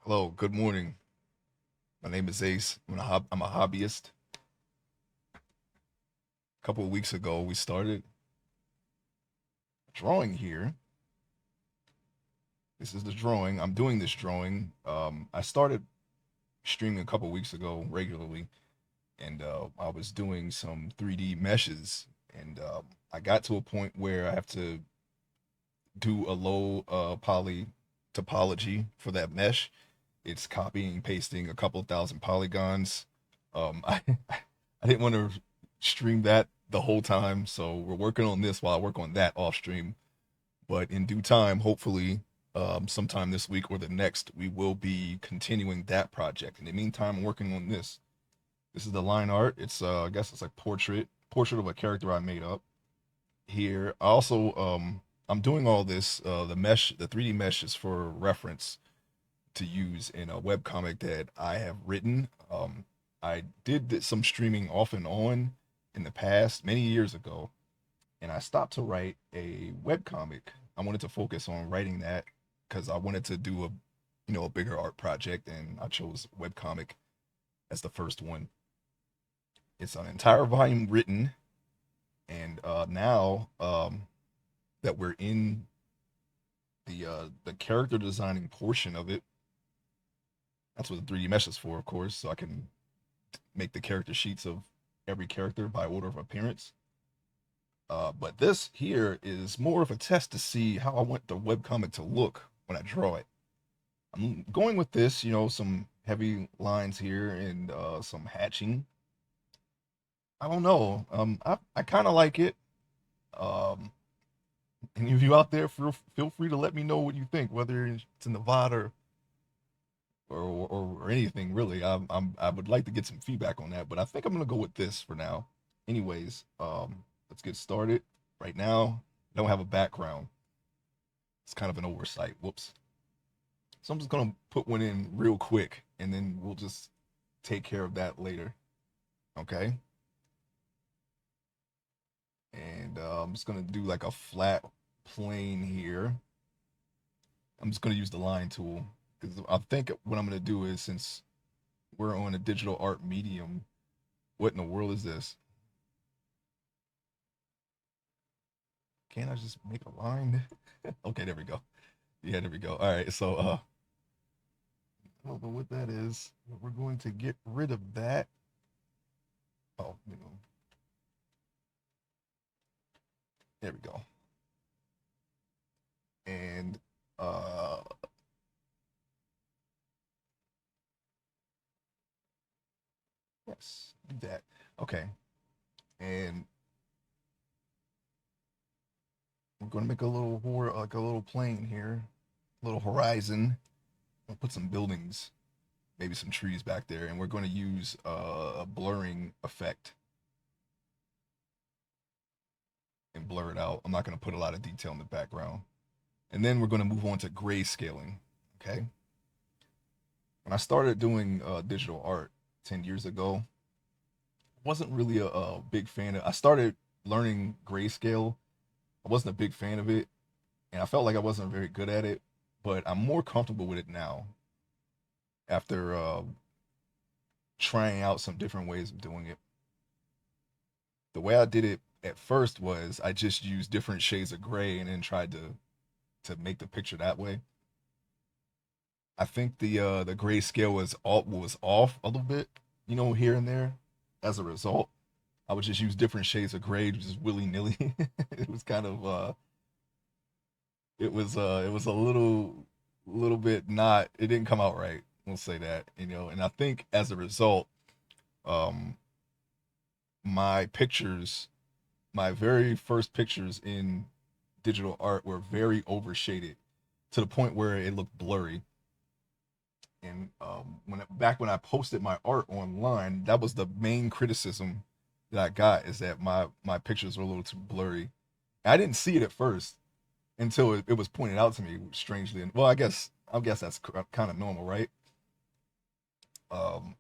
Hello, good morning. My name is Ace. I'm a hobbyist. A couple of weeks ago, we started drawing here. This is the drawing. I'm doing this drawing. I started streaming a couple of weeks ago regularly, and I was doing some 3D meshes, and I got to a point where I have to do a low poly topology for that mesh. It's copying and pasting a couple of thousand polygons. I didn't want to stream that the whole time, so we're working on this while I work on that off stream. But in due time, hopefully, sometime this week or the next, we will be continuing that project. In the meantime, I'm working on this. This is the line art. It's I guess it's like portrait of a character I made up here. I also I'm doing all this the 3D mesh is for reference to use in a webcomic that I have written. I did some streaming off and on in the past many years ago, and I stopped to write a webcomic. I wanted to focus on writing that because I wanted to do a bigger art project, and I chose webcomic as the first one. It's an entire volume written, and now that we're in the character designing portion of it, that's what the 3D mesh is for, of course, so I can make the character sheets of every character by order of appearance. But this here is more of a test to see how I want the webcomic to look when I draw it. I'm going with this, some heavy lines here and some hatching. I don't know. I kind of like it. Um, any of you out there, feel free to let me know what you think, whether it's in the VOD or anything really. I would like to get some feedback on that, but I think I'm gonna go with this for now. Anyways, let's get started. Right now, I don't have a background. It's kind of an oversight. Whoops. So I'm just gonna put one in real quick, and then we'll just take care of that later. Okay. And I'm just gonna do like a flat plane here. I'm just gonna use the line tool because I think what I'm gonna do is, since we're on a digital art medium, what in the world is this? Can't I just make a line? Okay, there we go. Yeah, there we go. All right, so I don't know what that is. We're going to get rid of that. Oh, there we go. And uh yes, do that. Okay. And we're going to make a little like a little plane here, a little horizon. We'll put some buildings, maybe some trees back there, and we're going to use a blurring effect and blur it out. I'm not going to put a lot of detail in the background. And then we're going to move on to grayscaling. Okay. When I started doing digital art 10 years ago, I wasn't really a big fan of. I started learning grayscale. I wasn't a big fan of it, and I felt like I wasn't very good at it. But I'm more comfortable with it now after trying out some different ways of doing it. The way I did it at first was I just used different shades of gray and then tried to make the picture that way. I think the gray scale was off a little bit, here and there. As a result, I would just use different shades of gray, just willy nilly. It was kind of it was a little bit not. It didn't come out right. We'll say that, and I think as a result, um, my pictures, my very first pictures in digital art were very overshaded to the point where it looked blurry. And back when I posted my art online, that was the main criticism that I got, is that my pictures were a little too blurry. I didn't see it at first until it was pointed out to me strangely. And well, I guess that's kind of normal, right? Um,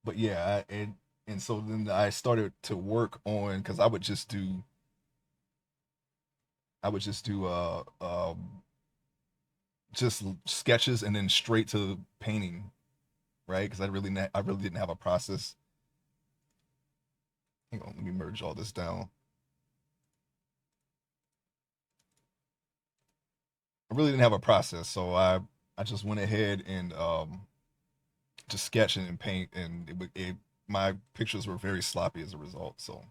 but yeah, and so then I started to work on, because I would just do just sketches and then straight to painting, right? Because I really didn't have a process. Hang on, let me merge all this down. I really didn't have a process, so I just went ahead and just sketch and paint, and my pictures were very sloppy as a result. So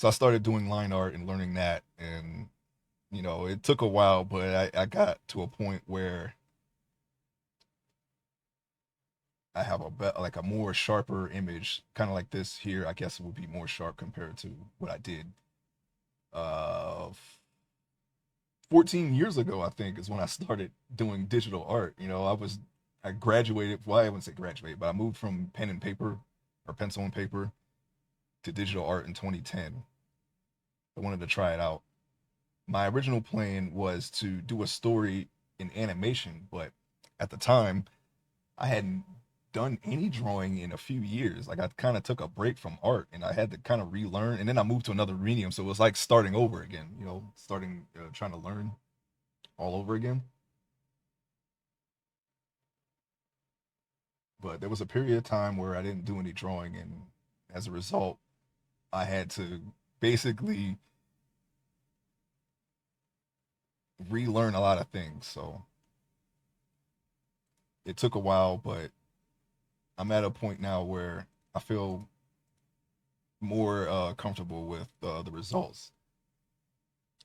I started doing line art and learning that, and it took a while, but I got to a point where I have like a more sharper image, kind of like this here. I guess it would be more sharp compared to what I did uh 14 years ago. I think is when I started doing digital art. I graduated. Well, I wouldn't say graduate, but I moved from pen and paper or pencil and paper to digital art in 2010. I wanted to try it out. My original plan was to do a story in animation, but at the time I hadn't done any drawing in a few years. Like I kind of took a break from art and I had to kind of relearn. And then I moved to another medium, so it was like starting over again. Starting trying to learn all over again. But there was a period of time where I didn't do any drawing, and as a result, I had to basically relearn a lot of things. So it took a while, but I'm at a point now where I feel more comfortable with the results.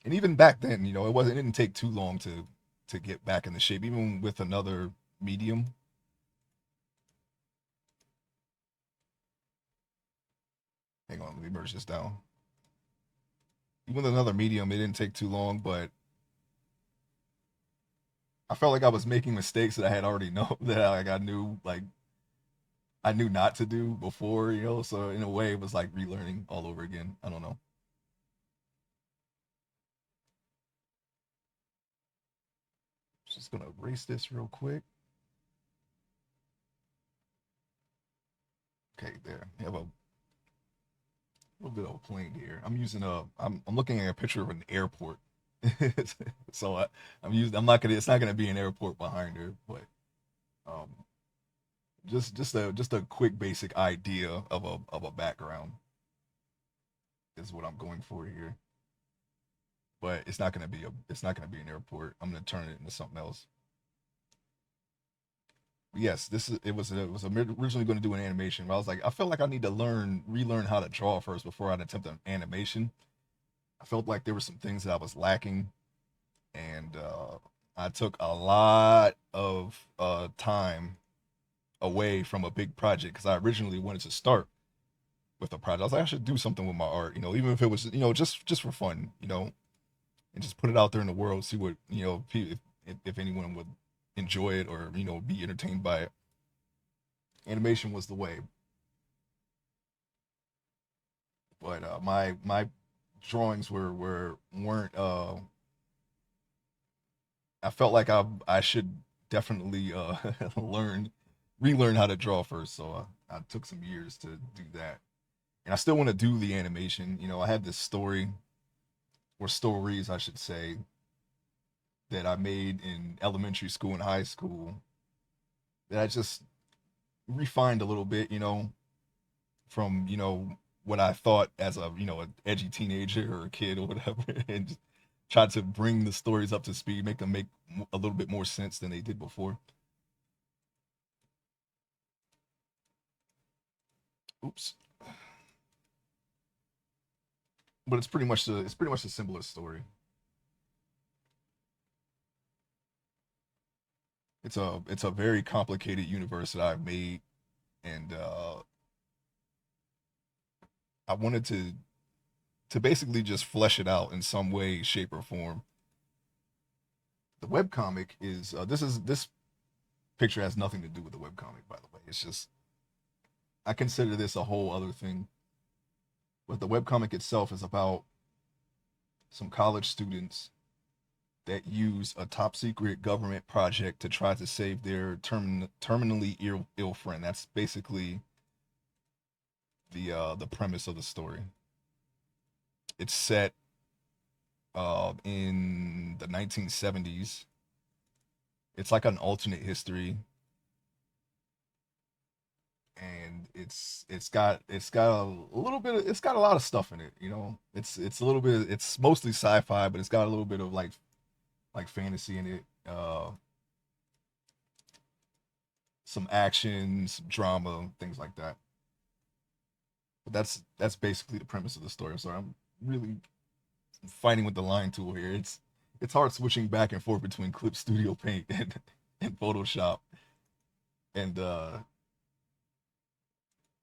And even back then, it didn't take too long to get back in the shape, even with another medium. Hang on, let me merge this down. Even with another medium, it didn't take too long, but I felt like I was making mistakes that I had already know that I knew not to do before. So in a way, it was like relearning all over again. I don't know. Just gonna erase this real quick. Okay, there. I have a little bit of a plane here. I'm looking at a picture of an airport. so I'm not gonna. It's not gonna be an airport behind her, but um, just a quick basic idea of a background is what I'm going for here. But it's not gonna be an airport. I'm gonna turn it into something else. Yes, it was originally going to do an animation. But I was like, I felt like I need to relearn how to draw first before I'd attempt an animation. I felt like there were some things that I was lacking, and I took a lot of time away from a big project because I originally wanted to start with a project. I was like, I should do something with my art, even if it was, just for fun, and just put it out there in the world, see what, if anyone would enjoy it or be entertained by it. Animation was the way, but my drawings weren't. I felt like I should definitely learn relearn how to draw first. So I took some years to do that, and I still want to do the animation. I had this story or stories, I should say, that I made in elementary school and high school that I just refined a little bit. From what I thought as a an edgy teenager or a kid or whatever, and just tried to bring the stories up to speed, make them make a little bit more sense than they did before. Oops. But it's pretty much the simplest story. It's a very complicated universe that I've made, and I wanted to basically just flesh it out in some way, shape, or form. The webcomic is this picture has nothing to do with the webcomic, by the way. It's just I consider this a whole other thing. But the webcomic itself is about some college students that use a top secret government project to try to save their terminally ill friend. That's basically the premise of the story. It's set in the 1970s, It's like an alternate history, and it's got a little bit of, it's got a lot of stuff in it. You know, it's a little bit, it's mostly sci-fi, but it's got a little bit of like fantasy in it. Some action, some drama, things like that. But that's basically the premise of the story. So I'm really fighting with the line tool here. It's hard switching back and forth between Clip Studio Paint and Photoshop, and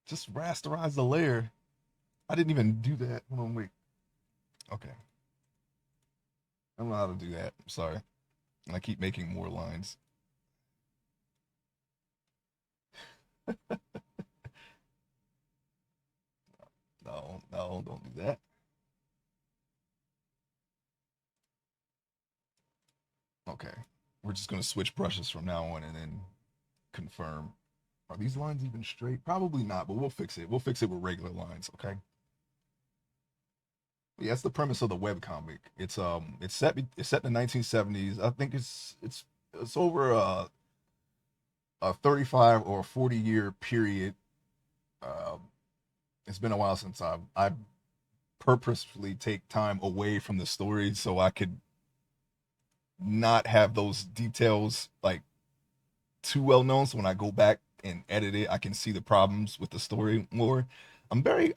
just rasterize the layer. I didn't even do that. Hold on, wait. Okay, I don't know how to do that. I'm sorry. And I keep making more lines. No, no, don't do that. Okay, we're just gonna switch brushes from now on and then confirm. Are these lines even straight? Probably not, but we'll fix it. We'll fix it with regular lines, okay? Yeah, that's the premise of the web comic. It's set in the 1970s. I think it's over a 35 or 40 year period. Um, it's been a while since I purposefully take time away from the story so I could not have those details like too well known. So when I go back and edit it, I can see the problems with the story more. I'm a very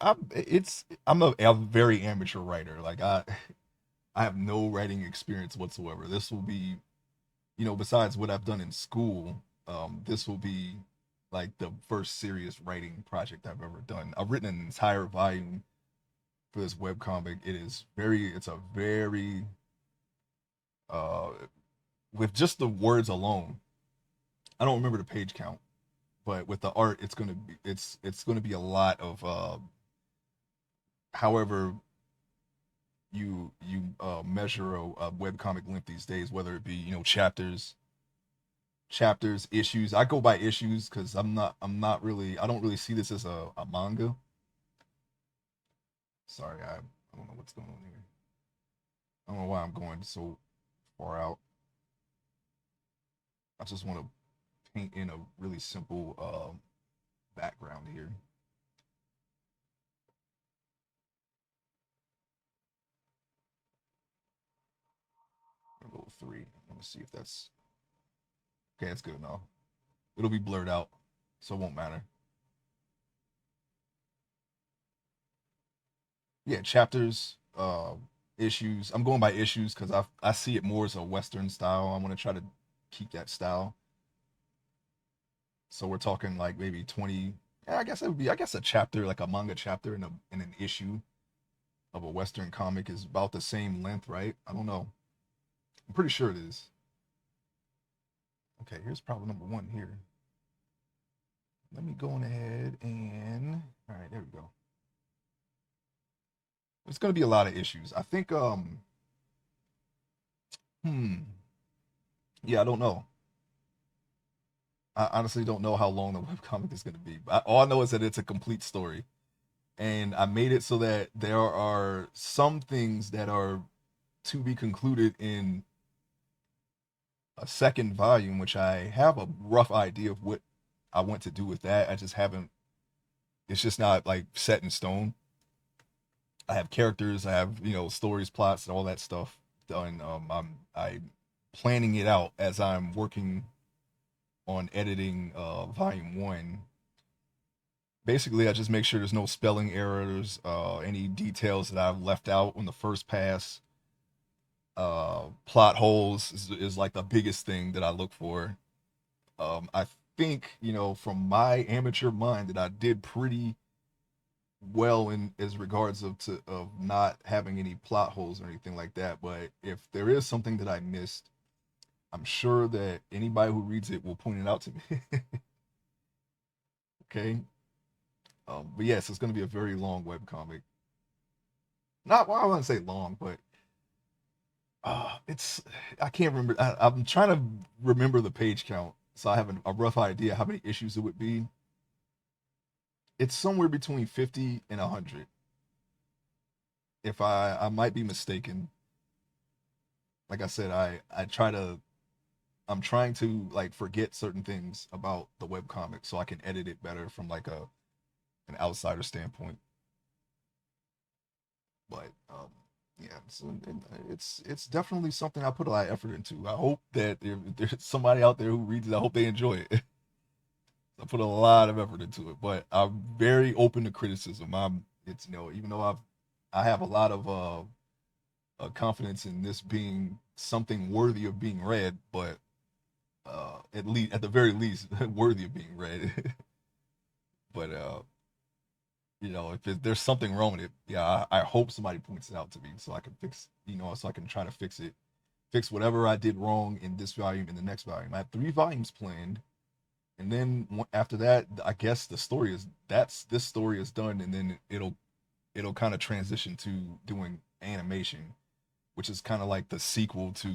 amateur writer. Like I have no writing experience whatsoever. This will be, besides what I've done in school, this will be like the first serious writing project I've ever done. I've written an entire volume for this webcomic. It's a very, uh, with just the words alone, I don't remember the page count, but with the art, it's gonna be a lot of, however you measure a webcomic length these days, whether it be chapters, issues. I go by issues because I don't really see this as a manga. Sorry, I don't know what's going on here. I don't know why I'm going so far out. I just want to paint in a really simple background here. I'll go with three. Let me see if that's okay. That's good enough. It'll be blurred out, so it won't matter. Yeah, chapters, issues. I'm going by issues because I see it more as a Western style. I want to try to keep that style. So we're talking like maybe 20. Yeah, I guess it would be. I guess a chapter, like a manga chapter in an issue of a Western comic, is about the same length, right? I don't know. I'm pretty sure it is. Okay, here's problem number one here. Let me go on ahead and all right, there we go. It's gonna be a lot of issues. I think hmm yeah, I don't know. I honestly don't know how long the webcomic is gonna be. But all I know is that it's a complete story. And I made it so that there are some things that are to be concluded in a second volume, which I have a rough idea of what I want to do with that. I just haven't, it's just not like set in stone. I have characters, I have, stories, plots, and all that stuff done. I'm planning it out as I'm working on editing volume one. Basically, I just make sure there's no spelling errors, any details that I've left out on the first pass. Plot holes is like the biggest thing that I look for. I think, from my amateur mind, that I did pretty well in as regards of not having any plot holes or anything like that. But if there is something that I missed, I'm sure that anybody who reads it will point it out to me. Okay. But yes, it's going to be a very long web comic. Not, well, I wouldn't say long, but it's, I can't remember. I'm trying to remember the page count, so I have a rough idea how many issues it would be. It's somewhere between 50 and 100. If I might be mistaken. Like I said, I try to I'm trying to like forget certain things about the webcomic so I can edit it better from like a an outsider standpoint. But yeah, so it's definitely something I put a lot of effort into. I hope that if there's somebody out there who reads it, I hope they enjoy it. I put a lot of effort into it, but I'm very open to criticism. I'm it's even though I have a lot of confidence in this being something worthy of being read, but at the very least worthy of being read. But if there's something wrong with it, yeah, I hope somebody points it out to me so I can fix, so I can try to fix it, fix whatever I did wrong in this volume in the next volume. I have 3 volumes planned, and then after that, I guess this story is done, and then it'll kind of transition to doing animation, which is kind of like the sequel to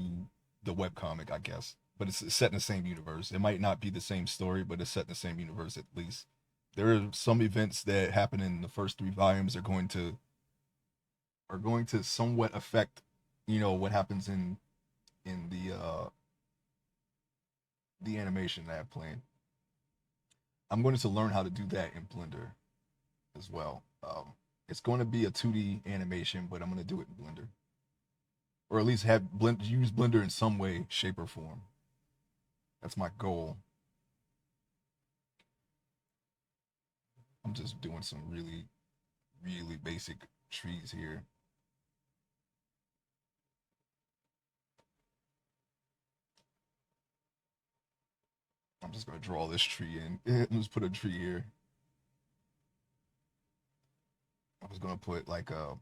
the webcomic, I guess. But it's set in the same universe. It might not be the same story, but it's set in the same universe at least. There are some events that happen in the first 3 volumes are going to somewhat affect, what happens in the animation that I have planned. I'm going to learn how to do that in Blender as well. It's going to be a 2D animation, but I'm going to do it in Blender, or at least use Blender in some way, shape, or form. That's my goal. I'm just doing some really, really basic trees here. I'm just gonna draw this tree in. Let's put a tree here. I was gonna put like a.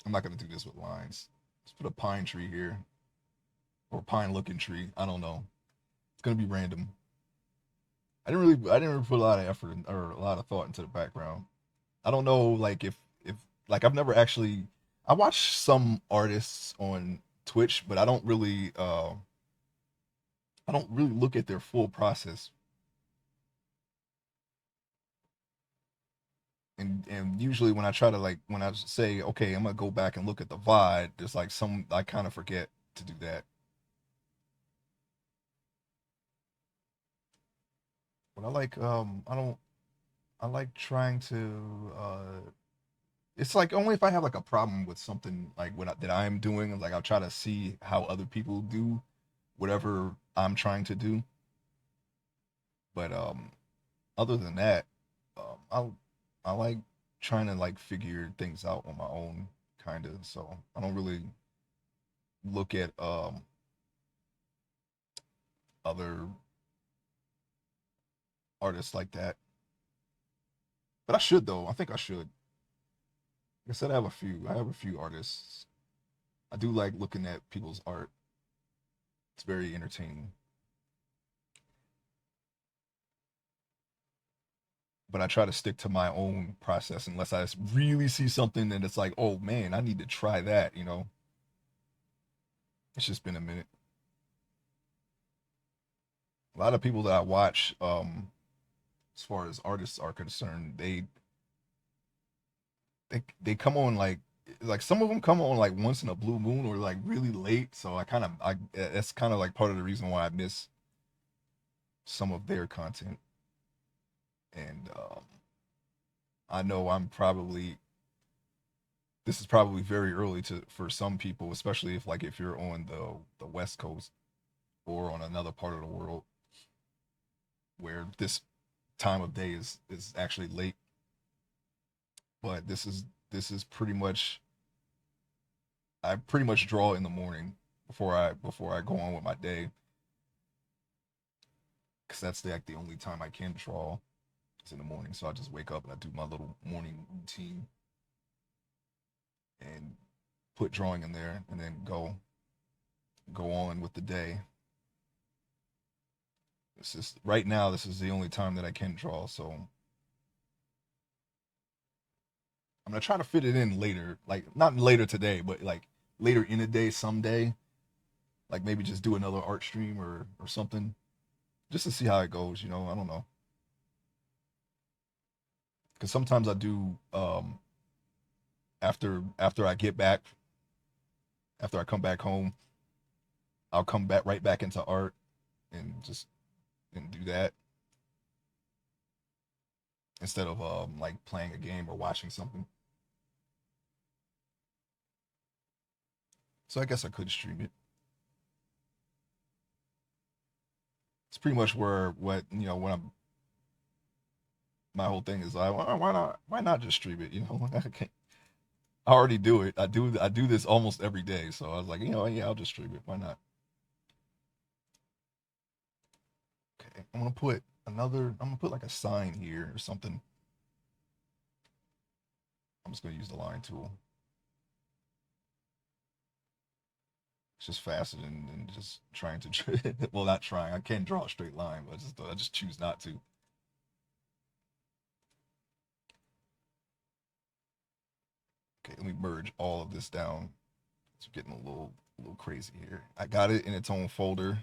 I'm not gonna do this with lines. Let's put a pine tree here, or pine looking tree. I don't know. It's gonna be random. I didn't really put a lot of effort or a lot of thought into the background. I don't know, like if like I've never actually. I watch some artists on Twitch, but I don't really look at their full process. And usually when I try to like when I say okay, I'm gonna go back and look at the VOD, there's like some I kind of forget to do that. But I like trying to it's like only if I have like a problem with something like that I am doing, like I'll try to see how other people do whatever I'm trying to do. But other than that, I like trying to like figure things out on my own kind of. So I don't really look at other artists like that. But I should though. I think I should. Like I said, I have a few. I have a few artists. I do like looking at people's art. It's very entertaining. But I try to stick to my own process unless I really see something and it's like, oh man, I need to try that. It's just been a minute. A lot of people that I watch, as far as artists are concerned, they come on like some of them come on like once in a blue moon or like really late. So I that's kind of like part of the reason why I miss some of their content. And I know this is probably very early to for some people, especially if you're on the West Coast or on another part of the world where this time of day is actually late. But this is pretty much I pretty much draw in the morning before I go on with my day because that's like the only time I can draw is in the morning. So I just wake up and I do my little morning routine and put drawing in there and then go on with the day. This is right now. This is the only time that I can draw. So I'm gonna try to fit it in later, like not later today, but like later in the day, someday. Like maybe just do another art stream or something, just to see how it goes. I don't know, because sometimes I do after I get back after I come back home, I'll come back right back into art and just and do that instead of like playing a game or watching something. So I guess I could stream it. It's pretty much where what when I'm my whole thing is like why not just stream it? I already do it. I do this almost every day, so I was like, yeah, I'll just stream it. Why not? Okay, I'm gonna put like a sign here or something. I'm just gonna use the line tool. It's just faster than just trying to well, not trying. I can't draw a straight line, but I just choose not to. Okay, let me merge all of this down. It's getting a little crazy here. I got it in its own folder.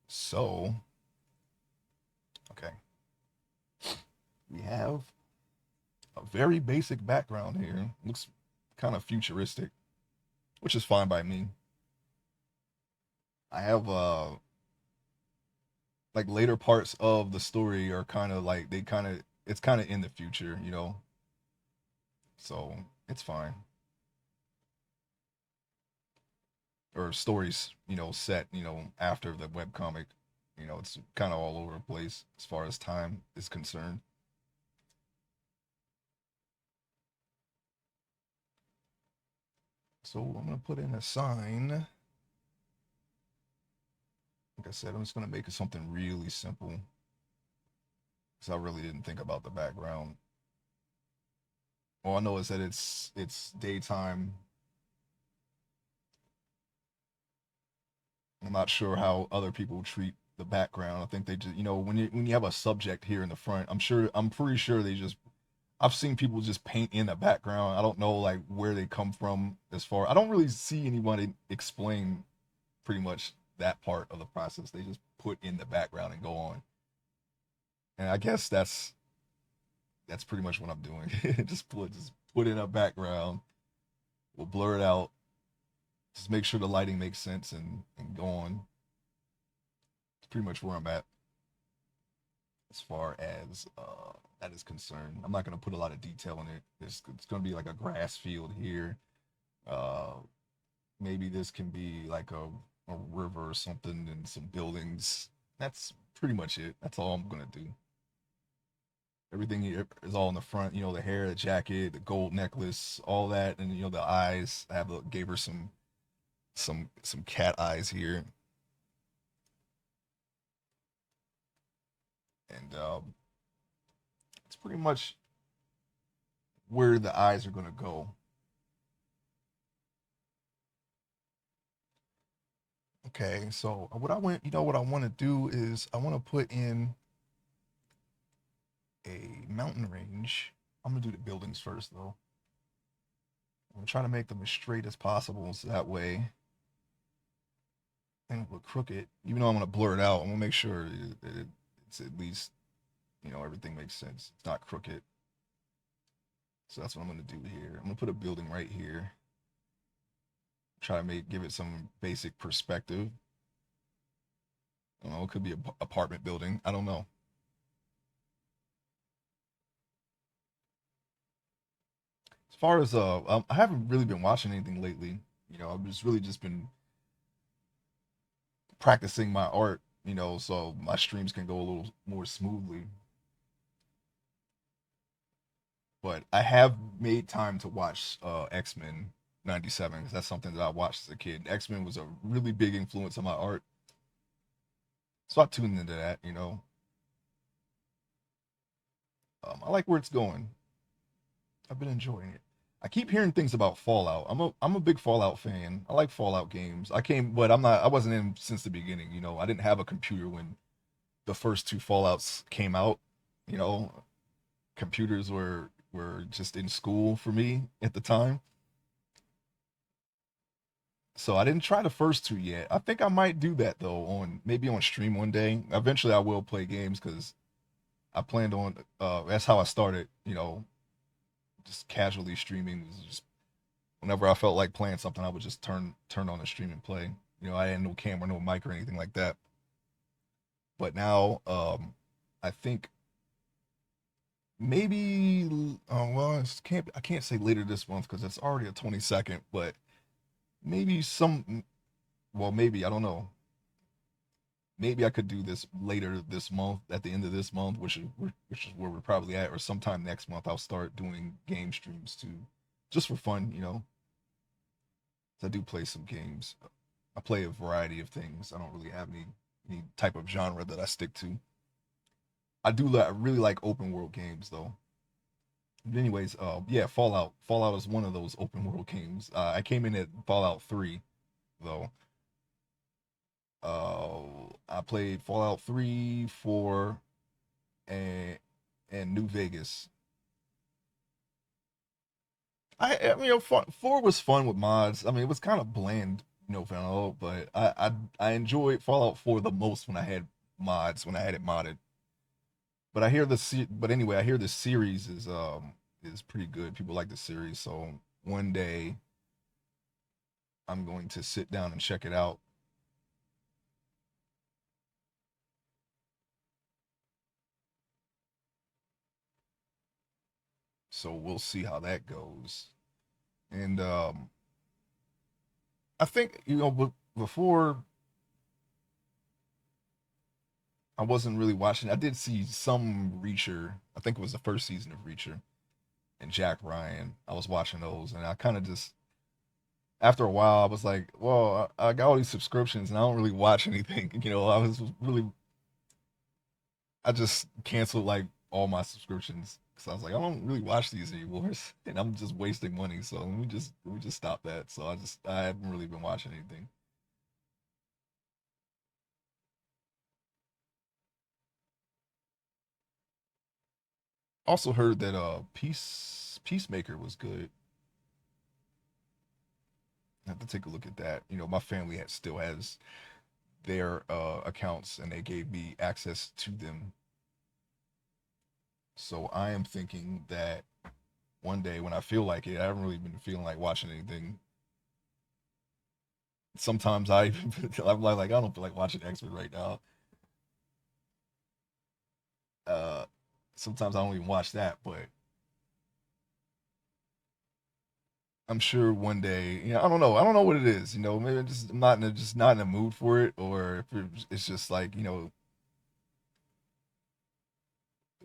So, okay. We have a very basic background here. Looks kind of futuristic, which is fine by me. I have like later parts of the story are kind of like it's kind of in the future. So, it's fine. Or stories, set, after the webcomic. It's kind of all over the place as far as time is concerned. So I'm gonna put in a sign. Like I said, I'm just gonna make it something really simple because I really didn't think about the background. All I know is that it's daytime. I'm not sure how other people treat the background. I think they just, when you have a subject here in the front, I'm pretty sure they just I've seen people just paint in the background. I don't know like where they come from as far. I don't really see anybody explain pretty much that part of the process. They just put in the background and go on. And I guess that's pretty much what I'm doing. just put in a background. We'll blur it out. Just make sure the lighting makes sense and go on. It's pretty much where I'm at as far as that is concerned. I'm not gonna put a lot of detail in it. It's gonna be like a grass field here. Uh, Maybe this can be like a river or something and some buildings. That's pretty much it. That's all I'm gonna do. Everything here is all in the front. The hair, the jacket, the gold necklace, all that, and the eyes. Gave her some cat eyes here, and it's pretty much where the eyes are gonna go. Okay, so what I want to do is I want to put in a mountain range. I'm gonna do the buildings first though. I'm trying to make them as straight as possible, so that way and look crooked. Even though I'm gonna blur it out, I'm gonna make sure it's at least everything makes sense. It's not crooked. So that's what I'm gonna do here. I'm gonna put a building right here. Try to give it some basic perspective. I don't know, it could be an apartment building. I don't know. As far as I haven't really been watching anything lately. I've just really just been practicing my art. So my streams can go a little more smoothly. But I have made time to watch X-Men 97 because that's something that I watched as a kid. X-Men was a really big influence on my art, so I tuned into that. I like where it's going. I've been enjoying it. I keep hearing things about Fallout. I'm a big Fallout fan. I like Fallout games. But I wasn't in since the beginning. I didn't have a computer when the first two Fallouts came out. You know, Computers were just in school for me at the time. So I didn't try the first two yet. I think I might do that though on maybe on stream one day. Eventually I will play games because I planned on that's how I started, just casually streaming. Just whenever I felt like playing something, I would just turn on the stream and play. I had no camera, no mic or anything like that. But now, I think maybe, well, I can't say later this month because it's already a 22nd, but maybe well, maybe, I don't know. Maybe I could do this later this month, at the end of this month, which is where we're probably at, or sometime next month. I'll start doing game streams too, just for fun. I do play some games. I play a variety of things. I don't really have any type of genre that I stick to. I really like open world games though. But anyways, yeah, Fallout. Fallout is one of those open world games. I came in at Fallout 3 though. I played Fallout 3, 4, and New Vegas. Four was fun with mods. I mean, it was kind of bland, Fallout, but I enjoyed Fallout 4 the most when I had mods, when I had it modded. But anyway, I hear the series is pretty good. People like the series, so one day I'm going to sit down and check it out. So we'll see how that goes. And I think before I wasn't really watching. I did see some Reacher. I think it was the first season of Reacher and Jack Ryan. I was watching those, and I kind of just after a while, I was like, well, I got all these subscriptions, and I don't really watch anything. I just canceled like all my subscriptions because I was like, I don't really watch these anymore, and I'm just wasting money. So let me just stop that. So I haven't really been watching anything. Also heard that Peacemaker was good. I have to take a look at that. My family still has their accounts, and they gave me access to them. So I am thinking that one day when I feel like it, I haven't really been feeling like watching anything. Sometimes I'm like I don't feel like watching X Men right now. Uh, Sometimes I don't even watch that, but I'm sure one day, I don't know. I don't know what it is. Maybe I'm just not in a mood for it, or if it's just like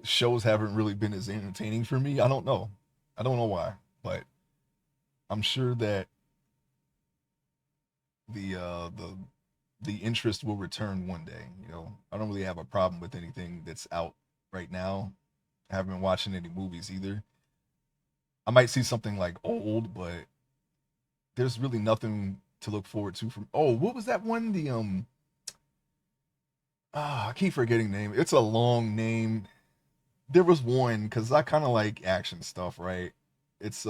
shows haven't really been as entertaining for me. I don't know. I don't know why, but I'm sure that the interest will return one day. I don't really have a problem with anything that's out right now. I haven't been watching any movies either. I might see something like old, but there's really nothing to look forward to from. Oh, what was that one? I keep forgetting the name. It's a long name. There was one because I kind of like action stuff, right? It's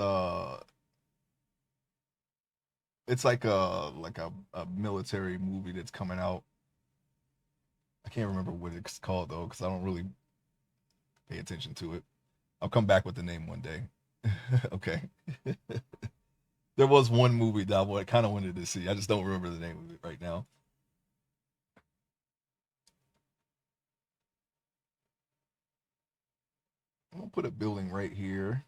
it's like a military movie that's coming out. I can't remember what it's called though, because I don't really pay attention to it. I'll come back with the name one day. Okay. There was one movie that I kind of wanted to see. I just don't remember the name of it right now. I'm gonna put a building right here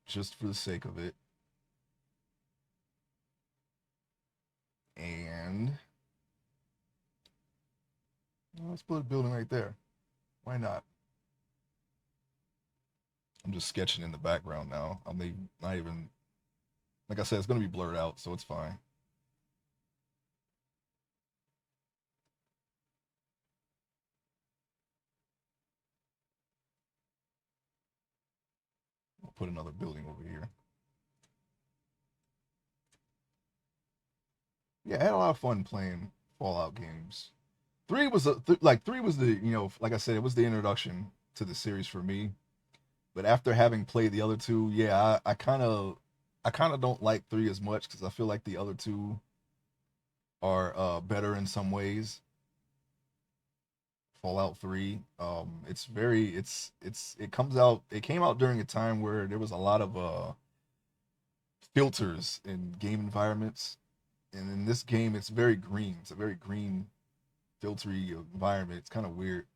just for the sake of it, and let's put a building right there. Why not? I'm just sketching in the background now. I'm not even like I said. It's gonna be blurred out, so it's fine. I'll put another building over here. Yeah, I had a lot of fun playing Fallout games. Three was the like I said, it was the introduction to the series for me. But after having played the other two, yeah, I kind of don't like three as much because I feel like the other two are better in some ways. Fallout 3, it came out during a time where there was a lot of filters in game environments, and in this game, it's very green. It's a very green, filtery environment. It's kind of weird,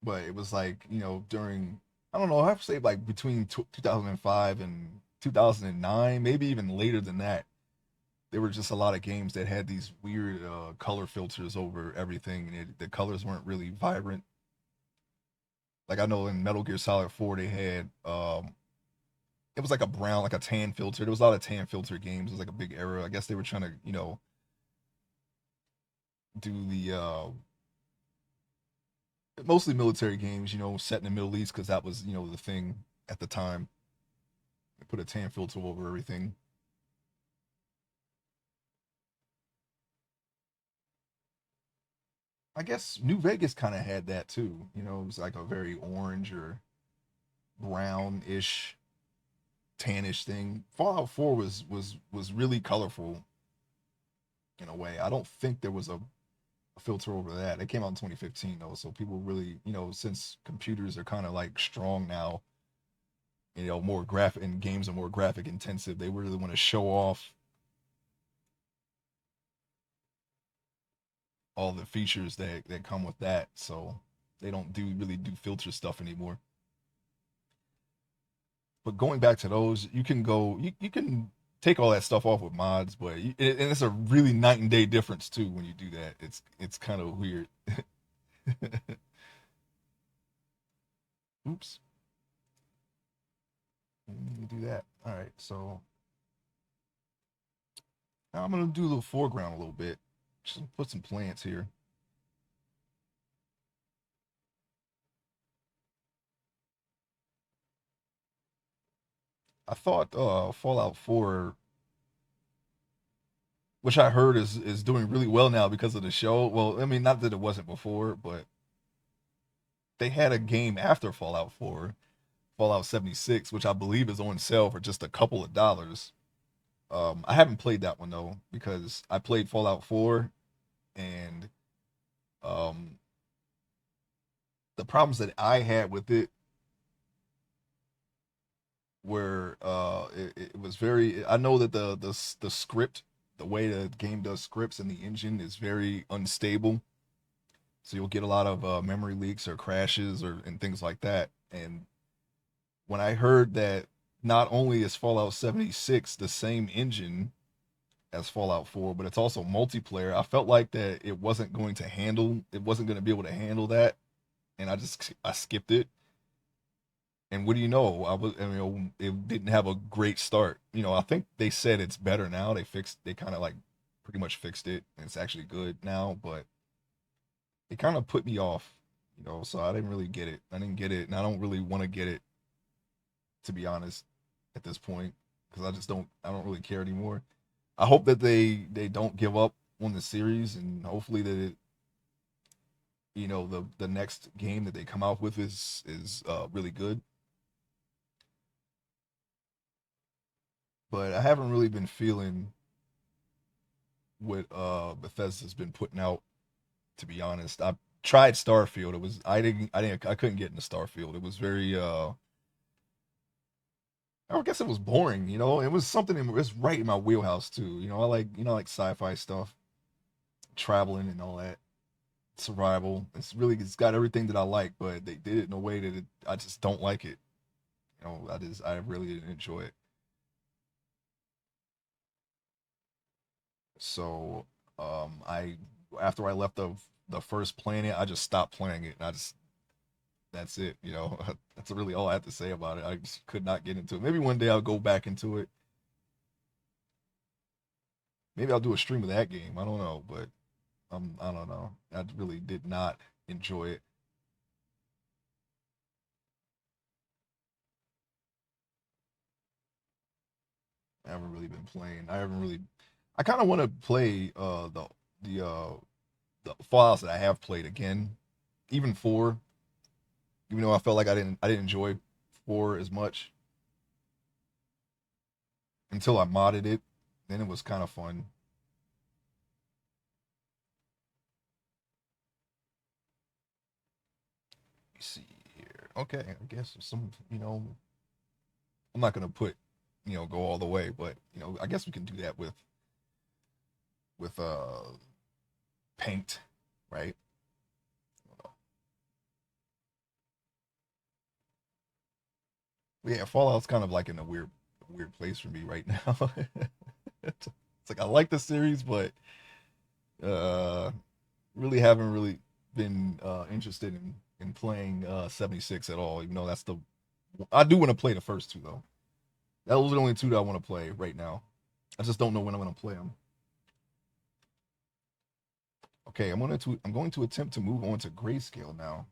but it was like during I don't know I have to say like between 2005 and 2009, maybe even later than that. There were just a lot of games that had these weird color filters over everything, and the colors weren't really vibrant. Like I know in Metal Gear Solid 4 they had it was like a brown, like a tan filter. There was a lot of tan filter games. It was like a big era. I guess they were trying to, do the mostly military games, set in the Middle East because that was, the thing at the time. They put a tan filter over everything. I guess New Vegas kind of had that too. It was like a very orange or brownish, tannish thing. Fallout 4 was really colorful in a way. I don't think there was a filter over that. It came out in 2015 though, so people really, since computers are kind of like strong now, more graphic and games are more graphic intensive, they really want to show off all the features that come with that. So they don't really do filter stuff anymore. But going back to those, you can take all that stuff off with mods, but and it's a really night and day difference too when you do that. It's kind of weird. Oops, let me do that. All right, so now I'm gonna do a little foreground a little bit. Just put some plants here. I thought Fallout 4, which I heard is doing really well now because of the show. Well, I mean, not that it wasn't before, but they had a game after Fallout 4, Fallout 76, which I believe is on sale for just a couple of dollars. I haven't played that one though because I played Fallout 4, and um, the problems that I had with it were it was very. I know that the script, the way the game does scripts and the engine is very unstable, so you'll get a lot of memory leaks or crashes or and things like that. And when I heard that not only is Fallout 76 the same engine as Fallout 4, but it's also multiplayer, I felt like that it wasn't going to be able to handle that, and I skipped it. And what do you know? It didn't have a great start. I think they said it's better now. They kind of like pretty much fixed it, and it's actually good now, but it kind of put me off, so I didn't really get it. I didn't get it, and I don't really want to get it, to be honest, at this point, because I don't really care anymore. I hope that they don't give up on the series, and hopefully that the next game that they come out with is really good. But I haven't really been feeling what Bethesda's been putting out, to be honest. I tried Starfield. I couldn't get into Starfield. It was very I guess it was boring, It was something it's right in my wheelhouse too. I like sci-fi stuff, traveling and all that, survival. It's got everything that I like, but they did it in a way that I just don't like it. I really didn't enjoy it. So, I after I left the first planet, I just stopped playing it, and that's it. That's really all I have to say about it. I just could not get into it. Maybe one day I'll go back into it. Maybe I'll do a stream of that game. I don't know, but I don't know. I really did not enjoy it. I haven't really been playing. I haven't really. I kind of want to play the Fallout's that I have played again, even four. Even though I felt like I didn't enjoy four as much until I modded it. Then it was kind of fun. Let me see here. Okay, I guess some. I'm not gonna put go all the way. But I guess we can do that with paint, right? Yeah, Fallout's kind of like in a weird place for me right now. It's like I like the series, but uh, really haven't really been interested in playing 76 at all. Even though I do want to play the first two though. Those are the only two that I want to play right now. I just don't know when I'm going to play them. Okay, I'm going to attempt to move on to grayscale now.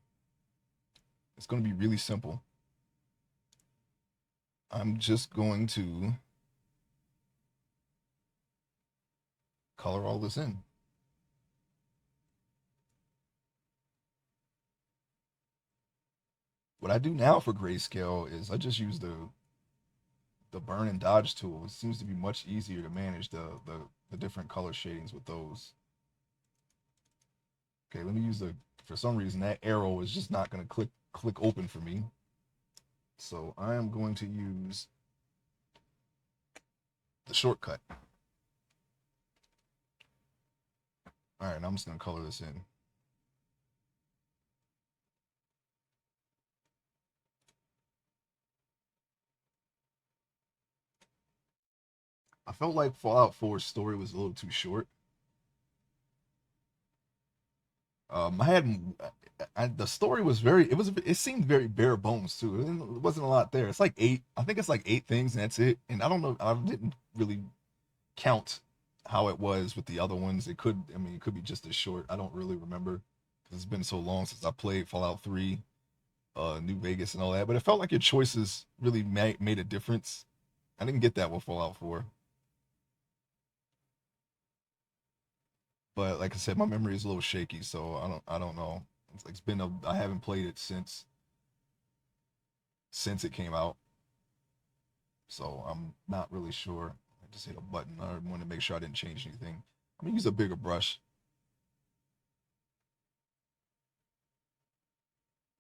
It's going to be really simple. I'm just going to color all this in. What I do now for grayscale is I just use the burn and dodge tool. It seems to be much easier to manage the different color shadings with those. Okay, let me use for some reason that arrow is just not going to click open for me. So I am going to use the shortcut. All right, I'm just going to color this in. I felt like Fallout 4's story was a little too short. The story was it seemed very bare bones too. It wasn't a lot there. It's like eight. I think it's like eight things, and that's it. And I don't know. I didn't really count how it was with the other ones. It could be just as short. I don't really remember because it's been so long since I played Fallout 3, New Vegas, and all that. But it felt like your choices really made a difference. I didn't get that with Fallout 4. But like I said, my memory is a little shaky, so I don't know. I haven't played it since it came out, so I'm not really sure. I just hit a button. I want to make sure I didn't change anything. I'm gonna use a bigger brush.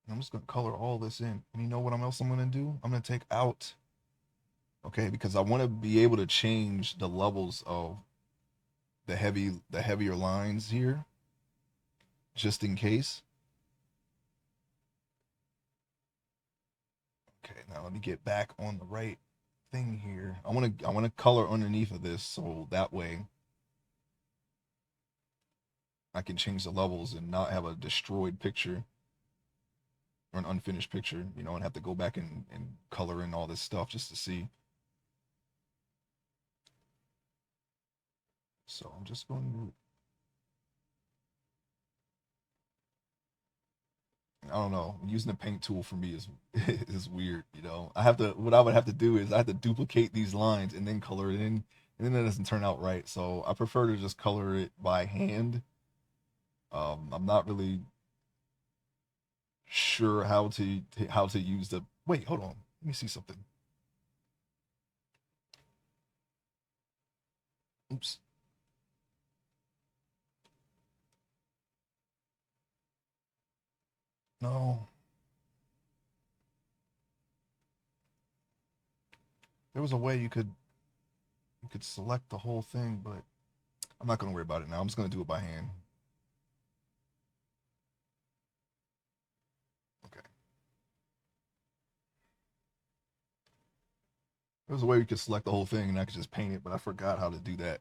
I'm just gonna color all this in. And you know what else I'm gonna do? I'm gonna take out, okay, because I want to be able to change the levels of the heavier lines here, just in case. Okay, now let me get back on the right thing here. I want to color underneath of this so that way I can change the levels and not have a destroyed picture or an unfinished picture, and have to go back and color in all this stuff just to see. So I'm just going to, I don't know, using the paint tool for me is is weird. What I would have to do is I have to duplicate these lines and then color it in, and then it doesn't turn out right. So I prefer to just color it by hand. I'm not really sure how to use the. Wait, hold on. Let me see something. Oops. No. There was a way you could select the whole thing, but I'm not gonna worry about it now. I'm just gonna do it by hand. Okay. There was a way we could select the whole thing and I could just paint it, but I forgot how to do that.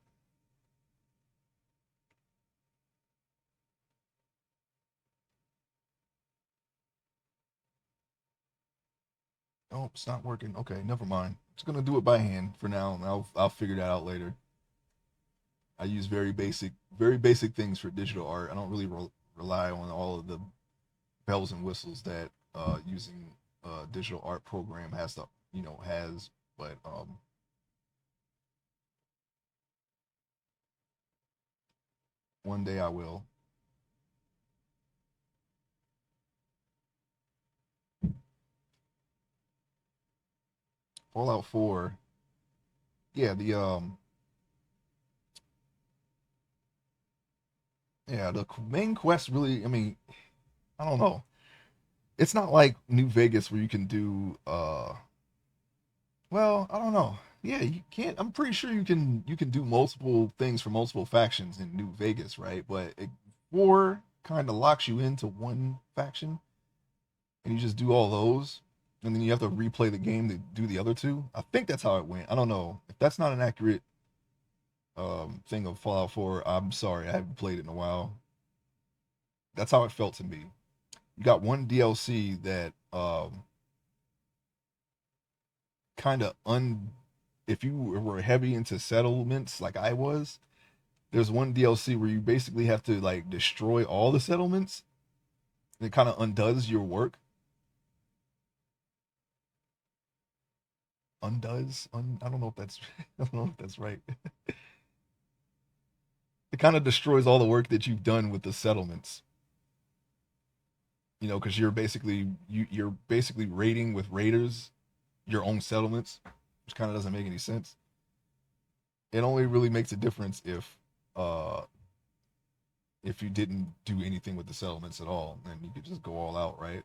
Oh, it's not working. Okay, never mind. Just gonna do it by hand for now, and I'll figure that out later. I use very basic things for digital art. I don't really rely on all of the bells and whistles that using a digital art program has. But one day I will. Fallout 4. Yeah, the main quest really. I mean, I don't know. It's not like New Vegas where you can do. Well, I don't know. Yeah, you can't. I'm pretty sure you can do multiple things for multiple factions in New Vegas, right? But four kind of locks you into one faction, and you just do all those, and then you have to replay the game to do the other two. I think that's how it went. I don't know if that's not an accurate thing of Fallout 4. I'm sorry, I haven't played it in a while. That's how it felt to me. You got one DLC that kind of if you were heavy into settlements like I was, there's one DLC where you basically have to like destroy all the settlements. And it kind of undoes your work. I don't know if that's I don't know if that's right. It kind of destroys all the work that you've done with the settlements. Because you're basically raiding with raiders your own settlements, which kind of doesn't make any sense. It only really makes a difference uh if you didn't do anything with the settlements at all, then you could just go all out, right?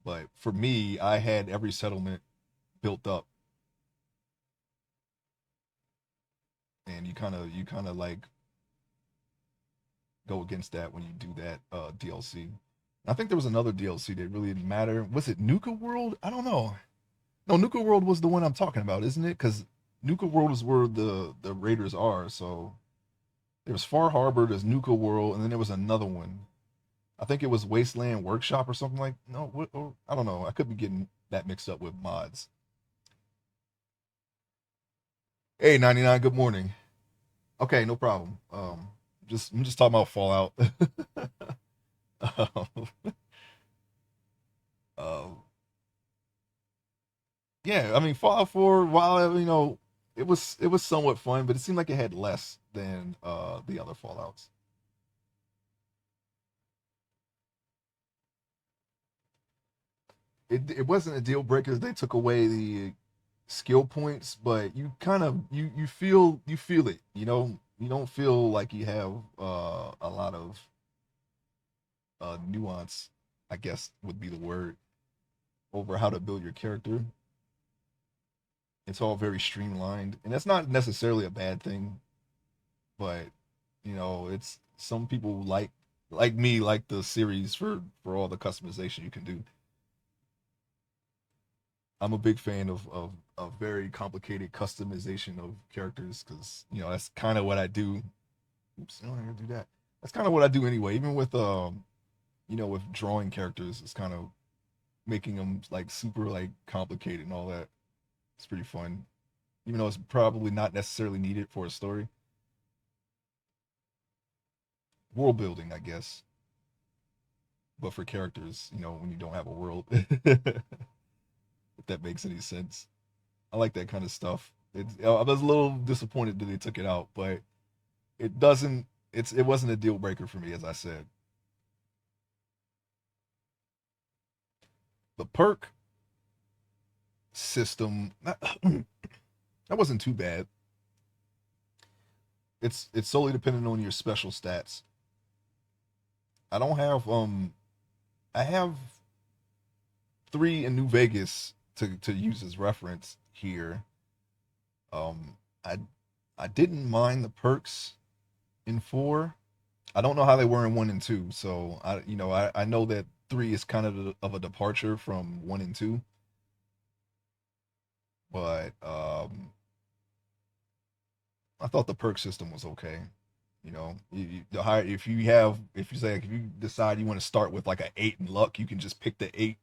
But for me, I had every settlement built up, and you kind of like go against that when you do that DLC. I think there was another DLC that really didn't matter. Was it Nuka World? I don't know. No, Nuka World was the one I'm talking about, isn't it? Because Nuka World is where the raiders are. So there's Far Harbor, there's Nuka World, and then there was another one. I think it was Wasteland Workshop or something like. No, or, I don't know. I could be getting that mixed up with mods. Hey, 99. Good morning. Okay, no problem. I'm just talking about Fallout. um, uh, yeah, I mean Fallout 4. While it was somewhat fun, but it seemed like it had less than the other Fallout's. It wasn't a deal breaker. They took away the skill points, but you kind of you feel it. You don't feel like you have a lot of nuance. I guess would be the word over how to build your character. It's all very streamlined, and that's not necessarily a bad thing. But it's some people like me like the series for all the customization you can do. I'm a big fan of very complicated customization of characters because that's kind of what I do. Oops, I don't have to do that. That's kind of what I do anyway. Even with drawing characters, it's kind of making them like super like complicated and all that. It's pretty fun, even though it's probably not necessarily needed for a story. World building, I guess, but for characters, when you don't have a world, if that makes any sense. I like that kind of stuff. I was a little disappointed that they took it out, but it doesn't. It wasn't a deal breaker for me, as I said. The perk system that wasn't too bad. It's solely dependent on your special stats. I don't have I have three in New Vegas to use as reference here. Um, I I didn't mind the perks in four. I don't know how they were in one and two, so I know that three is kind of a departure from one and two, but I thought the perk system was okay. The higher if you say like, if you decide you want to start with like an eight in luck, you can just pick the eight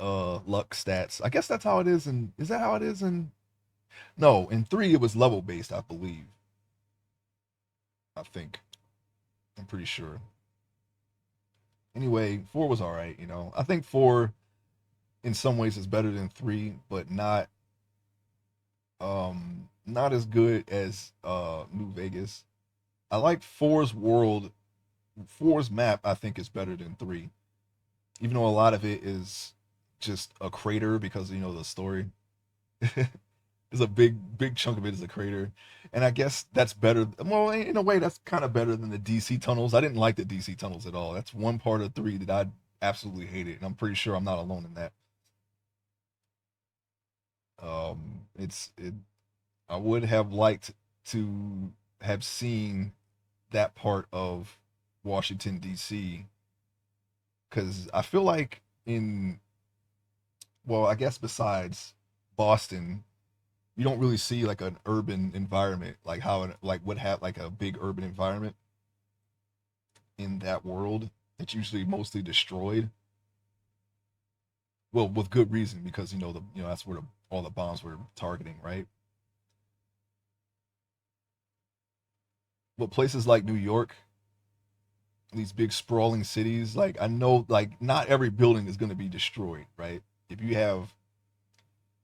luck stats. I guess that's how it is. And is that how it is? And no, in three it was level based, I believe. I think I'm pretty sure. Anyway, four was all right. I think four in some ways is better than three, but not as good as New Vegas. I like four's world. Four's map I think is better than three, even though a lot of it is just a crater because the story. Is a big chunk of it is a crater, and I guess that's better. Well, in a way, that's kind of better than the DC tunnels. I didn't like the DC tunnels at all. That's one part of three that I absolutely hated, and I'm pretty sure I'm not alone in that. It's it. I would have liked to have seen that part of Washington D.C. because I feel like in, well, I guess besides Boston, you don't really see like an urban environment, like how it, like would have like a big urban environment in that world. It's usually mostly destroyed. Well, with good reason because that's where all the bombs were targeting, right? But places like New York, these big sprawling cities, like I know, like not every building is going to be destroyed, right? If you have,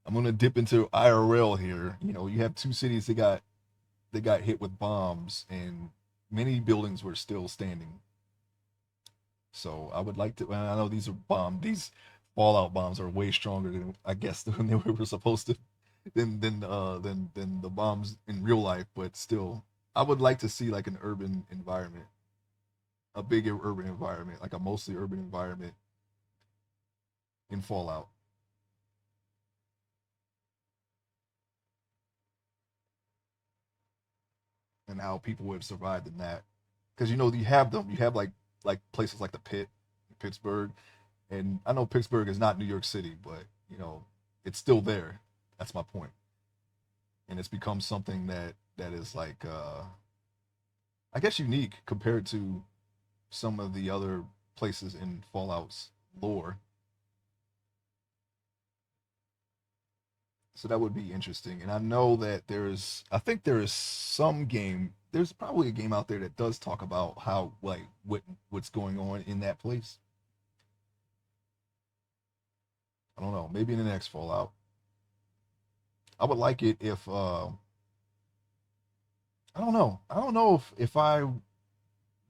I'm going to dip into IRL here. You have two cities that got hit with bombs, and many buildings were still standing. So I would like to. Well, I know these fallout bombs are way stronger than I guess than they were supposed to than the bombs in real life. But still, I would like to see like an urban environment, a big urban environment, like a mostly urban environment in Fallout, and how people would have survived in that. Because you have like places like the Pit, Pittsburgh, and I know Pittsburgh is not New York City, but it's still there. That's my point, and it's become something that is like I guess unique compared to some of the other places in Fallout's lore. So that would be interesting. And I know that I think there is some game, there's probably a game out there that does talk about how, like, what's going on in that place. I don't know. Maybe in the next Fallout. I would like it if, I don't know. I don't know if I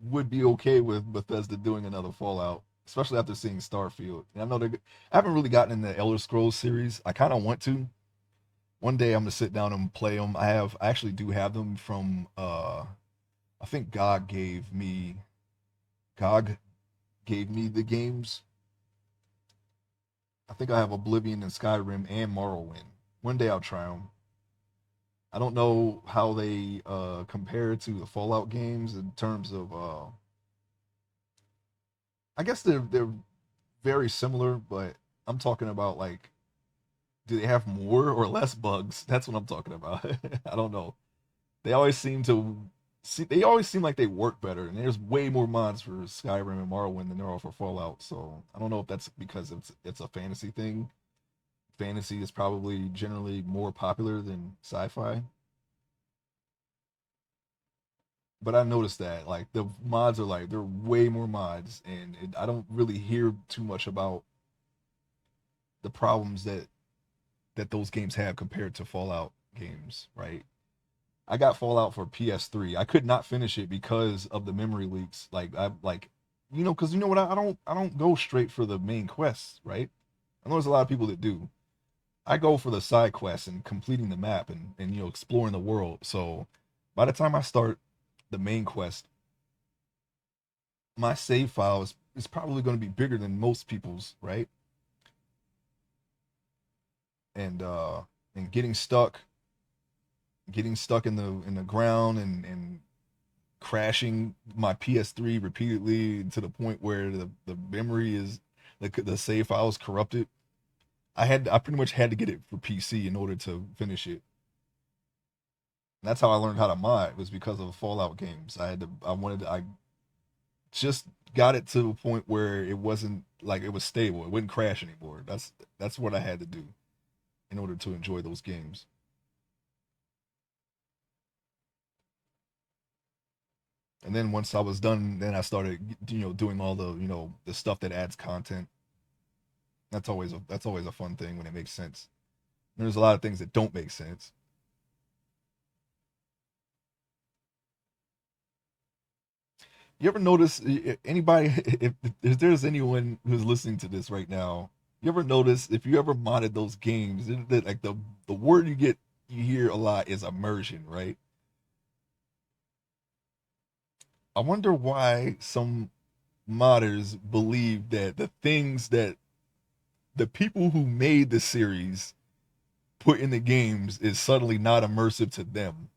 would be okay with Bethesda doing another Fallout, especially after seeing Starfield. And I know I haven't really gotten in the Elder Scrolls series. I kind of want to. One day I'm gonna sit down and play them. I actually do have them from I think GOG gave me the games. I think I have Oblivion and Skyrim and Morrowind. One day I'll try them. I don't know how they compare to the Fallout games in terms of I guess they're very similar, but I'm talking about like do they have more or less bugs? That's what I'm talking about. I don't know. They always seem to they always seem like they work better, and there's way more mods for Skyrim and Morrowind than there are for Fallout. So I don't know if that's because it's a fantasy thing. Fantasy is probably generally more popular than sci-fi, but I noticed that like the mods are like there are way more mods, and I don't really hear too much about the problems that those games have compared to Fallout games, right? I got Fallout for PS3. I could not finish it because of the memory leaks. Because you know what? I don't go straight for the main quests, right? I know there's a lot of people that do. I go for the side quests and completing the map and exploring the world. So by the time I start the main quest, my save file is probably going to be bigger than most people's, right? And getting stuck in the ground and crashing my PS3 repeatedly to the point where the memory is the save file is corrupted. I pretty much had to get it for PC in order to finish it. And that's how I learned how to mod was because of Fallout games. I just got it to a point where it wasn't like it was stable. It wouldn't crash anymore. That's what I had to do in order to enjoy those games. And then once I was done, then I started doing all the stuff that adds content. That's always a fun thing when it makes sense. There's a lot of things that don't make sense. You ever notice anybody if there's anyone who's listening to this right now, you ever notice if you ever modded those games, like the word you hear a lot is immersion, right? I wonder why some modders believe that the things that the people who made the series put in the games is suddenly not immersive to them.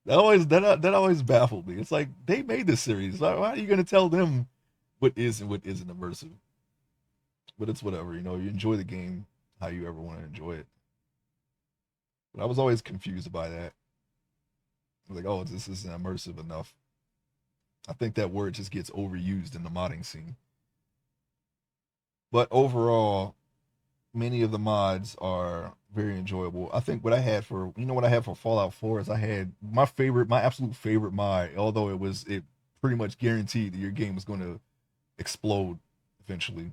That always baffled me. It's like they made this series. Why are you gonna tell them what is and what isn't immersive? But it's whatever, you know. You enjoy the game how you ever want to enjoy it. But I was always confused by that. Like, oh, this isn't immersive enough. I think that word just gets overused in the modding scene. But overall, many of the mods are very enjoyable. I think what I had for what I had for Fallout 4 is I had my absolute favorite mod, although it pretty much guaranteed that your game was going to explode eventually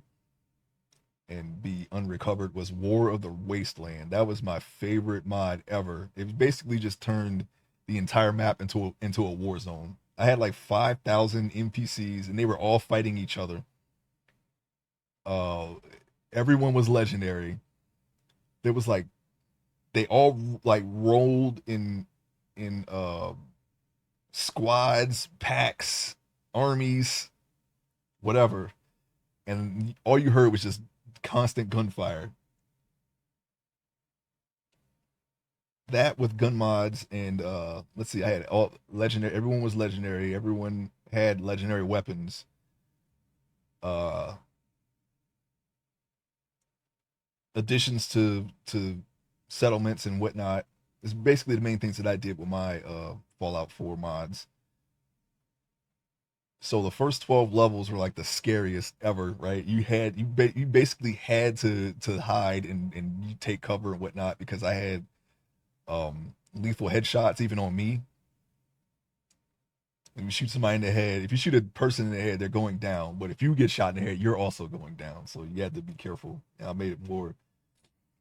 and be unrecovered, was War of the Wasteland. That was my favorite mod ever. It basically just turned the entire map into a war zone. I had like 5,000 NPCs and they were all fighting each other. Uh, Everyone was legendary. There was like they all like rolled in squads, packs, armies, whatever, and all you heard was just constant gunfire. That with gun mods and let's see, I had all legendary. Everyone was legendary. Everyone had legendary weapons. Uh, Additions to settlements and whatnot. It's basically the main things that I did with my Fallout 4 mods. So the first 12 levels were like the scariest ever, right? You basically had to hide and you take cover and whatnot because I had lethal headshots even on me. If you shoot somebody in the head, if you shoot a person in the head, they're going down. But if you get shot in the head, you're also going down. So you had to be careful. And I made it more.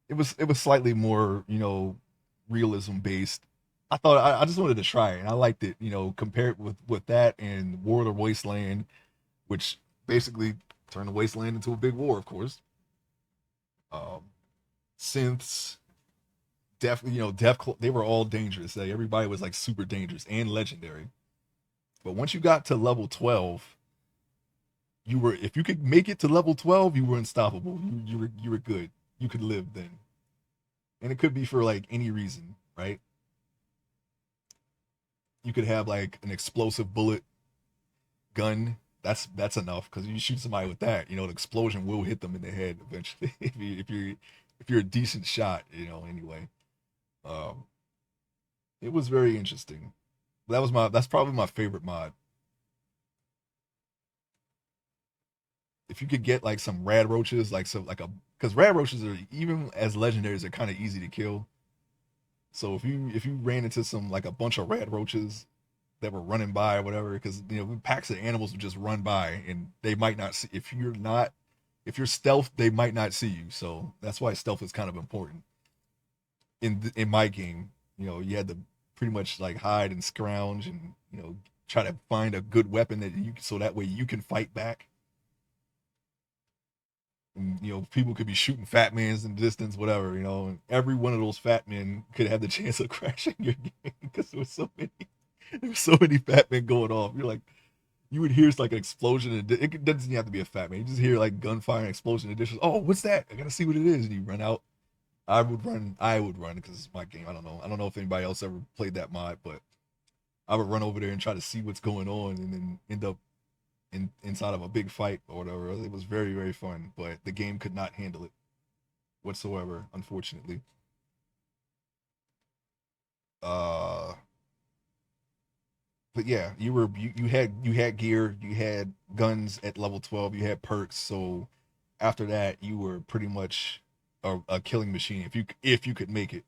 It was slightly more realism based. I just wanted to try it and I liked it. Compared with that and War of the Wasteland, which basically turned the wasteland into a big war, of course. Um, Synths, definitely, they were all dangerous. Like, everybody was like super dangerous and legendary. But once you got to level 12, if you could make it to level 12, you were unstoppable. You were good. You could live then, and it could be for like any reason, right? You could have like an explosive bullet gun. That's enough because you shoot somebody with that, the explosion will hit them in the head eventually. If you're a decent shot, anyway. Um, it was very interesting. That's probably my favorite mod. If you could get like some rad roaches, like some like a because rad roaches are even as legendaries, they're kind of easy to kill. So if you ran into some like a bunch of rad roaches that were running by or whatever, because packs of animals would just run by and they might not see if you're stealth, they might not see you. So that's why stealth is kind of important in my game. You had to pretty much like hide and scrounge and try to find a good weapon so that way you can fight back. And, people could be shooting fat mans in the distance, whatever. And every one of those fat men could have the chance of crashing your game because there were so many fat men going off. You're like, you would hear like an explosion. And it doesn't have to be a fat man. You just hear like gunfire and explosion in the distance. Oh, what's that? I gotta see what it is. And you run out. I would run because it's my game. I don't know if anybody else ever played that mod, but I would run over there and try to see what's going on, and then end up inside of a big fight or whatever. It was very very fun, but the game could not handle it whatsoever, unfortunately. Uh, but yeah, you had gear, you had guns at level 12, you had perks. So after that, you were pretty much a killing machine if you could make it.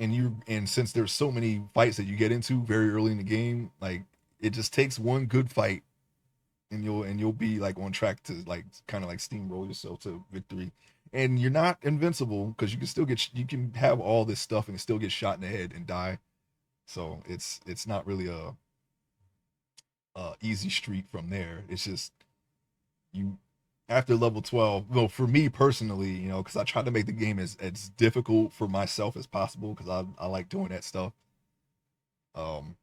And since there's so many fights that you get into very early in the game, like it just takes one good fight and you'll be like on track to like kind of like steamroll yourself to victory. And you're not invincible because you can have all this stuff and still get shot in the head and die. So it's not really a easy streak from there. It's just you after level 12. Well, for me personally, because I try to make the game as difficult for myself as possible because I like doing that stuff. Um,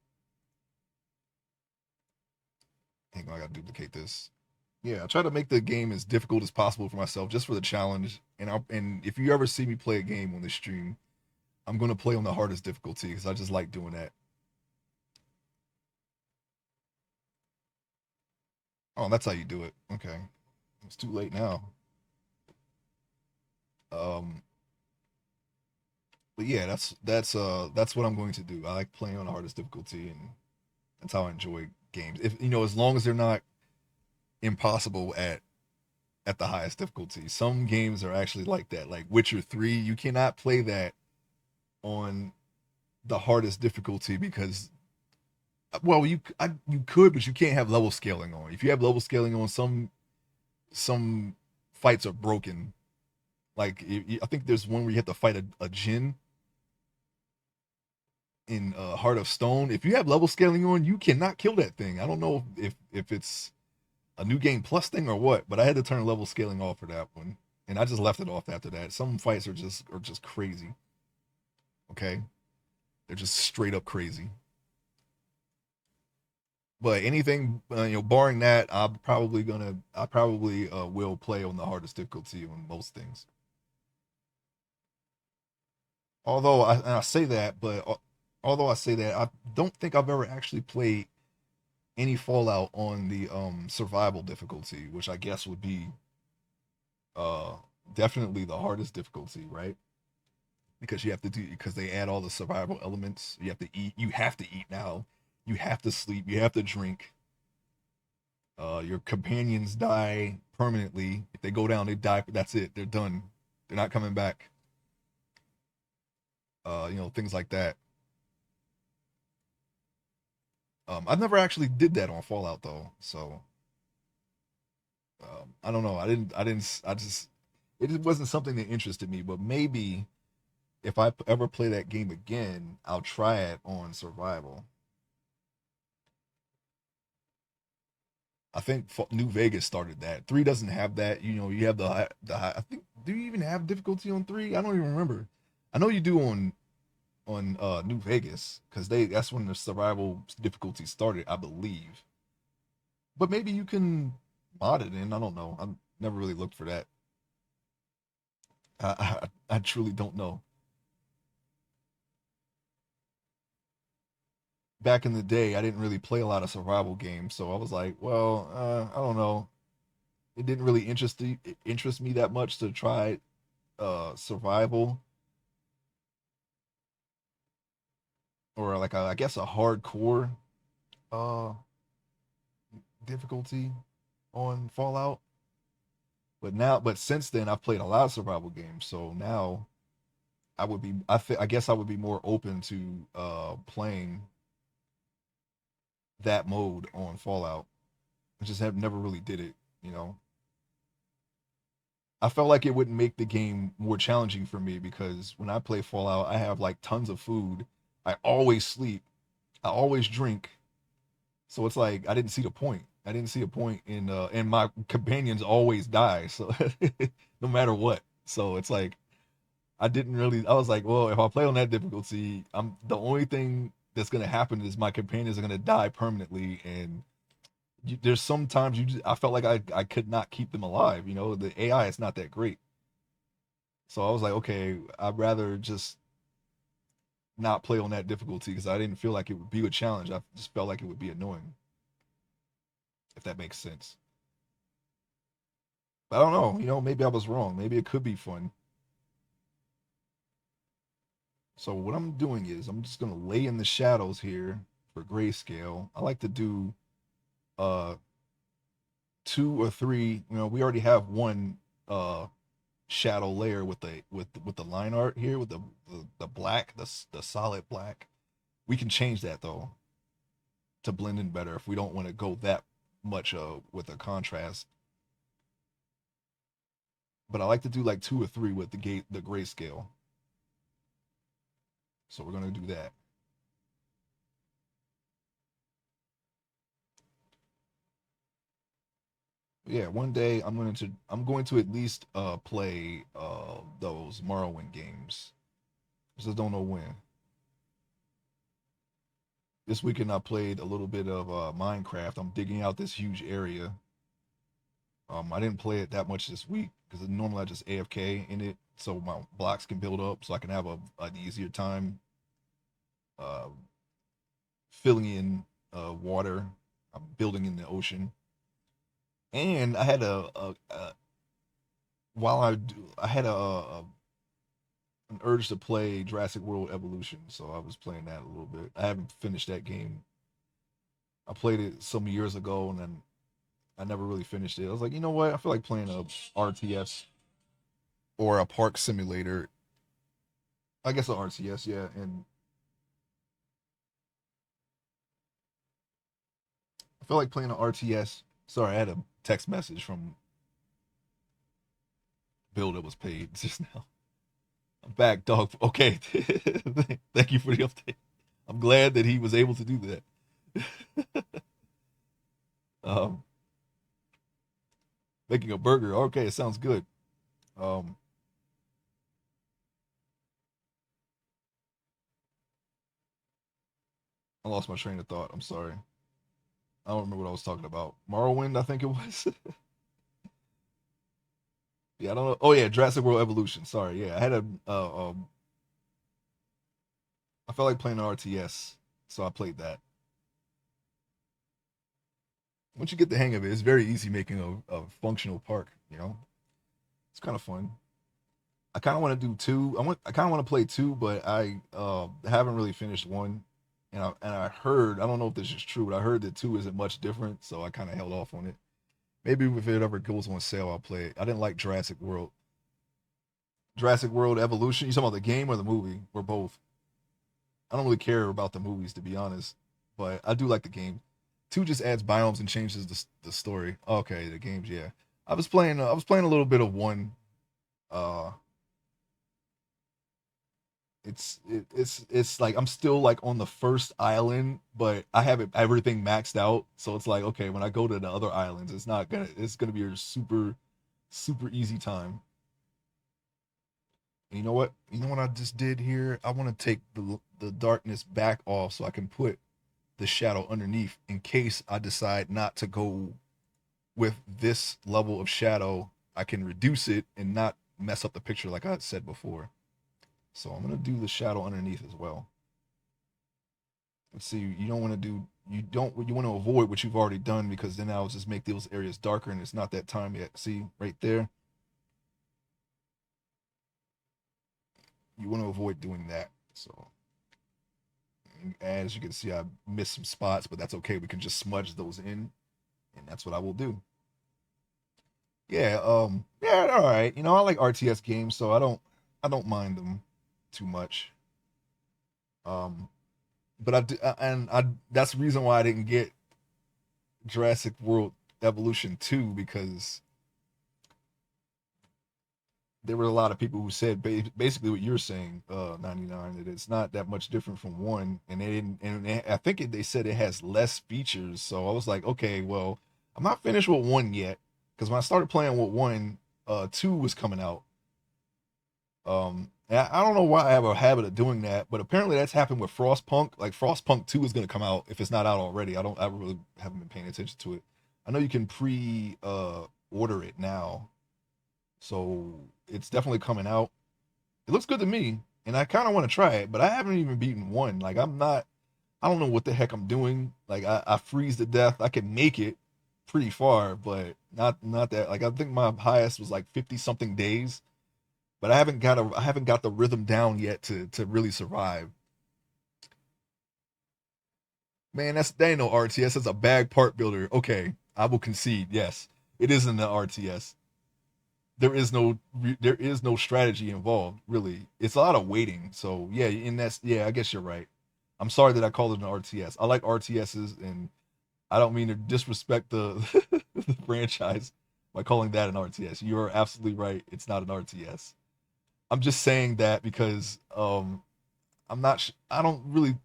Hang on, I gotta duplicate this. Yeah, I try to make the game as difficult as possible for myself, just for the challenge. And if you ever see me play a game on this stream, I'm gonna play on the hardest difficulty because I just like doing that. Oh, that's how you do it. Okay, it's too late now. Um, but yeah, that's what I'm going to do. I like playing on the hardest difficulty, and that's how I enjoy games. If you know, as long as they're not impossible at the highest difficulty. Some games are actually like that. Like Witcher 3, you cannot play that on the hardest difficulty because well, you could, but you can't have level scaling on. If you have level scaling on, some fights are broken. Like I think there's one where you have to fight a djinn in Heart of Stone. If you have level scaling on, you cannot kill that thing. I don't know if it's a new game plus thing or what, but I had to turn level scaling off for that one, and I just left it off after that. Some fights are just crazy. Okay, they're just straight up crazy. But anything, barring that, I probably will play on the hardest difficulty on most things. Although I say that, but although I say that, I don't think I've ever actually played any Fallout on the survival difficulty, which I guess would be uh definitely the hardest difficulty, right? Because you have to do because they add all the survival elements. You have to eat. You have to eat now. You have to sleep. You have to drink. Your companions die permanently. If they go down, they die. That's it. They're done. They're not coming back. Things like that. I've never actually did that on Fallout though, so I don't know. I just it just wasn't something that interested me. But maybe if I ever play that game again, I'll try it on survival. I think New Vegas started that. Three doesn't have that. You have the high. I think do you even have difficulty on three? I don't even remember. I know you do on New Vegas because that's when the survival difficulty started, I believe. But maybe you can mod it in. I don't know. I never really looked for that. I truly don't know. Back in the day, I didn't really play a lot of survival games, so I was like, well, I don't know. It didn't really interest me that much to try survival or like I guess a hardcore uh difficulty on Fallout. But since then, I've played a lot of survival games. So now I guess I would be more open to playing that mode on Fallout. I just have never really did it. You know, I felt like it wouldn't make the game more challenging for me because when I play Fallout, I have like tons of food. I always sleep. I always drink. So it's like I didn't see the point. I didn't see a point in and my companions always die. So no matter what. So it's like I didn't really. I was like, well, if I play on that difficulty, I'm the only thing that's gonna happen is my companions are gonna die permanently, and there's sometimes I felt like I could not keep them alive. The AI is not that great, so I was like, okay, I'd rather just not play on that difficulty because I didn't feel like it would be a challenge. I just felt like it would be annoying, if that makes sense. But I don't know. Maybe I was wrong. Maybe it could be fun. So what I'm doing is I'm just gonna lay in the shadows here for grayscale. I like to do uh two or three. We already have one uh shadow layer with the line art here with the black, the solid black. We can change that though to blend in better if we don't want to go that much with a contrast. But I like to do like two or three with the grayscale. So we're gonna do that. Yeah, one day I'm going to at least play those Morrowind games. Just don't know when. This weekend I played a little bit of Minecraft. I'm digging out this huge area. I didn't play it that much this week because normally I just AFK in it so my blocks can build up so I can have an easier time uh, filling in water. I'm building in the ocean, and I had a while I had an urge to play Jurassic World Evolution, so I was playing that a little bit. I haven't finished that game. I played it some years ago, and then I never really finished it. I was like, you know what? I feel like playing a RTS or a park simulator. I guess a RTS, yeah. And I feel like playing an RTS. Sorry, I had a text message from Bill that was paid just now. I'm back, dog. Okay, thank you for the update. I'm glad that he was able to do that. um, Making a burger. Okay, it sounds good. Um, I lost my train of thought. I'm sorry. I don't remember what I was talking about. Morrowind, I think it was. Yeah, I don't know. Oh yeah, Jurassic World Evolution. Sorry. Yeah, I had a. I felt like playing an RTS, so I played that. Once you get the hang of it, it's very easy making a functional park. It's kind of fun. I kind of want to do two. I kind of want to play two, but I haven't really finished one. And I heard, I don't know if this is true, but I heard that two isn't much different, so I kind of held off on it. Maybe if it ever goes on sale, I'll play it. I didn't like Jurassic World. Jurassic World Evolution. You talking about the game or the movie? Or both? I don't really care about the movies to be honest, but I do like the game. Two just adds biomes and changes the story. Okay, the games, yeah. I was playing a little bit of one. Uh, it's like I'm still like on the first island, but I have everything maxed out. So it's like okay, when I go to the other islands, it's gonna be a super easy time. And you know what? You know what I just did here? I want to take the darkness back off so I can put the shadow underneath in case I decide not to go with this level of shadow. I can reduce it and not mess up the picture like I had said before. So I'm gonna do the shadow underneath as well. Let's see. You don't want to do. You want to avoid what you've already done because then I'll just make those areas darker and it's not that time yet. See right there. You want to avoid doing that. So as you can see, I missed some spots, but that's okay. We can just smudge those in, and that's what I will do. Yeah, yeah, all right. I like RTS games, so I don't mind them too much. Um, but and I that's the reason why I didn't get Jurassic World Evolution 2 because there were a lot of people who said basically what you're saying, 99, that it's not that much different from one, and they didn't, and I think they said it has less features. So I was like, okay, well, I'm not finished with one yet because when I started playing with one, two was coming out. And I don't know why I have a habit of doing that, but apparently that's happened with Frostpunk. Like Frostpunk 2 is going to come out if it's not out already. I really haven't been paying attention to it. I know you can pre order it now, so it's definitely coming out. It looks good to me, and I kind of want to try it, but I haven't even beaten one. Like I'm not, I don't know what the heck I'm doing. Like I freeze to death. I can make it pretty far, but not that. Like I think my highest was like 50 something days, but I haven't got the rhythm down yet to really survive. Man, that ain't no RTS. That's a bag part builder. Okay, I will concede. Yes, it isn't an RTS. There is no strategy involved really. It's a lot of waiting. So yeah, and that's yeah, I guess you're right. I'm sorry that I called it an RTS. I like RTSs, and I don't mean to disrespect the the franchise by calling that an RTS. You are absolutely right. It's not an RTS. I'm just saying that because I don't really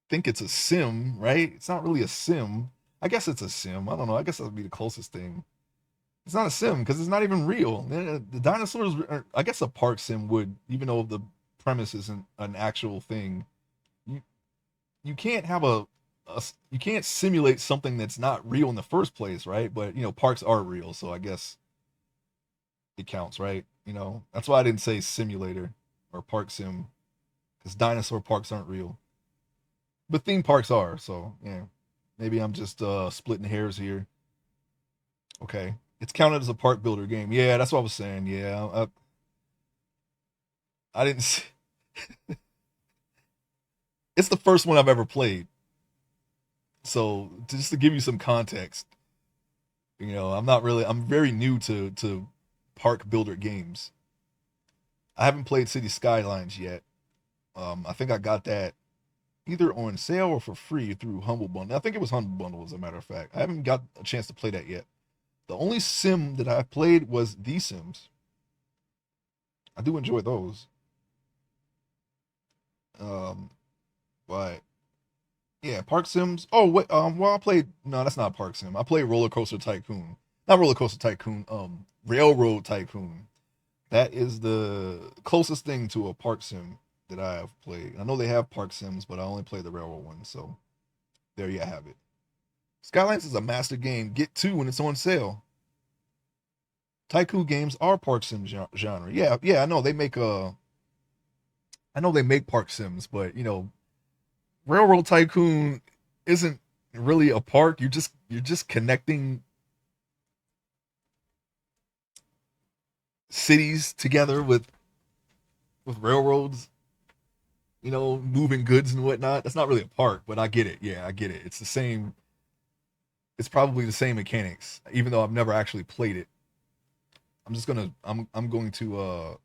think it's a sim, right? It's not really a sim. I guess it's a sim. I don't know. I guess that would be the closest thing. It's not a sim because it's not even real. The dinosaurs, I guess a park sim would, even though the premise isn't an actual thing. You you can't have a you can't simulate something that's not real in the first place, right? But parks are real, so I guess it counts, right? That's why I didn't say simulator or park sim, because dinosaur parks aren't real, but theme parks are. So yeah, maybe I'm just splitting hairs here. Okay, it's counted as a park builder game. Yeah, that's what I was saying. Yeah, I didn't. It's the first one I've ever played. So just to give you some context, I'm not really. I'm very new to park builder games. I haven't played City Skylines yet. I think I got that either on sale or for free through Humble Bundle. I think it was Humble Bundle, as a matter of fact. I haven't got a chance to play that yet. The only sim that I played was The Sims. I do enjoy those. Um, but yeah, Park Sims. Oh wait, well I played. No, that's not Park Sim. I played Roller Coaster Tycoon. Not Roller Coaster Tycoon. Railroad Tycoon. That is the closest thing to a Park Sim that I have played. I know they have Park Sims, but I only play the Railroad one. So there you have it. Skylines is a master game. Get two when it's on sale. Tycoon games are Park Sim genre. Yeah, yeah, I know they make I know they make Park Sims, but Railroad Tycoon isn't really a park. You're just connecting cities together with railroads. Moving goods and whatnot. That's not really a park, but I get it. Yeah, I get it. It's the same. It's probably the same mechanics, even though I've never actually played it. I'm going to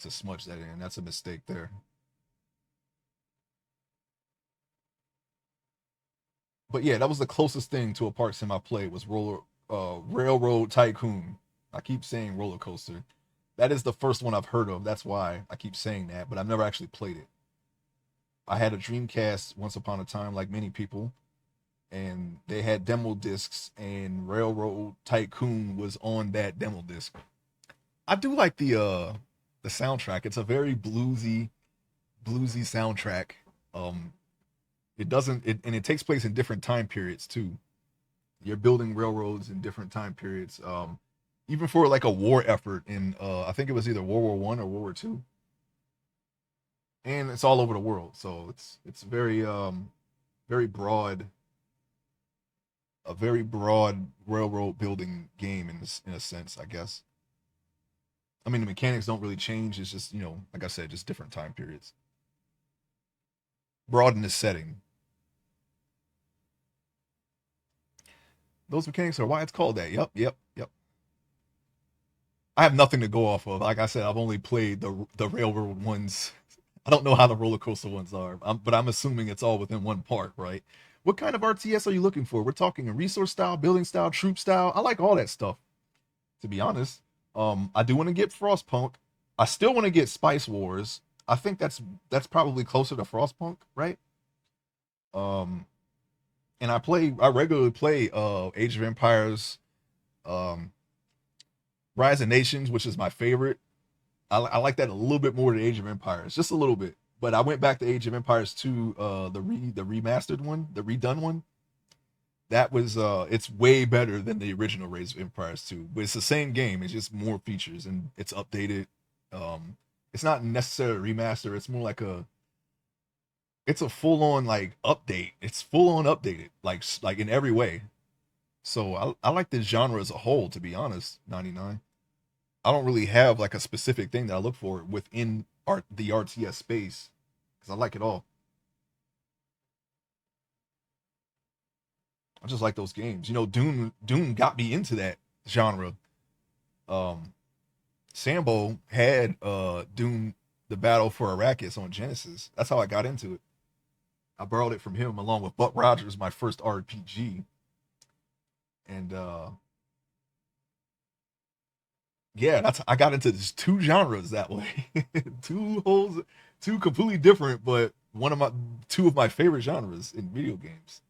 smudge that in. That's a mistake there. But yeah, that was the closest thing to a park sim I played was Railroad Tycoon. I keep saying roller coaster. That is the first one I've heard of. That's why I keep saying that, but I've never actually played it. I had a Dreamcast once upon a time, like many people, and they had demo discs, and Railroad Tycoon was on that demo disc. I do like the soundtrack. It's a very bluesy soundtrack. Um, it doesn't it and it takes place in different time periods too. You're building railroads in different time periods. Even for like a war effort in I think it was either World War I or World War II, and it's all over the world. So it's very broad, a very broad railroad building game in a sense, I guess. I mean, the mechanics don't really change. It's just like I said, just different time periods. Broad in the setting. Those mechanics are why it's called that. Yep, yep, yep. I have nothing to go off of. Like I said, I've only played the railroad ones. I don't know how the roller coaster ones are, but I'm assuming it's all within one park, right? What kind of RTS are you looking for? We're talking a resource style, building style, troop style. I like all that stuff, to be honest. I do want to get Frostpunk. I still want to get Spice Wars. I think that's probably closer to Frostpunk, right? Um, and I regularly play Age of Empires, um, Rise of Nations, which is my favorite. I like that a little bit more than Age of Empires, just a little bit. But I went back to Age of Empires 2, the remastered one, the redone one. That was it's way better than the original Age of Empires 2. But it's the same game, it's just more features and it's updated. Um it's not necessarily a remaster, it's more like it's a full on like update. It's full on updated, like in every way. So I like this genre as a whole, to be honest, 99. I don't really have like a specific thing that I look for within the RTS space because I like it all. I just like those games. Doom got me into that genre. Um, Sambo had Doom: The Battle for Arrakis on Genesis. That's how I got into it. I borrowed it from him along with Buck Rogers, my first RPG, and yeah, that's I got into these two genres that way. two holes, two completely different, but two of my favorite genres in video games,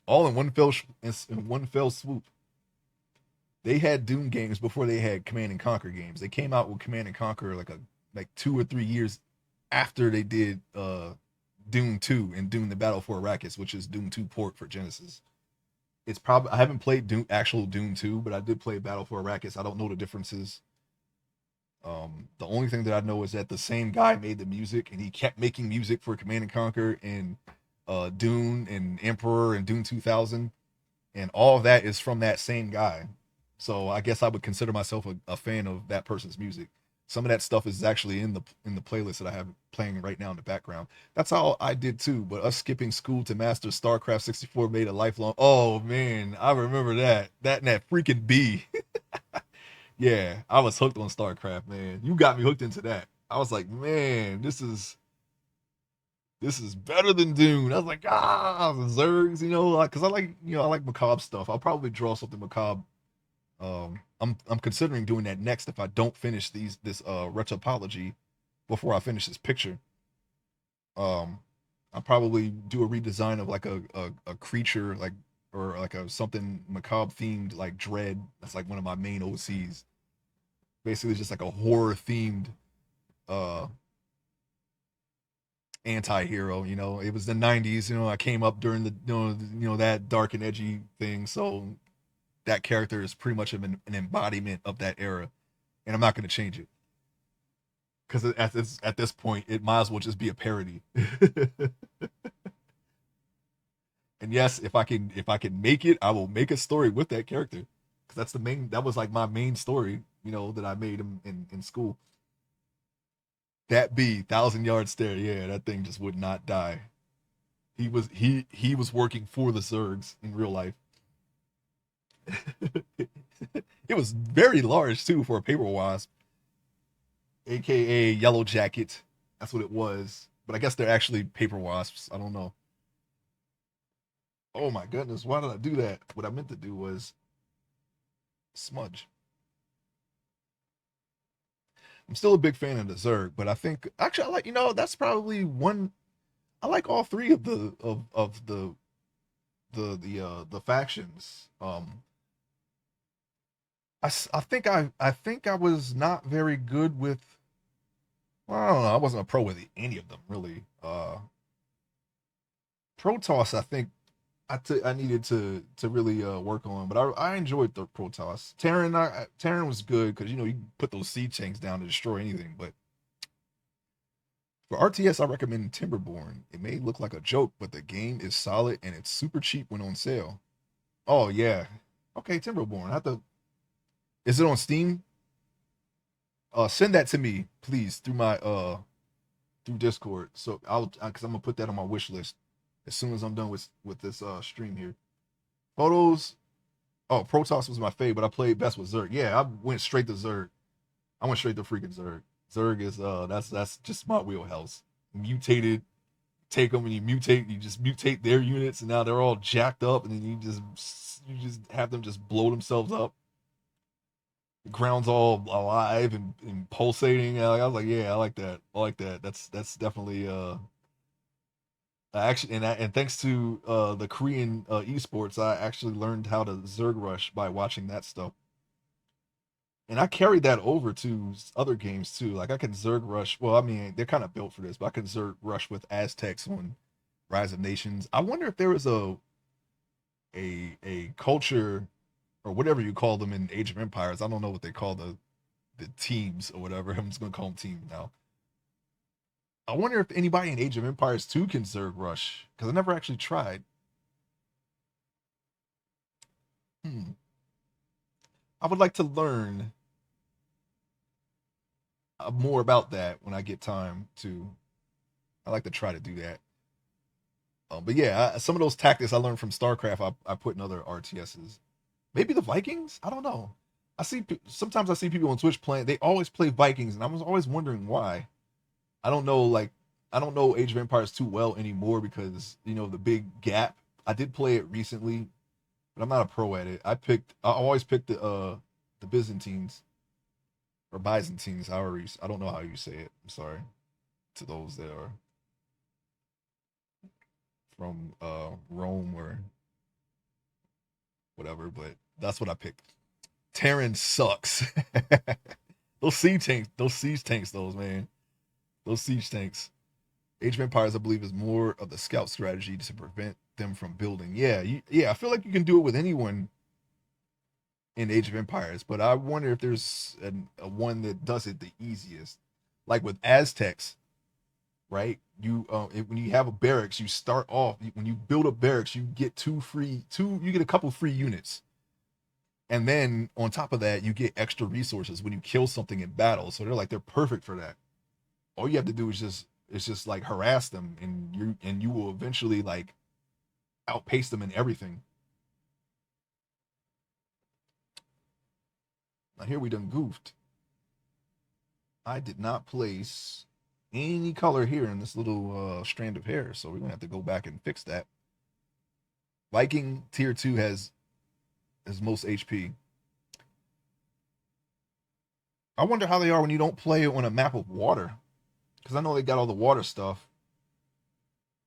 all in one fell swoop. They had Doom games before they had Command and Conquer games. They came out with Command and Conquer like 2 or 3 years after they did Doom 2 and Doom the Battle for Arrakis, which is Doom 2 port for Genesis. It's probably I haven't played actual Doom 2, but I did play Battle for Arrakis. I don't know the differences. The only thing that I know is that the same guy made the music, and he kept making music for Command and Conquer and Dune and Emperor and Dune 2000, and all of that is from that same guy. So I guess I would consider myself a fan of that person's music. Some of that stuff is actually in the playlist that I have playing right now in the background. That's how I did too. But us skipping school to master StarCraft 64 made a lifelong. Oh man, I remember that. That and that freaking B. Yeah, I was hooked on StarCraft, man. You got me hooked into that. I was like, man, this is better than Dune. I was like, the Zergs, you know, like because I like macabre stuff. I'll probably draw something macabre. I'm considering doing that next if I don't finish this retopology before I finish this picture. Um, I'll probably do a redesign of like a creature like or like a something macabre themed like Dread. That's like one of my main OCs. Basically, it's just like a horror themed uh anti-hero. You know, it was the 90s. You know, I came up during the that dark and edgy thing, so that character is pretty much an embodiment of that era, and I'm not going to change it because at this point it might as well just be a parody. And yes, if I can make it, I will make a story with that character because that was like my main story, you know, that I made in school. That B 1,000 yard stare, yeah, that thing just would not die. He was working for the Zergs in real life. It was very large too for a paper wasp, aka yellow jacket. That's what it was. But I guess they're actually paper wasps. I don't know. Oh my goodness, why did I do that? What I meant to do was smudge. I'm still a big fan of the Zerg, but I think actually I like that's probably one. I like all three of the factions. I think I was not very good with. Well, I don't know. I wasn't a pro with any of them really. Protoss, I think I needed to really work on, but I enjoyed the Protoss. Terran was good because you can put those siege tanks down to destroy anything. But for RTS, I recommend Timberborn. It may look like a joke, but the game is solid and it's super cheap when on sale. Oh yeah, okay, Timberborn. I have to. Is it on Steam? Send that to me, please, through my through Discord. So because I'm gonna put that on my wish list as soon as I'm done with this stream here. Photos. Oh, Protoss was my fave, but I played best with Zerg. Yeah, I went straight to Zerg. I went straight to freaking Zerg. Zerg is that's just my wheelhouse. Mutated, take them and you mutate. You just mutate their units, and now they're all jacked up, and then you just have them just blow themselves up. The ground's all alive and pulsating. I was like, yeah, I like that. I like that. That's definitely actually, and thanks to the Korean esports, I actually learned how to Zerg rush by watching that stuff. And I carried that over to other games too. Like I can Zerg rush. Well, I mean, they're kind of built for this, but I can Zerg rush with Aztecs on Rise of Nations. I wonder if there was a culture or whatever you call them in Age of Empires. I don't know what they call the teams or whatever. I'm just gonna call them teams now. I wonder if anybody in Age of Empires 2 can Zerg rush because I never actually tried. Hmm. I would like to learn more about that when I get time to. I like to try to do that. But yeah, some of those tactics I learned from StarCraft, I put in other RTSs. Maybe the Vikings. I don't know. Sometimes I see people on Twitch playing. They always play Vikings, and I was always wondering why. I don't know. Like I don't know Age of Empires too well anymore because the big gap. I did play it recently, but I'm not a pro at it. I always picked the Byzantines or Byzantines. I don't know how you say it. I'm sorry to those that are from Rome or whatever, but that's what I picked. Terran sucks. Those siege tanks, those man, those siege tanks. Age of Empires, I believe, is more of the scout strategy to prevent them from building. Yeah, yeah. I feel like you can do it with anyone in Age of Empires, but I wonder if there's a one that does it the easiest. Like with Aztecs, right? When you have a barracks, you start off when you build a barracks, you get you get a couple free units, and then on top of that, you get extra resources when you kill something in battle. So they're perfect for that. All you have to do is just like harass them, and you will eventually like outpace them in everything. Now here we done goofed. I did not place any color here in this little strand of hair, so we're gonna have to go back and fix that. Viking tier 2 has most HP. I wonder how they are when you don't play on a map of water, because I know they got all the water stuff,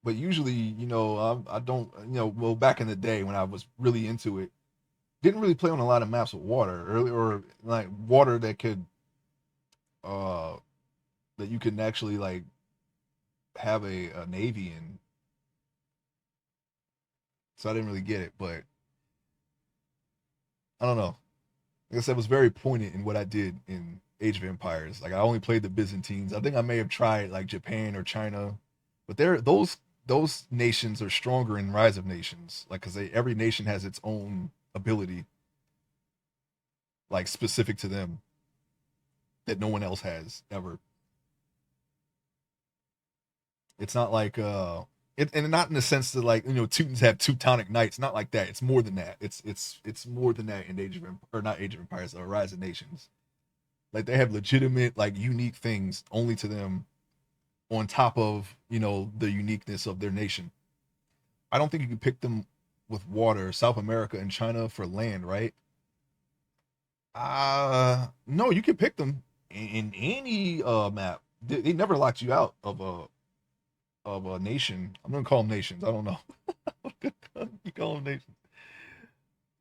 but usually, I don't, well, back in the day when I was really into it, didn't really play on a lot of maps with water, or like water that could, uh, that you can actually like have a navy in. So I didn't really get it, but I don't know. Like I said, it was very poignant in what I did in Age of Empires. Like I only played the Byzantines. I think I may have tried like Japan or China, but those nations are stronger in Rise of Nations. Like because every nation has its own ability, like specific to them that no one else has ever. It's not like and not in the sense that like Teutons have Teutonic knights. Not like that. It's more than that. It's more than that in Age of or not Age of Empires or Rise of Nations. Like they have legitimate like unique things only to them on top of the uniqueness of their nation. I don't think you can pick them with water. South America and China for land, right? No, you can pick them in any map. They never locked you out of a nation. I'm gonna call them nations. I don't know. You call them nations.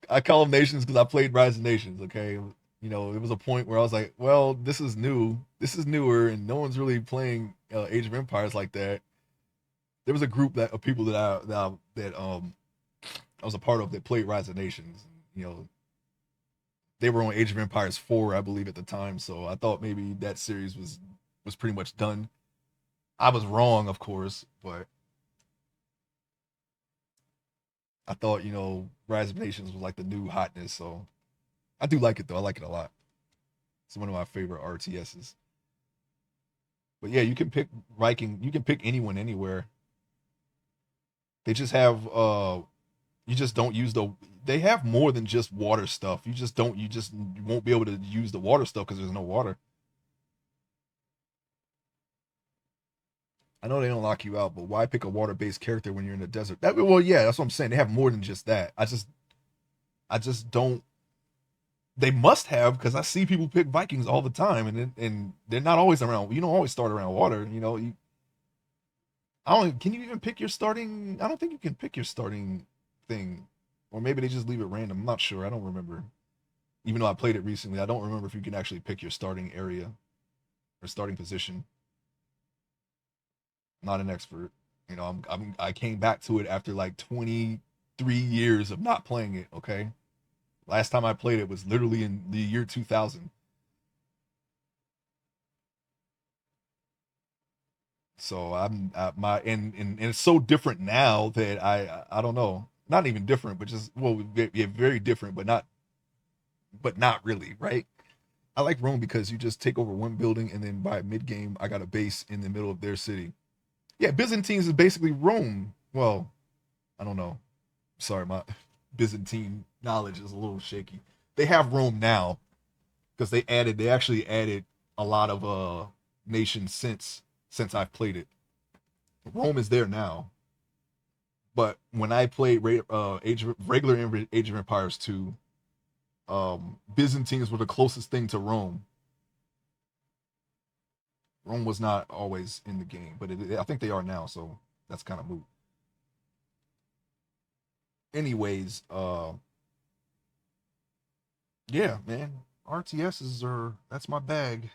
I call them nations because I played Rise of Nations. Okay, it was a point where I was like, well, this is new. This is newer, and no one's really playing Age of Empires like that. There was a group of people that I was a part of that played Rise of Nations. You know, they were on Age of Empires 4, I believe, at the time. So I thought maybe that series was pretty much done. I was wrong, of course, but I thought Rise of Nations was like the new hotness. So I do like it though. I like it a lot. It's one of my favorite RTSs. But yeah, you can pick Viking. You can pick anyone anywhere. They just have you just don't use they have more than just water stuff. You won't be able to use the water stuff because there's no water. I know they don't lock you out, but why pick a water-based character when you're in the desert? Well, yeah, that's what I'm saying. They have more than just that. I just don't. They must have because I see people pick Vikings all the time, and they're not always around. You don't always start around water. I don't. Can you even pick your starting? I don't think you can pick your starting thing, or maybe they just leave it random. I'm not sure. I don't remember. Even though I played it recently, I don't remember if you can actually pick your starting area or starting position. Not an expert. I came back to it after like 23 years of not playing it. Okay, last time I played it was literally in the year 2000. So my and it's so different now that I don't know. Not even different, but just well, yeah, very different, but not really, right? I like Rome because you just take over one building and then by mid game I got a base in the middle of their city. Yeah, Byzantines is basically Rome. Well, I don't know. Sorry, my Byzantine knowledge is a little shaky. They have Rome now because they actually added a lot of nations since I've played it. Rome is there now. But when I played regular Age of Empires 2, Byzantines were the closest thing to Rome. Rome was not always in the game, but I think they are now, so that's kind of moot. Anyways, yeah, man, RTSs are that's my bag.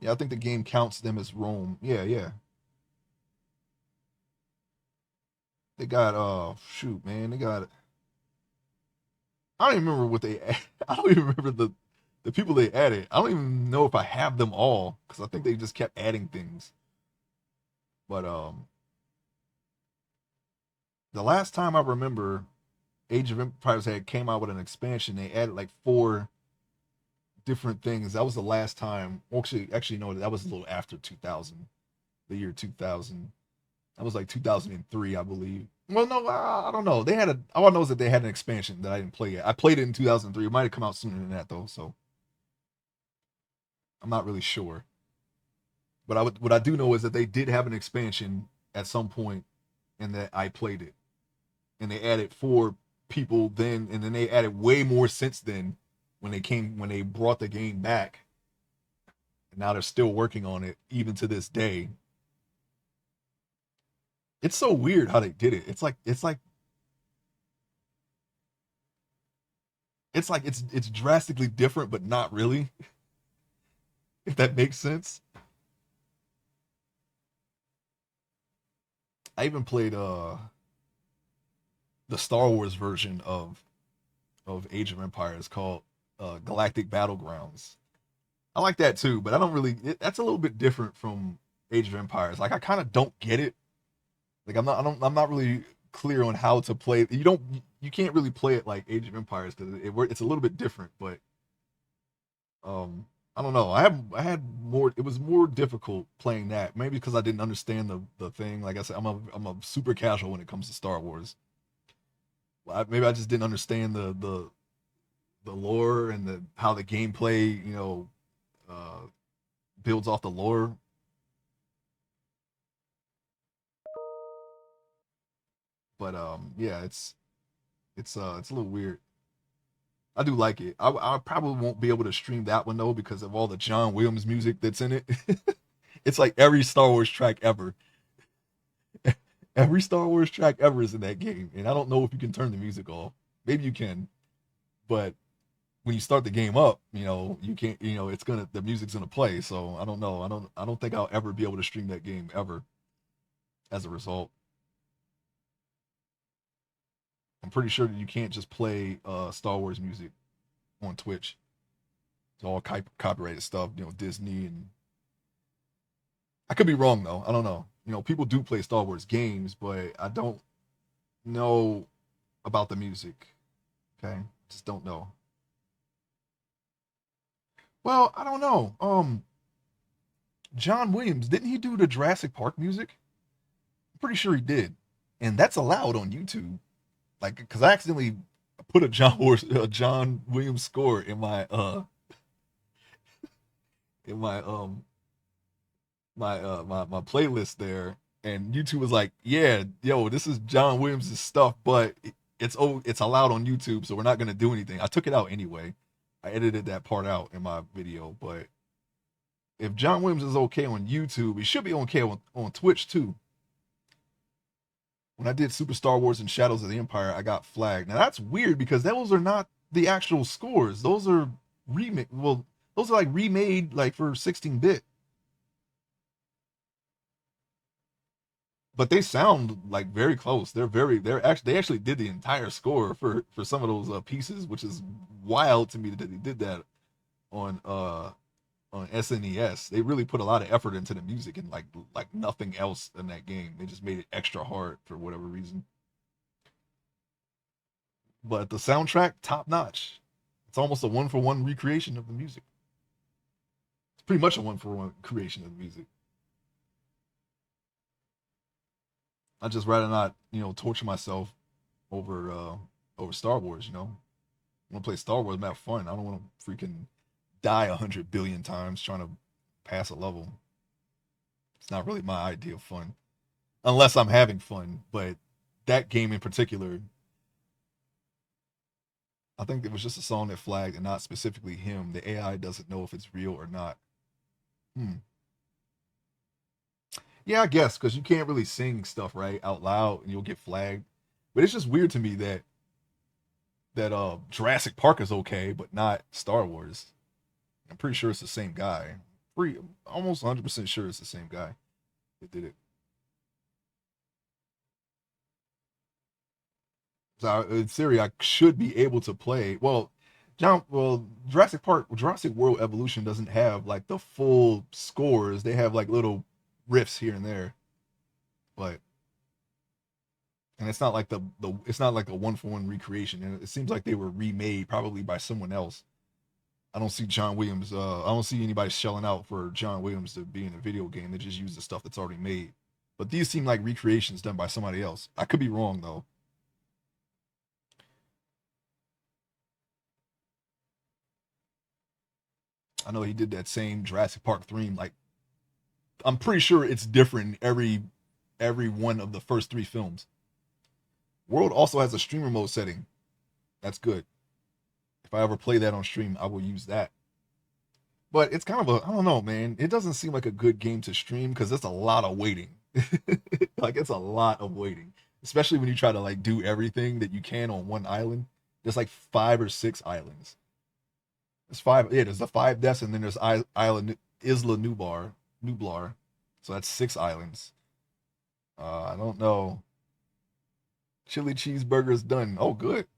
Yeah, I think the game counts them as Rome. Yeah, yeah. They got shoot, man. They got I don't even remember what they I don't even remember the people they added. I don't even know if I have them all cuz I think they just kept adding things. But the last time I remember Age of Empires had came out with an expansion, they added like four different things. That was the last time. Actually, no, that was a little after 2000, the year 2000. That was like 2003, I believe. Well, no, I don't know. They had a. All I know is that they had an expansion that I didn't play yet. I played it in 2003. It might have come out sooner than that though, so I'm not really sure. But what I do know is that they did have an expansion at some point, and that I played it, and they added four people then, and then they added way more since then when they brought the game back. And now they're still working on it even to this day. It's so weird how they did it. It's drastically different, but not really. If that makes sense. I even played the Star Wars version of Age of Empires called Galactic Battlegrounds. I like that too, but I don't really. That's a little bit different from Age of Empires. Like I kind of don't get it. Like I'm not really clear on how to play. You can't really play it like Age of Empires because it's a little bit different. But I don't know. I had more. It was more difficult playing that. Maybe because I didn't understand the thing. Like I said, I'm a super casual when it comes to Star Wars. Maybe I just didn't understand the lore and the how the gameplay uh, builds off the lore. But yeah, it's a little weird. I do like it. I probably won't be able to stream that one though because of all the John Williams music that's in it. It's like every Star Wars track ever. Every Star Wars track ever is in that game, and I don't know if you can turn the music off. Maybe you can, but when you start the game up, you can't. It's gonna the music's gonna play. So I don't know. I don't think I'll ever be able to stream that game ever. As a result, I'm pretty sure that you can't just play Star Wars music on Twitch. It's all copyrighted stuff. Disney and I could be wrong though. I don't know. People do play Star Wars games, but I don't know about the music. Okay, just don't know. Well, I don't know. John Williams didn't he do the Jurassic Park music? I'm pretty sure he did, and that's allowed on YouTube. Like, because I accidentally put a John Williams score in my playlist there, and YouTube was like, "Yeah, yo, this is John Williams' stuff, but it's allowed on YouTube, so we're not gonna do anything." I took it out anyway. I edited that part out in my video, but if John Williams is okay on YouTube, he should be okay on Twitch too. When I did Super Star Wars and Shadows of the Empire, I got flagged. Now that's weird because those are not the actual scores. Those are remake. Well, those are like remade like for 16-bit. But they sound like very close. They actually did the entire score for some of those pieces, which is wild to me that they did that on on SNES. They really put a lot of effort into the music and like nothing else in that game. They just made it extra hard for whatever reason. But the soundtrack, top notch. It's almost a one for one recreation of the music. It's pretty much a one for one creation of the music. I just rather not, torture myself over over Star Wars. I want to play Star Wars and have fun. I don't want to freaking die 100 billion times trying to pass a level. It's not really my idea of fun, unless I'm having fun. But that game in particular, I think it was just a song that flagged, and not specifically him. The AI doesn't know if it's real or not. Hmm. Yeah, I guess because you can't really sing stuff right out loud, and you'll get flagged. But it's just weird to me that Jurassic Park is okay, but not Star Wars. I'm pretty sure it's the same guy. Pretty almost 100% sure it's the same guy that did it. So in theory, I should be able to play. Well, Jurassic World Evolution doesn't have like the full scores. They have like little riffs here and there, but and it's not like it's not like a one for one recreation. And it seems like they were remade probably by someone else. I don't see John Williams. I don't see anybody shelling out for John Williams to be in a video game. They just use the stuff that's already made. But these seem like recreations done by somebody else. I could be wrong though. I know he did that same Jurassic Park theme. Like I'm pretty sure it's different every one of the first three films. World also has a streamer mode setting. That's good. If I ever play that on stream, I will use that. But it's kind of a I don't know, man. It doesn't seem like a good game to stream because it's a lot of waiting. Like it's a lot of waiting, especially when you try to like do everything that you can on one island. There's like five or six islands. There's five. Yeah, there's the five deaths, and then there's island Isla Nublar. So that's six islands. I don't know. Chili cheeseburger is done. Oh, good.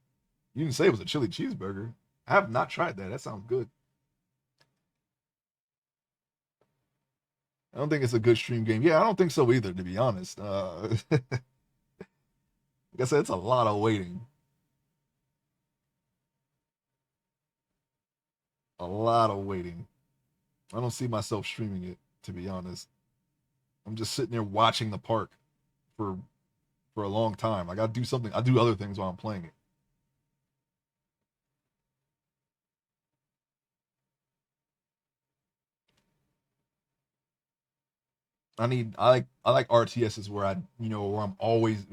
You didn't say it was a chili cheeseburger. I have not tried that. That sounds good. I don't think it's a good stream game. Yeah, I don't think so either, to be honest. Like I said, it's a lot of waiting. A lot of waiting. I don't see myself streaming it, to be honest. I'm just sitting there watching the park for for a long time. I gotta do something. I do other things while I'm playing it. I like RTSs where where I'm always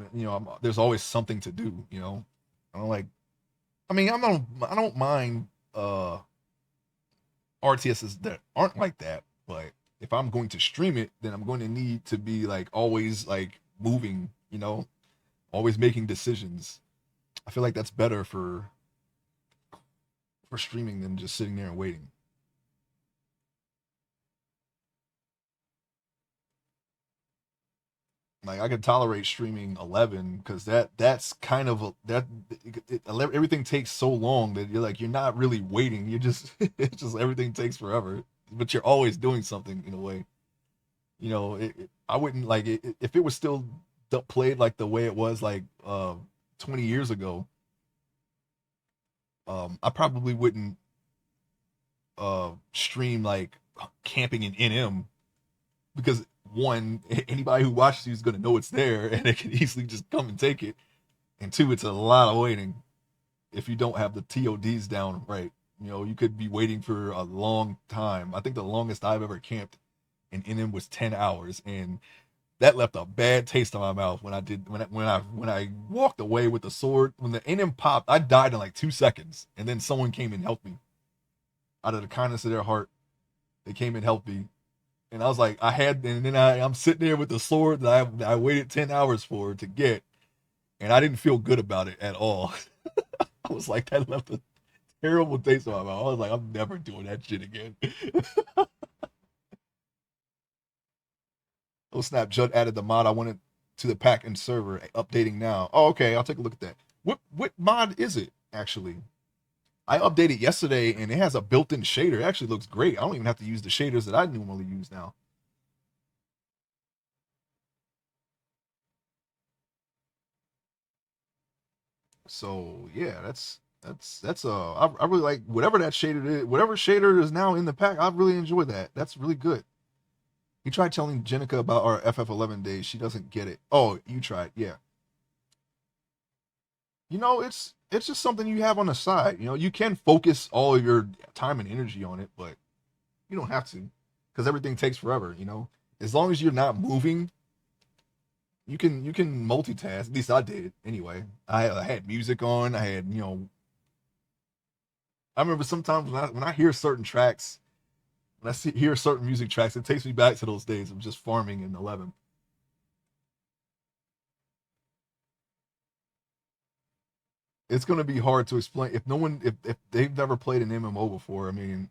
there's always something to do. I don't like. I mean I don't mind RTSs that aren't like that, but if I'm going to stream it, then I'm going to need to be like always like moving. Always making decisions. I feel like that's better for streaming than just sitting there and waiting. Like I can tolerate streaming 11 because that's kind of everything takes so long that you're not really waiting. You just it's just everything takes forever, but you're always doing something in a way. I wouldn't like it if it was still played like the way it was like 20 years ago. I probably wouldn't stream like camping in NM because one, anybody who watches you is going to know it's there and they can easily just come and take it. And two, it's a lot of waiting if you don't have the TODs down right. You could be waiting for a long time. I think the longest I've ever camped in NM was 10 hours. And that left a bad taste in my mouth when I walked away with the sword. When the NM popped, I died in like 2 seconds. And then someone came and helped me out of the kindness of their heart. They came and helped me and I was like, and then I'm sitting there with the sword that I waited 10 hours for to get, and I didn't feel good about it at all. I was like, that left a terrible taste in my mouth. I was like, I'm never doing that shit again. Oh snap! Judd added the mod I wanted to the pack and server. Updating now. Oh okay, I'll take a look at that. What mod is it actually? I updated yesterday and it has a built-in shader. It actually looks great. I don't even have to use the shaders that I normally use now. So yeah, I really like whatever that shader is, whatever shader is now in the pack. I really enjoy that. That's really good. You tried telling Jenica about our FF11 days. She doesn't get it. Oh, you tried, yeah. It's just something you have on the side. You can focus all of your time and energy on it, but you don't have to because everything takes forever. As long as you're not moving, you can multitask. At least I did anyway. I had music on. I had I remember sometimes when I hear certain tracks, when hear certain music tracks, it takes me back to those days of just farming in 11. It's gonna be hard to explain if no one if they've never played an MMO before. I mean,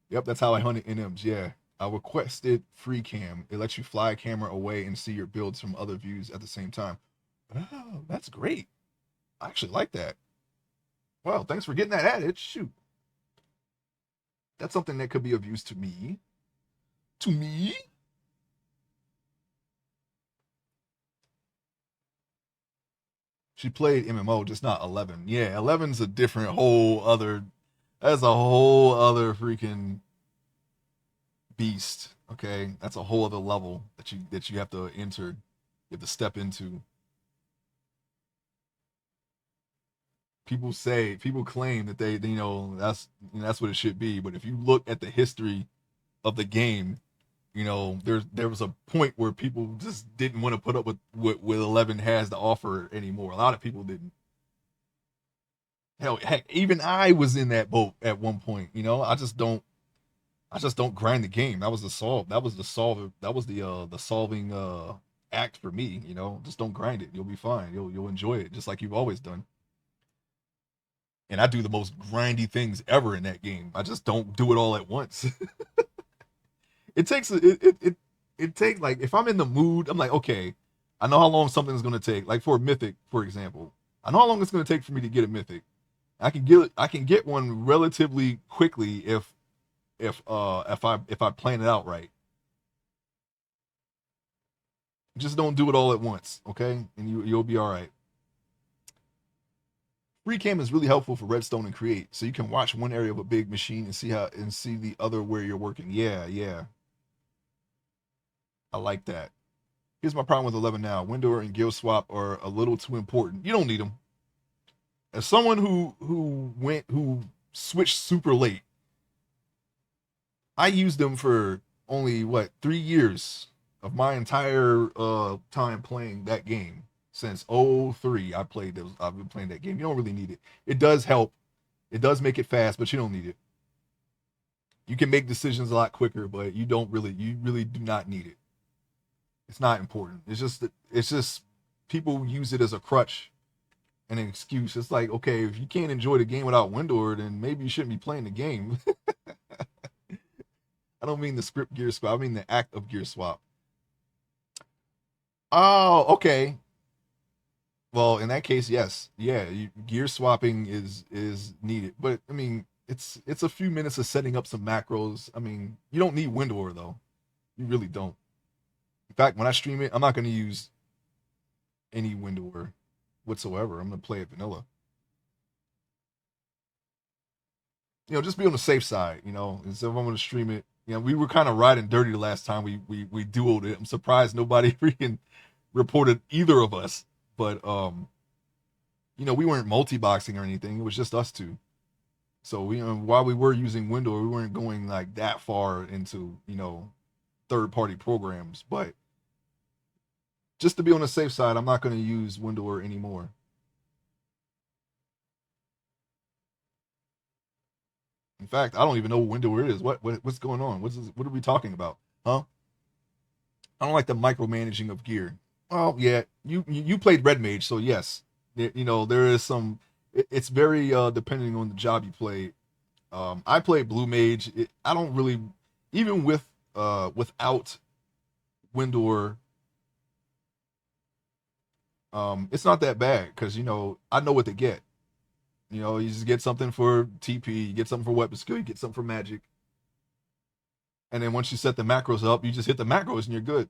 Yep, that's how I hunted NMs. Yeah. I requested free cam. It lets you fly a camera away and see your builds from other views at the same time. Oh, that's great. I actually like that. Well, thanks for getting that added. Shoot. That's something that could be of use to me. To me? She played MMO, just not 11. Yeah, 11's a different whole other. That's a whole other freaking beast. Okay, that's a whole other level that you have to enter. You have to step into. People claim that that's what it should be. But if you look at the history of the game, there was a point where people just didn't want to put up with what 11 has to offer anymore. A lot of people didn't. Hell, heck, even I was in that boat at one point. I just don't grind the game. That was the solve. That was the solve. That was the solving act for me. Just don't grind it. You'll be fine. You'll enjoy it just like you've always done. And I do the most grindy things ever in that game. I just don't do it all at once. it takes it takes, like, if I'm in the mood, I'm like, okay, I know how long something's gonna take. Like for a mythic, for example, I know how long it's gonna take for me to get a mythic. I can get one relatively quickly if I plan it out right. Just don't do it all at once, okay? And you'll be all right. Free cam is really helpful for Redstone and Create, so you can watch one area of a big machine and see the other where you're working. Yeah, yeah, I like that. Here's my problem with 11 now. Windower and guild swap are a little too important. You don't need them. As someone who switched super late, I used them for only what 3 years of my entire time playing that game. Since '03, I've been playing that game. You don't really need it. It does help. It does make it fast, but you don't need it. You can make decisions a lot quicker, but you really do not need it. It's not important. It's just people use it as a crutch and an excuse. It's like, okay, if you can't enjoy the game without Windower, then maybe you shouldn't be playing the game. I don't mean the script gear swap. I mean the act of gear swap. Oh, okay. Well, in that case, yes, yeah, gear swapping is needed. But I mean, it's a few minutes of setting up some macros. I mean, you don't need Windower though. You really don't. In fact, when I stream it, I'm not going to use any Windower whatsoever. I'm going to play it vanilla. Just be on the safe side. And so if I'm going to stream it, we were kind of riding dirty the last time we duoed it. I'm surprised nobody freaking reported either of us. But we weren't multi-boxing or anything. It was just us two. So while we were using Window, we weren't going like that far into third-party programs. But just to be on the safe side, I'm not going to use Windower anymore. In fact, I don't even know what Windower is. What's going on? What are we talking about? Huh? I don't like the micromanaging of gear. Well, yeah, you played Red Mage, so yes, there is some. It's very depending on the job you play. I play Blue Mage. I don't really, even without Windower, it's not that bad because I know what to get. You just get something for TP, you get something for weapon skill, you get something for magic, and then once you set the macros up, you just hit the macros and you're good.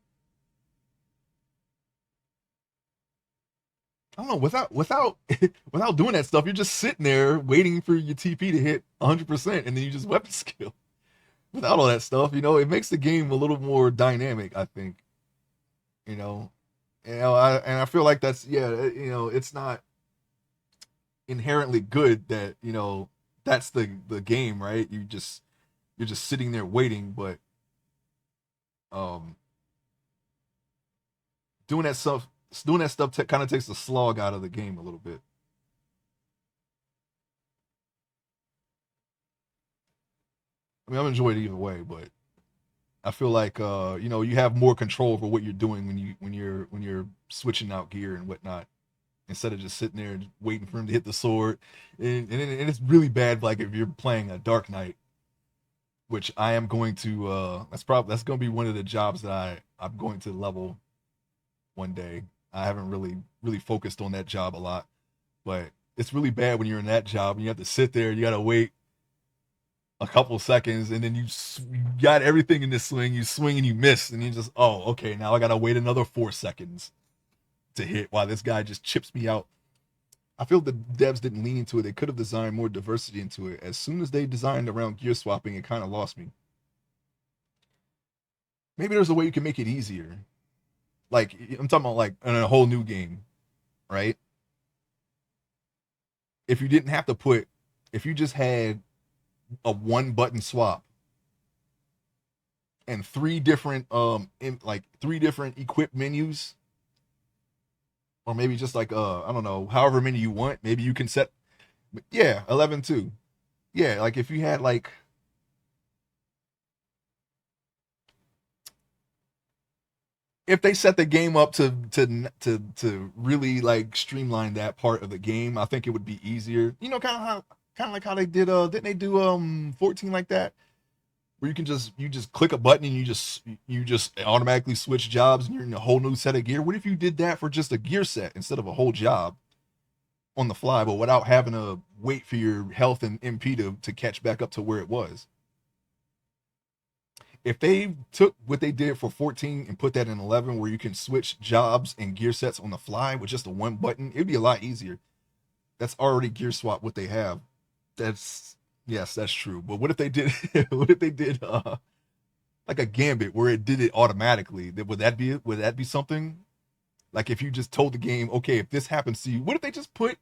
I don't know, without doing that stuff, you're just sitting there waiting for your TP to hit 100%, and then you just weapon skill. Without all that stuff, it makes the game a little more dynamic. I think, you know, and I feel like that's, yeah, it's not inherently good that that's the game, right? You're just sitting there waiting, but um, doing that stuff kind of takes the slog out of the game a little bit. I mean, I've enjoyed it either way, but I feel like you have more control over what you're doing when you're switching out gear and whatnot instead of just sitting there and waiting for him to hit the sword. And it's really bad, like if you're playing a Dark Knight. which I am going to. That's going to be one of the jobs that I'm going to level one day. I haven't really focused on that job a lot, but it's really bad when you're in that job and you have to sit there. You got to wait a couple seconds, and then you got everything in this swing. You swing and you miss, and you just, oh, okay, now I got to wait another 4 seconds to hit while this guy just chips me out. I feel the devs didn't lean into it. They could have designed more diversity into it. As soon as they designed around gear swapping, it kind of lost me. Maybe there's a way you can make it easier. Like, I'm talking about like in a whole new game, right? If you didn't have to put, if you just had a one button swap and like three different equip menus, or maybe just like I don't know, however many you want. Maybe you can set, yeah, 11 too. Yeah, like if you had like, if they set the game up to really like streamline that part of the game, I think it would be easier. You know, kind of like how they did didn't they do 14 like that? Where you just click a button and you just automatically switch jobs and you're in a whole new set of gear. What if you did that for just a gear set instead of a whole job on the fly, but without having to wait for your health and MP to catch back up to where it was? If they took what they did for 14 and put that in 11, where you can switch jobs and gear sets on the fly with just a one button, it'd be a lot easier. That's already gear swap what they have. That's Yes, that's true. But what if they did what if they did like a gambit where it did it automatically? Would that be something? Like if you just told the game, okay, if this happens to you, what if they just put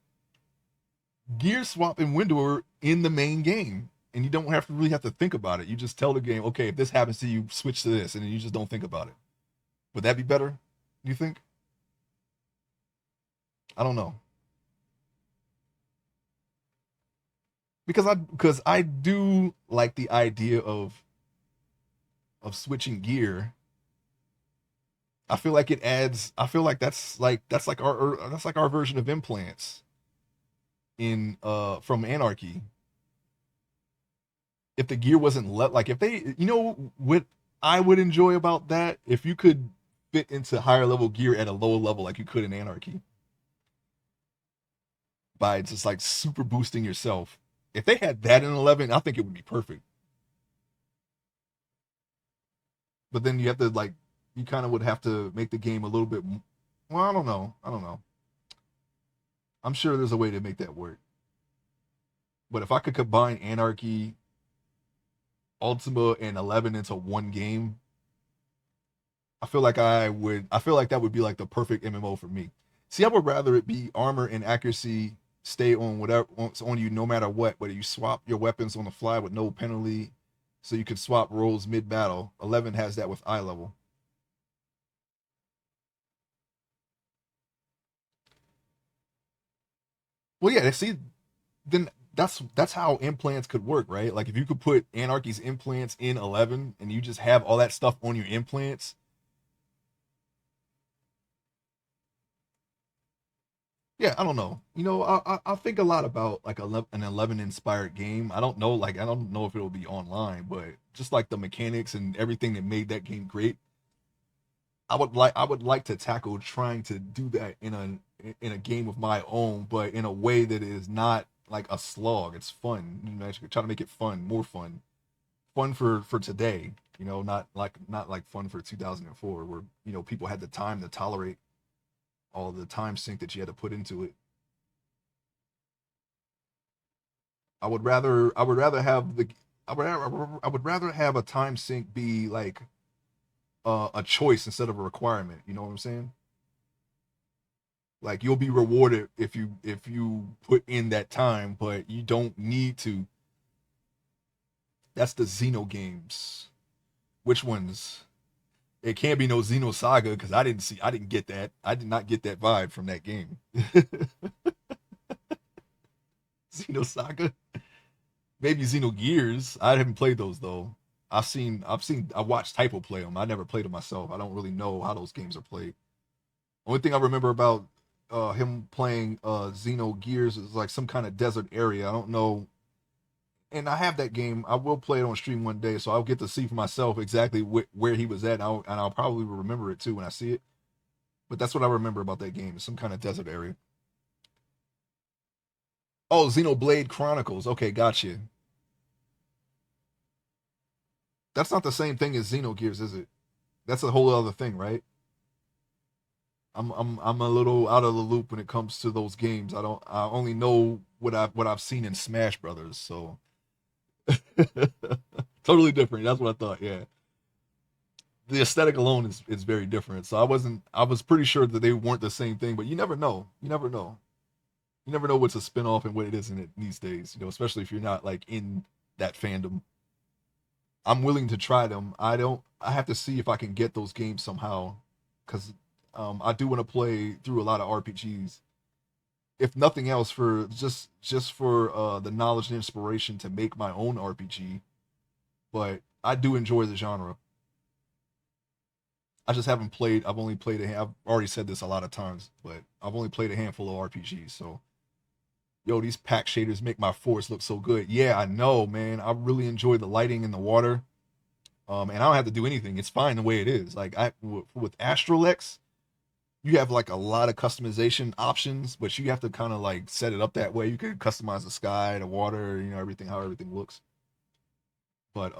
gear swap and Windower in the main game? And you don't have to think about it. You just tell the game, okay, if this happens to you, switch to this, and then you just don't think about it. Would that be better? Do you think? I don't know. Because I do like the idea of switching gear. I feel like it adds. I feel like that's like our version of implants in from Anarchy. If the gear wasn't like if they, what I would enjoy about that, if you could fit into higher level gear at a lower level like you could in Anarchy by just like super boosting yourself. If they had that in 11, I think it would be perfect. But then you have to like, you kind of would have to make the game a little bit. Well, I don't know. I don't know. I'm sure there's a way to make that work. But if I could combine Anarchy, Ultima, and 11 into one game, I feel like I would. I feel like that would be like the perfect MMO for me. See, I would rather it be armor and accuracy stay on whatever on you no matter what. Whether you swap your weapons on the fly with no penalty, so you can swap roles mid battle. 11 has that with eye level. Well, yeah. See, then that's how implants could work, right? Like if you could put Anarchy's implants in 11 and you just have all that stuff on your implants. Yeah, I don't know. I think a lot about like an 11 inspired game. I don't know if it'll be online, but just like the mechanics and everything that made that game great, I would like to tackle trying to do that in a game of my own, but in a way that is not like a slog. It's fun. Try to make it fun, more fun, fun for today. Not like fun for 2004, where people had the time to tolerate all the time sink that you had to put into it. I would rather have the I would rather have a time sink be like a choice instead of a requirement. You know what I'm saying? Like you'll be rewarded if you put in that time, but you don't need to. That's the Xeno games. Which ones? It can't be no Xenosaga because I didn't get that. I did not get that vibe from that game. Xenosaga, maybe Xenogears. I haven't played those though. I watched Typo play them. I never played them myself. I don't really know how those games are played. Only thing I remember about him playing Xenogears is like some kind of desert area. I don't know and I have that game. I will play it on stream one day, so I'll get to see for myself exactly where he was at, and I'll probably remember it too when I see it. But that's what I remember about that game. It's some kind of desert area. Oh, Xenoblade Chronicles. Okay, gotcha. That's not the same thing as Xenogears, is it? That's a whole other thing, right? I'm a little out of the loop when it comes to those games. I only know what I've seen in Smash Brothers, so totally different. That's what I thought. Yeah, the aesthetic alone is very different. So I was pretty sure that they weren't the same thing, but you never know. You never know. You never know what's a spinoff and what it isn't these days. You know, especially if you're not like in that fandom. I'm willing to try them. I don't. I have to see if I can get those games somehow, because I do want to play through a lot of RPGs. If nothing else, for just for the knowledge and inspiration to make my own RPG. But I do enjoy the genre. I just haven't played. I've only played I've already said this a lot of times, but I've only played a handful of RPGs. So, yo, these pack shaders make my forest look so good. Yeah, I know, man. I really enjoy the lighting in the water. And I don't have to do anything. It's fine the way it is. Like with Astralex, you have like a lot of customization options, but you have to kind of like set it up that way. You can customize the sky, the water, everything, how everything looks. But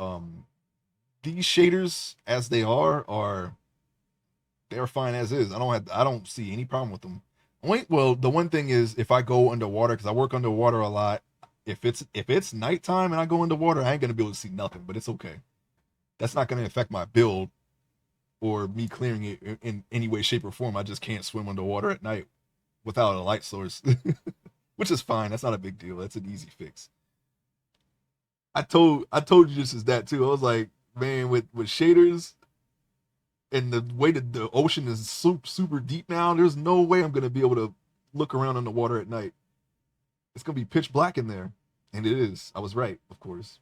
these shaders as they are they're fine as is. I don't see any problem with them. Well, the one thing is if I go underwater, because I work underwater a lot, if it's nighttime and I go underwater, I ain't gonna be able to see nothing, but it's okay. That's not gonna affect my build or me clearing it in any way, shape, or form. I just can't swim underwater at night without a light source, which is fine. That's not a big deal. That's an easy fix. I told you this is that too. I was like, man, with shaders and the way that the ocean is super deep now, there's no way I'm gonna be able to look around on the water at night. It's gonna be pitch black in there, and it is. I was right, of course.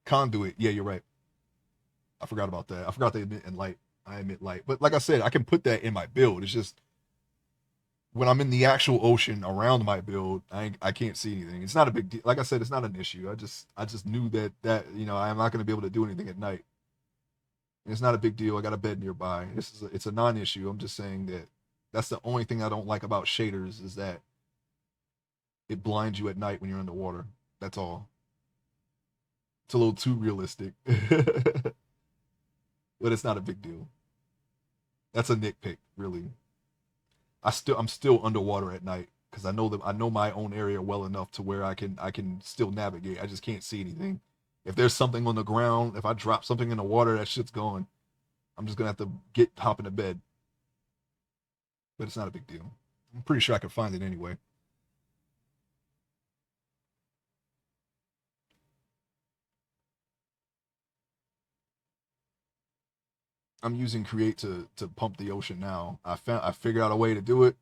Conduit. Yeah, you're right. I forgot about that. I forgot they emit in light. I emit light, but like I said, I can put that in my build. It's just when I'm in the actual ocean around my build, I can't see anything. It's not a big deal. Like I said, it's not an issue. I just knew that I'm not going to be able to do anything at night. It's not a big deal. I got a bed nearby. It's a non-issue. I'm just saying that that's the only thing I don't like about shaders is that it blinds you at night when you're underwater. That's all. It's a little too realistic, but it's not a big deal. That's a nitpick, really. I'm still underwater at night because I know my own area well enough to where I can still navigate. I just can't see anything. If there's something on the ground, if I drop something in the water, that shit's gone. I'm just gonna have to hop into bed. But it's not a big deal. I'm pretty sure I can find it anyway. I'm using Create to pump the ocean now. I figured out a way to do it.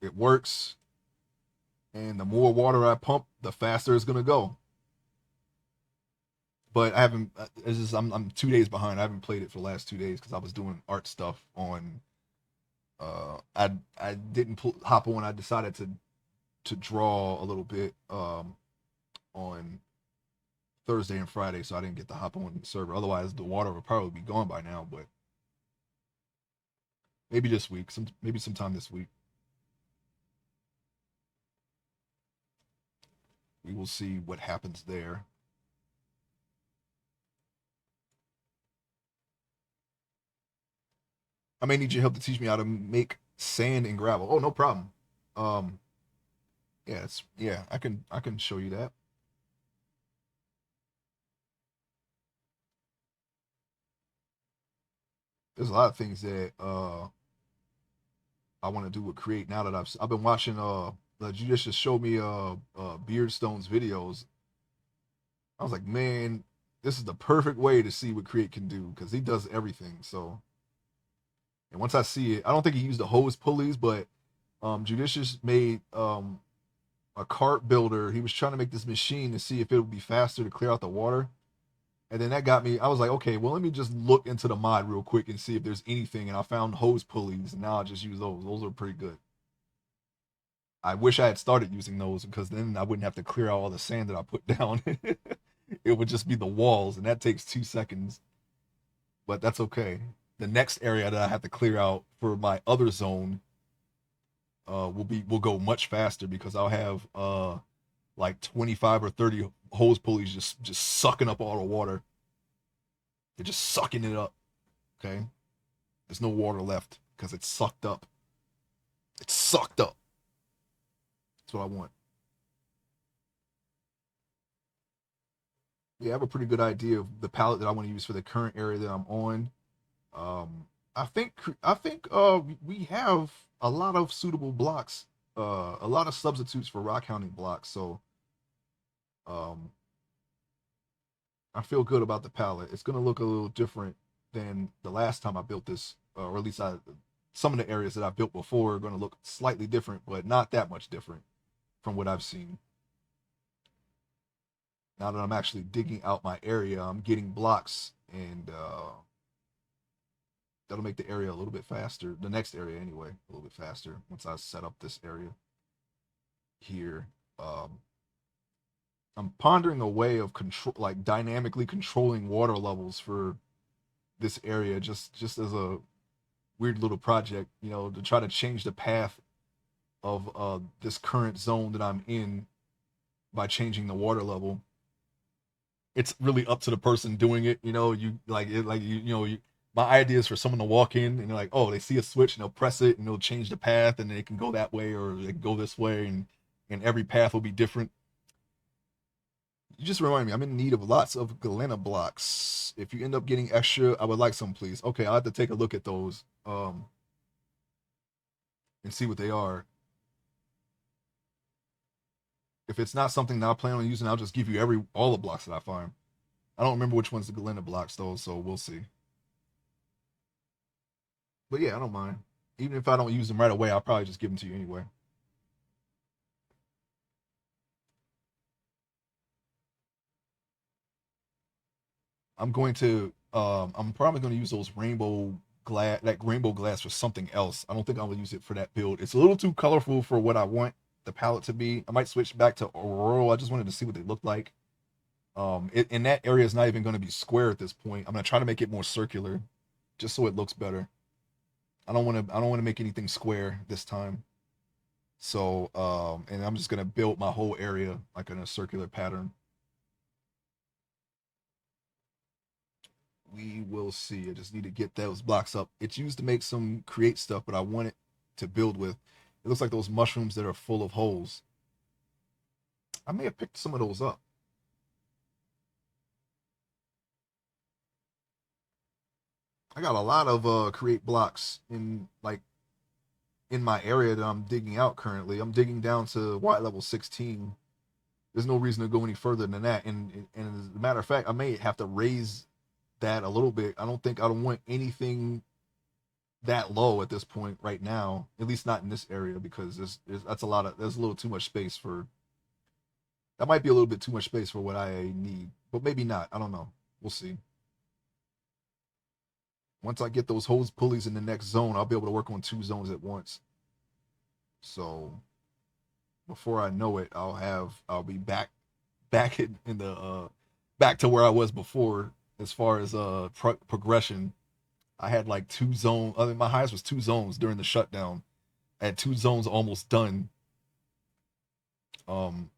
It works, and the more water I pump, the faster it's gonna go. But I haven't. It's just I'm 2 days behind. I haven't played it for the last 2 days because I was doing art stuff on. I didn't hop on. I decided to draw a little bit on Thursday and Friday, so I didn't get to hop on the server. Otherwise, the water would probably be gone by now. But maybe this week, maybe sometime this week, we will see what happens there. I may need your help to teach me how to make sand and gravel. Oh, no problem. Um, yeah, yeah. I can show you that. There's a lot of things that I want to do with Create now that I've been watching Judicious show me Beardstone's videos. I was like, man, this is the perfect way to see what Create can do because he does everything. So, and once I see it, I don't think he used the hose pulleys, but Judicious made a cart builder. He was trying to make this machine to see if it would be faster to clear out the water. And then that got me. I was like, okay, well, let me just look into the mod real quick and see if there's anything. And I found hose pulleys, and now I just use those. Those are pretty good. I wish I had started using those because then I wouldn't have to clear out all the sand that I put down. It would just be the walls, and that takes 2 seconds. But that's okay. The next area that I have to clear out for my other zone will go much faster because I'll have like 25 or 30 hose pulleys just sucking up all the water. They're just sucking it up. Okay, there's no water left because it's sucked up. It's sucked up. That's what I want. Yeah, I have a pretty good idea of the palette that I want to use for the current area that I'm on. I think we have a lot of suitable blocks, a lot of substitutes for rock hounding blocks. So um, I feel good about the palette. It's gonna look a little different than the last time I built this, or at least some of the areas that I built before are gonna look slightly different, but not that much different from what I've seen. Now that I'm actually digging out my area, I'm getting blocks, and that'll make the area a little bit faster. The next area, anyway, a little bit faster once I set up this area here. I'm pondering a way of control, like dynamically controlling water levels for this area, just as a weird little project, to try to change the path of this current zone that I'm in by changing the water level. It's really up to the person doing it. You like it, like my idea is for someone to walk in and they're like, oh, they see a switch and they'll press it and they'll change the path and they can go that way or they can go this way and every path will be different. You just remind me, I'm in need of lots of Galena blocks. If you end up getting extra, I would like some, please. Okay, I'll have to take a look at those and see what they are. If it's not something that I plan on using, I'll just give you all the blocks that I find. I don't remember which one's the Galena blocks though, so we'll see. But yeah, I don't mind. Even if I don't use them right away, I'll probably just give them to you anyway. I'm probably going to use those rainbow glass for something else. I don't think I will use it for that build. It's a little too colorful for what I want the palette to be. I might switch back to Aurora. I just wanted to see what they look like. And that area is not even going to be square at this point. I'm going to try to make it more circular, just so it looks better. I don't want to make anything square this time. So, and I'm just going to build my whole area like in a circular pattern. We will see. I just need to get those blocks up. It's used to make some create stuff, but I want it to build with. It looks like those mushrooms that are full of holes. I may have picked some of those up. I got a lot of create blocks in my area that I'm digging out currently. I'm digging down to white level 16. There's no reason to go any further than that. And as a matter of fact, I may have to raise that a little bit. I don't want anything that low at this point right now, at least not in this area, because there's a little too much space for that might be a little bit too much space for what I need, but maybe not. I don't know. We'll see. Once I get those hose pulleys in the next zone, I'll be able to work on two zones at once. So before I know it, I'll be back in the back to where I was before as far as progression. I had like two zones. I mean, my highest was two zones during the shutdown. I had two zones almost done. Um,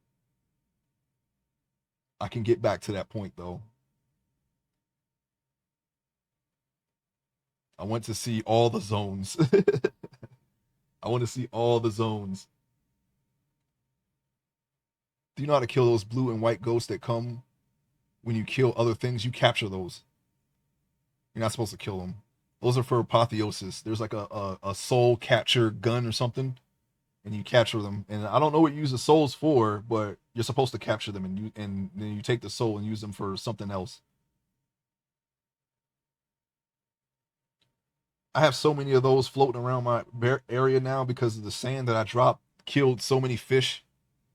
I can get back to that point though. I want to see all the zones. I want to see all the zones. Do you know how to kill those blue and white ghosts that come when you kill other things? You capture those. You're not supposed to kill them. Those are for apotheosis. There's like a soul capture gun or something, and you capture them. And I don't know what you use the souls for, but you're supposed to capture them, and then you take the soul and use them for something else. I have so many of those floating around my area now because of the sand that I dropped killed so many fish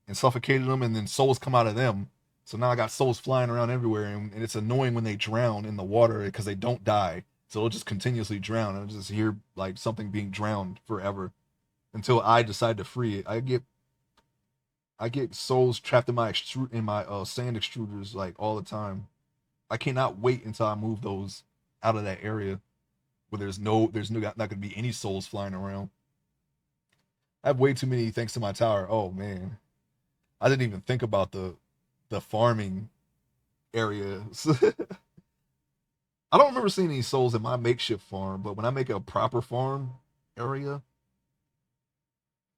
and suffocated them, and then souls come out of them. So now I got souls flying around everywhere, and it's annoying when they drown in the water because they don't die. So it'll just continuously drown. I'll just hear like something being drowned forever until I decide to free it. I get soles trapped in my sand extruders like all the time. I cannot wait until I move those out of that area where there's not going to be any souls flying around. I have way too many thanks to my tower. Oh man, I didn't even think about the farming areas. I don't remember seeing any souls in my makeshift farm, but when I make a proper farm area,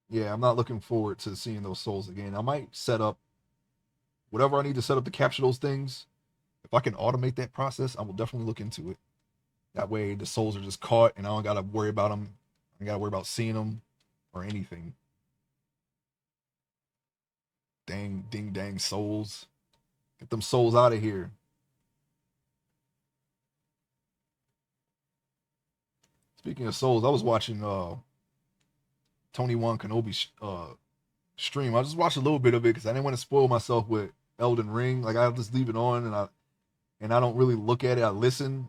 yeah, I'm not looking forward to seeing those souls again. I might set up whatever I need to set up to capture those things. If I can automate that process, I will definitely look into it. That way, the souls are just caught, and I don't gotta worry about them. I gotta worry about seeing them or anything. Dang, ding, dang souls! Get them souls out of here. Speaking of souls, I was watching Tony One Kenobi stream. I just watched a little bit of it because I didn't want to spoil myself with Elden Ring. Like I just leave it on and I don't really look at it. I listen,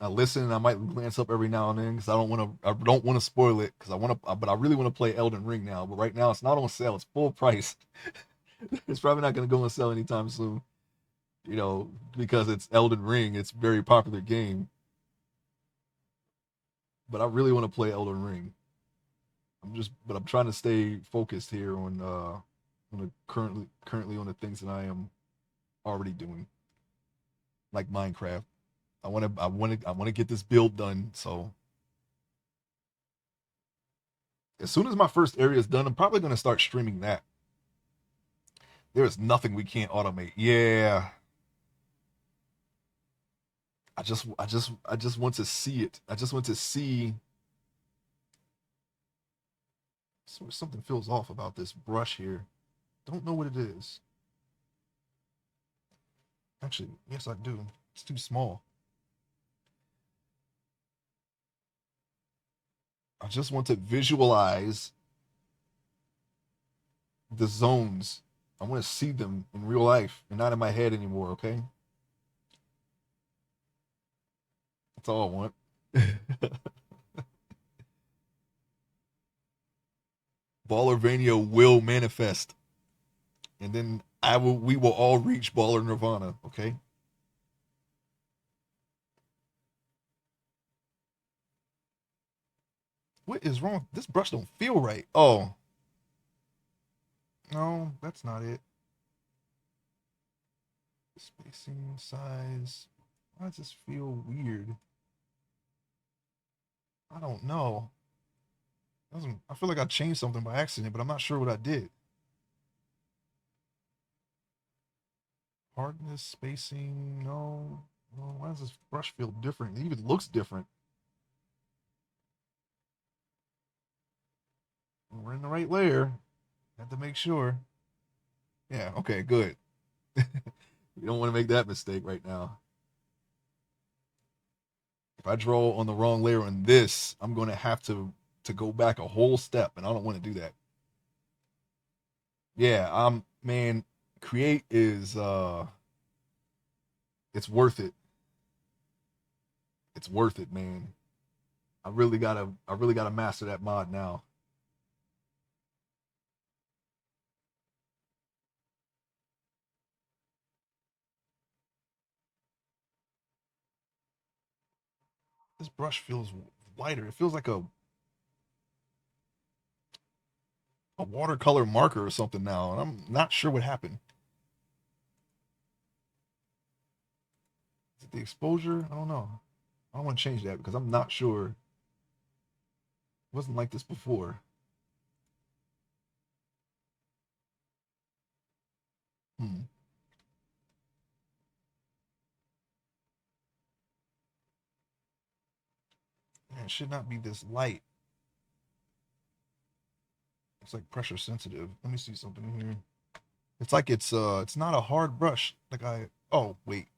and I might glance up every now and then because I don't want to spoil it because but I really want to play Elden Ring now. But right now it's not on sale. It's full price. It's probably not going to go on sale anytime soon. You know, because it's Elden Ring. It's a very popular game. But I really want to play Elden Ring. But I'm trying to stay focused here on the currently on the things that I am already doing, like Minecraft. I want to get this build done. So as soon as my first area is done, I'm probably going to start streaming that. There is nothing we can't automate. Yeah, I just want to see it. I just want to see. Something feels off about this brush here. Don't know what it is. Actually, yes, I do. It's too small. I just want to visualize the zones. I want to see them in real life and not in my head anymore, okay? That's all I want. Ballervania will manifest. And then we will all reach baller nirvana, okay? What is wrong? This brush don't feel right. Oh, no, that's not it. Spacing, size. Why does this feel weird? I don't know. I feel like I changed something by accident, but I'm not sure what I did. Hardness, spacing, no. No, why does this brush feel different? It even looks different. We're in the right layer. Have to make sure. Yeah, okay, good. You don't want to make that mistake right now. If I draw on the wrong layer on this, I'm going to have to go back a whole step, and I don't want to do that. Yeah, man, create is it's worth it. It's worth it, man. I really gotta master that mod now. This brush feels lighter. It feels like a watercolor marker or something now, and I'm not sure what happened. Is it the exposure? I don't know. I don't want to change that because I'm not sure. It wasn't like this before. Hmm. Man, it should not be this light. It's like pressure sensitive. Let me see something here. It's like it's not a hard brush. Like I oh wait.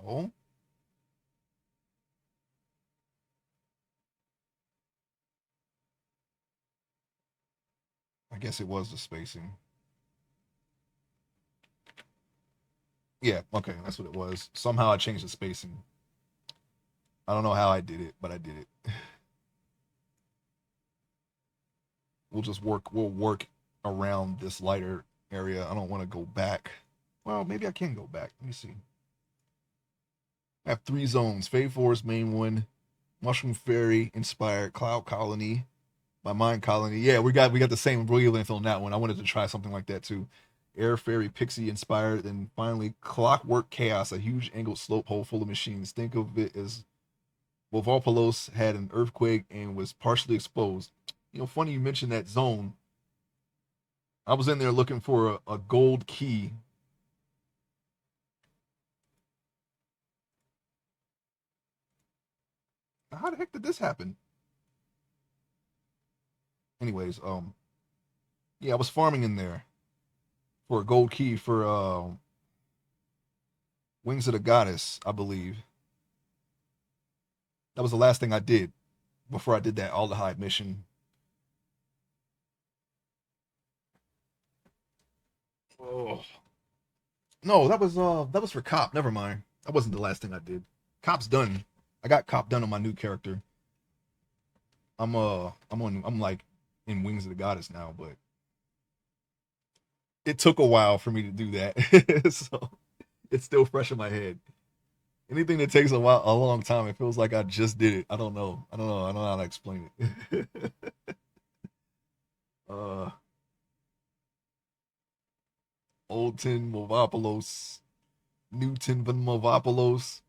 No. I guess it was the spacing. Yeah, okay, that's what it was. Somehow I changed the spacing. I don't know how I did it, but I did it. we'll work around this lighter area. I don't want to go back. Well, maybe I can go back. Let me see. I have 3 zones: Fade Forest, main one, Mushroom Fairy, Inspired, Cloud Colony, my Mind Colony. Yeah, we got the same wavelength on that one. I wanted to try something like that too. Air Fairy, Pixie, Inspired, and finally Clockwork Chaos, a huge angled slope hole full of machines. Think of it as Wolvopolos had an earthquake and was partially exposed. Funny you mentioned that zone. I was in there looking for a gold key. How the heck did this happen? Anyways, yeah, I was farming in there for a gold key for Wings of the Goddess, I believe. That was the last thing I did before I did that Aldehyde mission. Oh no, that was for Cop. Never mind. That wasn't the last thing I did. Cop's done. I got Cop done on my new character. I'm like in Wings of the Goddess now, but it took a while for me to do that. So it's still fresh in my head. Anything that takes a long time, it feels like I just did it. I don't know. I don't know how to explain it. uh Old Tin Movopolos, Newton Van Movopolos.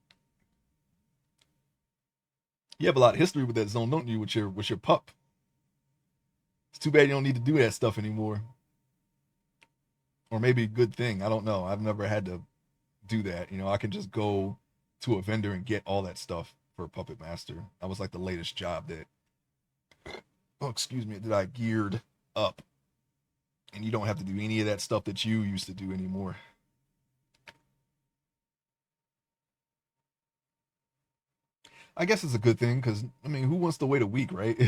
You have a lot of history with that zone, don't you? With your pup. It's too bad you don't need to do that stuff anymore. Or maybe a good thing. I don't know. I've never had to do that. I can just go to a vendor and get all that stuff for Puppet Master. That was like the latest job that, oh, excuse me, that I geared up. And you don't have to do any of that stuff that you used to do anymore. I guess it's a good thing because, I mean, who wants to wait a week, right?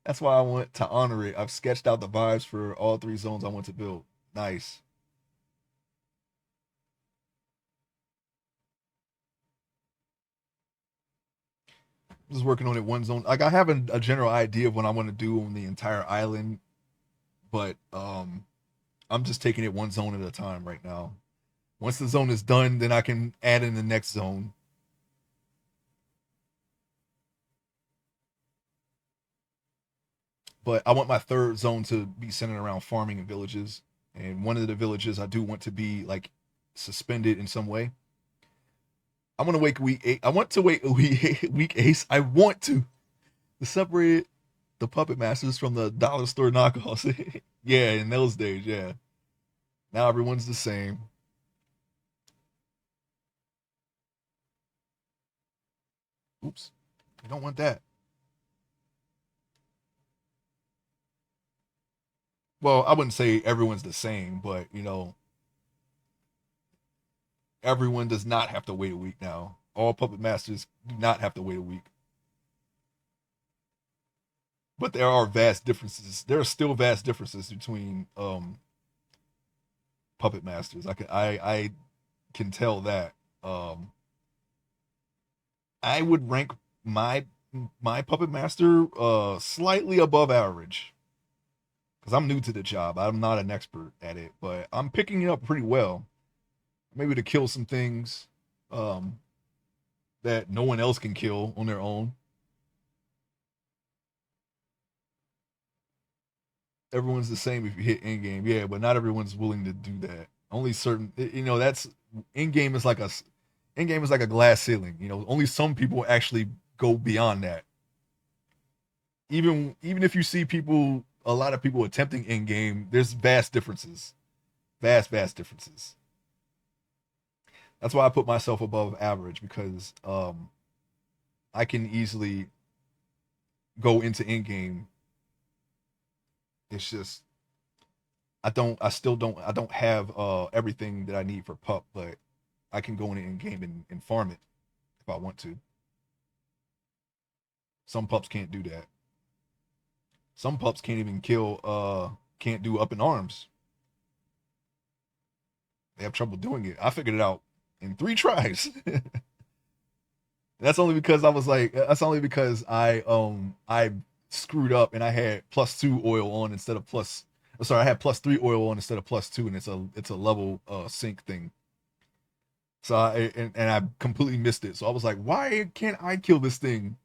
That's why I want to honor it. I've sketched out the vibes for all 3 zones I want to build. Nice. Just working on it one zone. Like I have a general idea of what I want to do on the entire island, but I'm just taking it one zone at a time right now. Once the zone is done, then I can add in the next zone. But I want my third zone to be centered around farming and villages. And one of the villages I do want to be like suspended in some way. I want to wait week 8. I want to wait a week 8. I want to separate the puppet masters from the dollar store knockoffs. Yeah, in those days, yeah. Now everyone's the same. Oops. You don't want that. Well, I wouldn't say everyone's the same, but everyone does not have to wait a week now. All puppet masters do not have to wait a week. But there are vast differences. There are still vast differences between puppet masters. I can tell that. Um I would rank my my puppet master slightly above average because I'm new to the job. I'm not an expert at it, but I'm picking it up pretty well. Maybe to kill some things um, that no one else can kill on their own. Everyone's the same if you hit in game, yeah, but not everyone's willing to do that. Only certain, that's in game is like a glass ceiling. Only some people actually go beyond that. Even if you see a lot of people attempting in game, there's vast differences, vast differences. That's why I put myself above average because I can easily go into in game. It's just I don't have everything that I need for pup, but I can go in game and farm it if I want to. Some pups can't do that. Some pups can't even can't do up in arms. They have trouble doing it. I figured it out in 3 tries. That's only because I was like that's only because I screwed up and I had +2 oil on instead of plus. Sorry, I had +3 oil on instead of +2, and it's a level sync thing. So I completely missed it. So I was like, why can't I kill this thing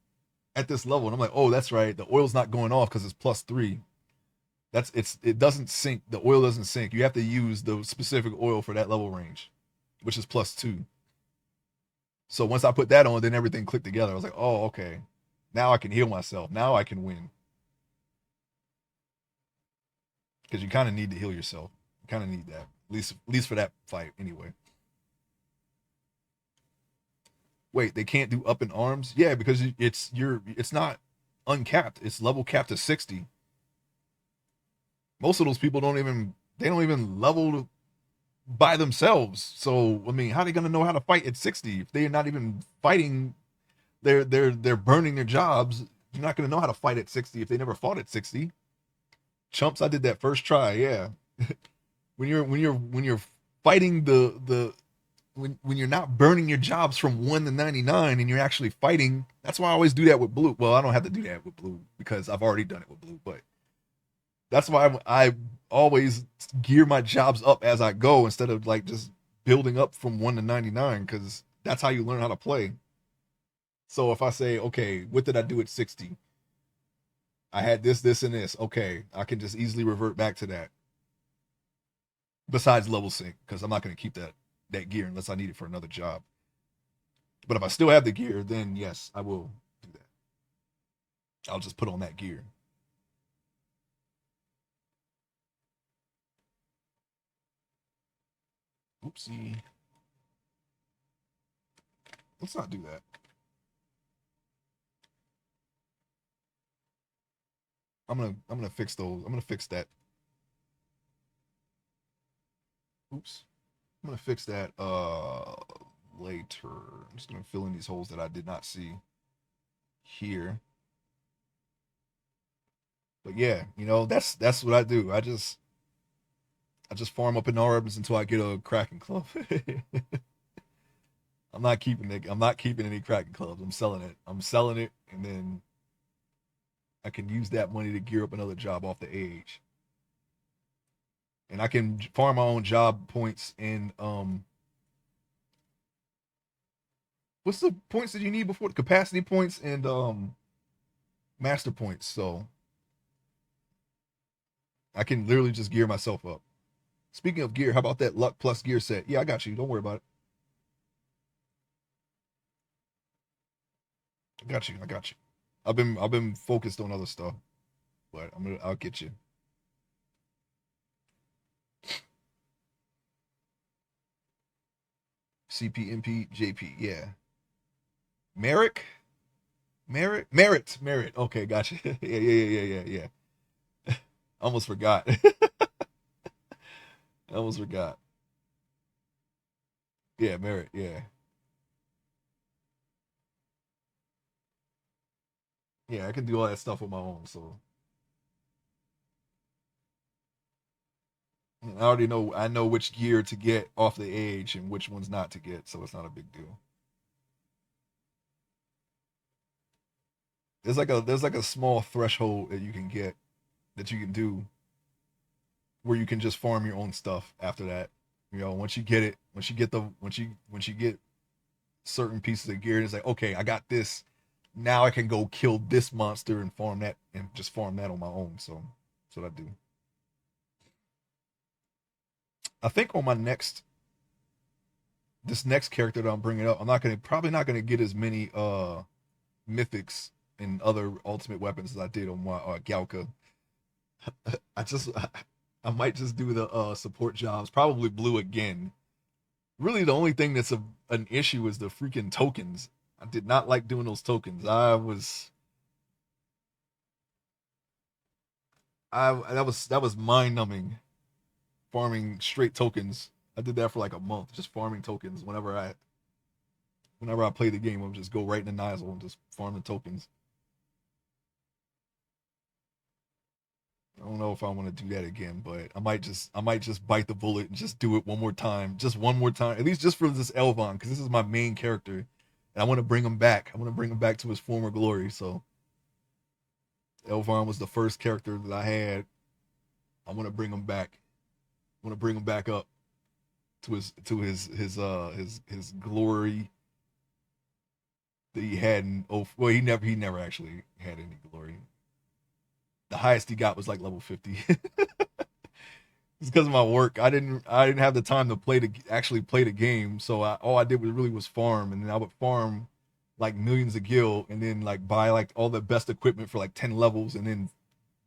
at this level? And I'm like, oh, that's right. The oil's not going off because it's +3. It doesn't sync. The oil doesn't sync. You have to use the specific oil for that level range, which is +2. So once I put that on, then everything clicked together. I was like, oh, okay. Now I can heal myself. Now I can win. Because you kind of need to heal yourself. You kind of need that. At least for that fight, anyway. Wait, they can't do up in arms? Yeah, because it's not uncapped. It's level capped to 60. Most of those people don't even level by themselves. So I mean, how are they gonna know how to fight at 60 if they're not even fighting? They're burning their jobs. You're not gonna know how to fight at 60 if they never fought at 60. Chumps, I did that first try. Yeah, when you're fighting when you're not burning your jobs from 1 to 99 and you're actually fighting. That's why I always do that with blue. Well, I don't have to do that with blue because I've already done it with blue, but that's why I always gear my jobs up as I go instead of like just building up from 1 to 99 because that's how you learn how to play. So if I say, okay, what did I do at 60? I had this, and this. Okay, I can just easily revert back to that. Besides level sync, because I'm not going to keep that gear unless I need it for another job. But if I still have the gear, then yes, I will do that. I'll just put on that gear. Oopsie. Let's not do that. I'm gonna fix those. I'm gonna fix that. Oops. I'm gonna fix that later. I'm just gonna fill in these holes that I did not see here. But yeah, that's what I do. I just farm up in orbs until I get a cracking club. I'm not keeping any cracking clubs. I'm selling it. I'm selling it, and then I can use that money to gear up another job off the age. And I can farm my own job points in what's the points that you need before the capacity points and master points. So I can literally just gear myself up. Speaking of gear, how about that luck plus gear set? Yeah, I got you. Don't worry about it. I got you. I got you. I've been focused on other stuff, but I'll get you. CPMP JP. Yeah. Merrick? Merritt. Okay, gotcha. Yeah, yeah, yeah, yeah, yeah, yeah. Almost forgot. I almost forgot. Yeah, Merritt. Yeah, yeah. I can do all that stuff on my own. So I already know. I know which gear to get off the age and which ones not to get. So it's not a big deal. There's like a small threshold that you can get that you can do where you can just farm your own stuff after that. Once you get it, once you get certain pieces of gear, and it's like, okay, I got this. Now I can go kill this monster and farm that and just farm that on my own. So that's what I do. I think on my next this next character that I'm bringing up, I'm not gonna probably not gonna get as many mythics and other ultimate weapons as I did on my Galka. I might just do the support jobs, probably blue again. Really, the only thing that's an issue is the freaking tokens. I did not like doing those tokens. That was mind numbing farming straight tokens. I did that for like a month, just farming tokens. Whenever I play the game, I'll just go right in the Nizel and just farm the tokens. I don't know if I want to do that again, but I might just bite the bullet and just do it one more time, just one more time, at least just for this Elvon, because this is my main character, and I want to bring him back. I want to bring him back to his former glory. So Elvon was the first character that I had. I want to bring him back. I want to bring him back up to his glory that he had in well, he never actually had any glory. The highest he got was like level 50. It's because of my work. I didn't have the time to actually play the game. So all I did was farm, and then I would farm like millions of gil, and then like buy like all the best equipment for like 10 levels, and then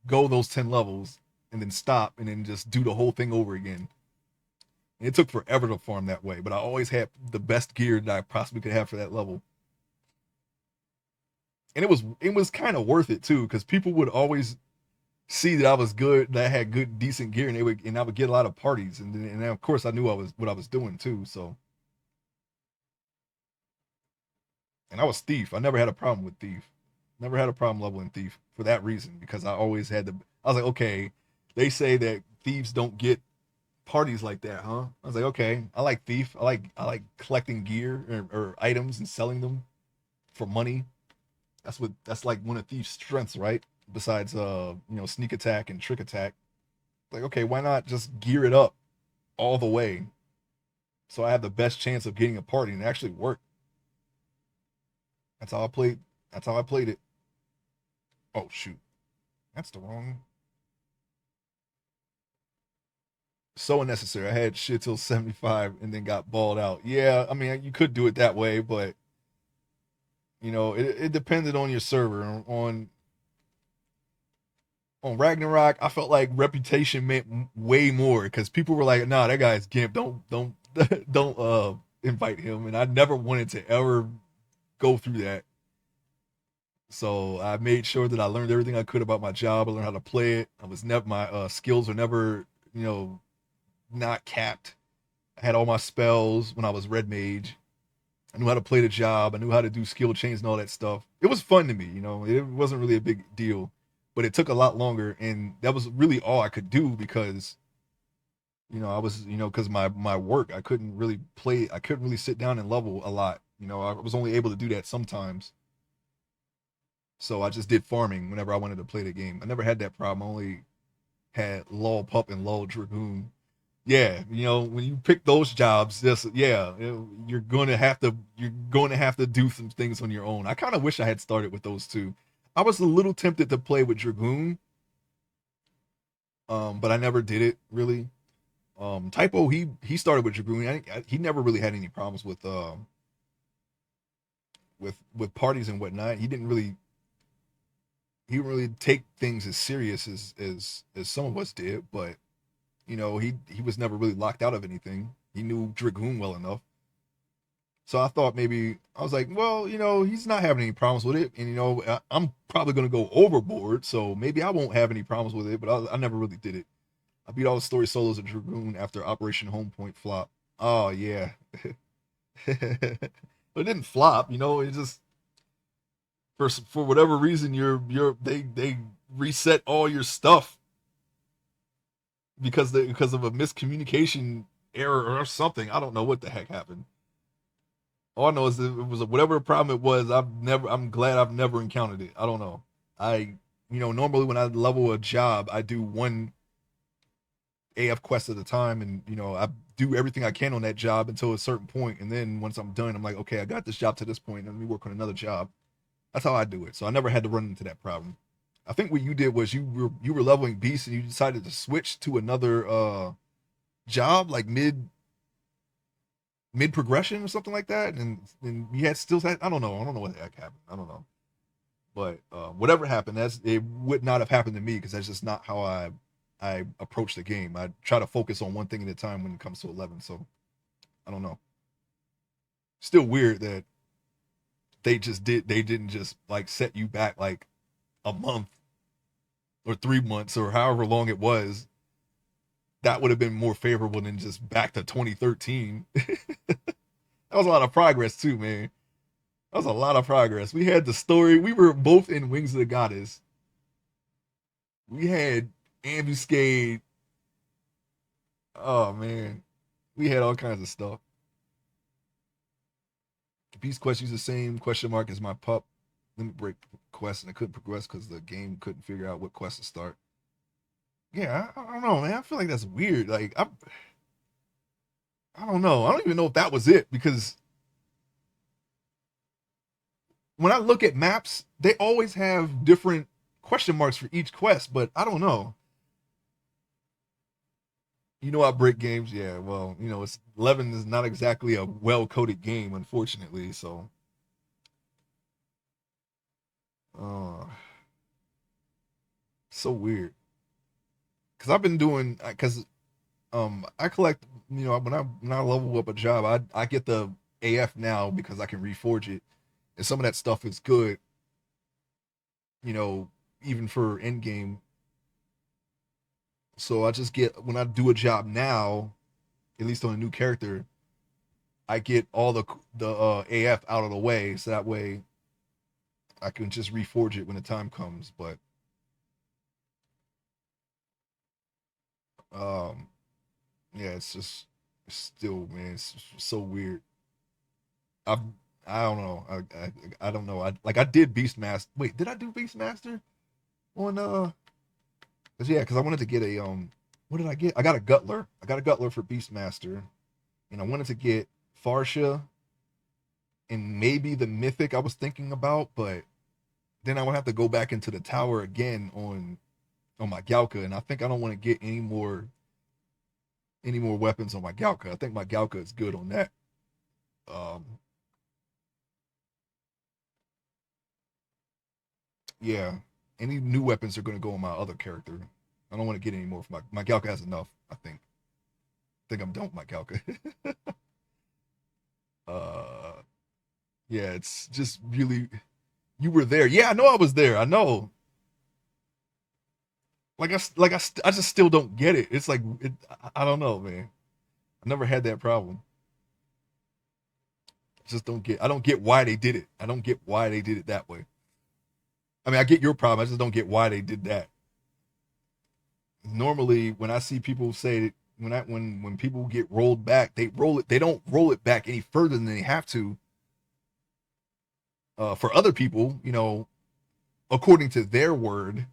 go those 10 levels, and then stop, and then just do the whole thing over again. And it took forever to farm that way, but I always had the best gear that I possibly could have for that level. And it was kind of worth it too, because people would always see that I was good, that I had good, decent gear, and I would get a lot of parties, and then of course I knew what I was doing too. So, and I was thief. I never had a problem with thief. Never had a problem leveling thief for that reason, because I always had the. I was like, okay, they say that thieves don't get parties like that, huh? I was like, okay, I like thief. I like collecting gear or items and selling them for money. That's like one of thief's strengths, right? Besides sneak attack and trick attack. Like, okay, why not just gear it up all the way so I have the best chance of getting a party and it actually work. That's how I played. That's how I played it. Oh shoot, that's the wrong. So unnecessary. I had shit till 75 and then got balled out. Yeah, I mean you could do it that way, but it depended on your server. On Ragnarok, I felt like reputation meant way more because people were like, "Nah, that guy's gimp. Don't don't invite him." And I never wanted to ever go through that. So I made sure that I learned everything I could about my job. I learned how to play it. I was never my skills were never not capped. I had all my spells when I was red mage. I knew how to play the job. I knew how to do skill chains and all that stuff. It was fun to me. It wasn't really a big deal, but it took a lot longer, and that was really all I could do because I was because my work I couldn't really play. I couldn't really sit down and level a lot. I was only able to do that sometimes. So I just did farming whenever I wanted to play the game. I never had that problem. I only had Lol Pup and Lol Dragoon. Yeah, when you pick those jobs, just yeah, you're going to have to do some things on your own. I kind of wish I had started with those two. I was a little tempted to play with Dragoon, but I never did it really. Typo, he started with Dragoon. He never really had any problems with parties and whatnot. He didn't really take things as serious as some of us did, but he was never really locked out of anything. He knew Dragoon well enough. So I thought maybe I was like, well, he's not having any problems with it, and I'm probably gonna go overboard, so maybe I won't have any problems with it. But I never really did it. I beat all the story solos of Dragoon after Operation Homepoint flop. Oh yeah, but it didn't flop. It just for whatever reason they reset all your stuff because of a miscommunication error or something. I don't know what the heck happened. All I know is that it was whatever problem it was. I'm glad I've never encountered it. I don't know. Normally when I level a job, I do one AF quest at a time, and I do everything I can on that job until a certain point, and then once I'm done, I'm like, okay, I got this job to this point, and let me work on another job. That's how I do it. So I never had to run into that problem. I think what you did was you were leveling beasts, and you decided to switch to another job like mid progression or something like that, and you had still had I don't know what the heck happened. I don't know, but whatever happened, it would not have happened to me because that's just not how I approach the game. I try to focus on one thing at a time when it comes to 11. So I don't know. Still weird that they didn't just like set you back like a month or 3 months or however long it was. That would have been more favorable than just back to 2013. That was a lot of progress too, man. That was a lot of progress. We had the story. We were both in Wings of the Goddess. We had Ambuscade. Oh man, we had all kinds of stuff. Beast Quest use the same question mark as my pup. Limit break quest and I couldn't progress because the game couldn't figure out what quest to start. Yeah, I don't know, man. I feel like that's weird. Like I don't know. I don't even know if that was it because when I look at maps, they always have different question marks for each quest, but I don't know. You know, I break games. Yeah, well, it's 11 is not exactly a well coded game, unfortunately. So, uh, so weird. Because I've been doing because I collect. When I level up a job, I get the AF now because I can reforge it, and some of that stuff is good. You know, even for end game. So I just get when I do a job now, at least on a new character, I get all the AF out of the way, so that way I can just reforge it when the time comes. But um, yeah, it's just still, man, it's so weird. I I don't know. I don't know. I did Beastmaster. Wait, did I do Beastmaster on 'cause yeah, because I wanted to get a what did I get? I got a Gutler. I got a Gutler for Beastmaster, and I wanted to get Farsha and maybe the Mythic I was thinking about, but then I would have to go back into the tower again on my Galka, and I think I don't want to get any more weapons on my Galka. I think my Galka is good on that. Um, yeah, any new weapons are going to go on my other character. I don't want to get any more for my Galka has enough. I think I'm done with my Galka. uh, yeah, it's just really you were there. Yeah, I know I was there. I know. I just still don't get it. It's like I don't know, man. I never had that problem. I don't get why they did it. I don't get why they did it that way. I mean, I get your problem. I just don't get why they did that. Normally, when I see people say when people get rolled back, they roll it. They don't roll it back any further than they have to. For other people, according to their word,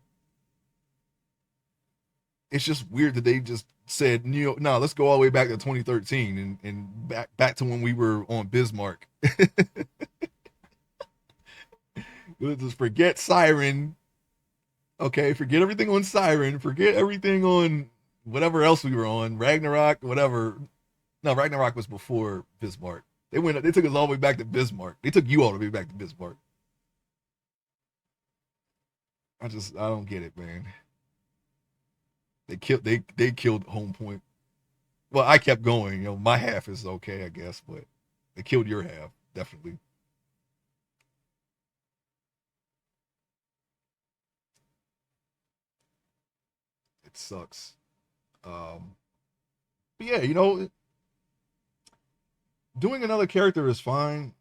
it's just weird that they just said, no, let's go all the way back to 2013 and back to when we were on Bismarck. Just forget Siren. Okay, forget everything on Siren. Forget everything on whatever else we were on. Ragnarok, whatever. No, Ragnarok was before Bismarck. They took us all the way back to Bismarck. They took you all the way back to Bismarck. I don't get it, man. They killed Home Point. Well, I kept going. My half is okay, I guess, but they killed your half, definitely. It sucks. But yeah, doing another character is fine.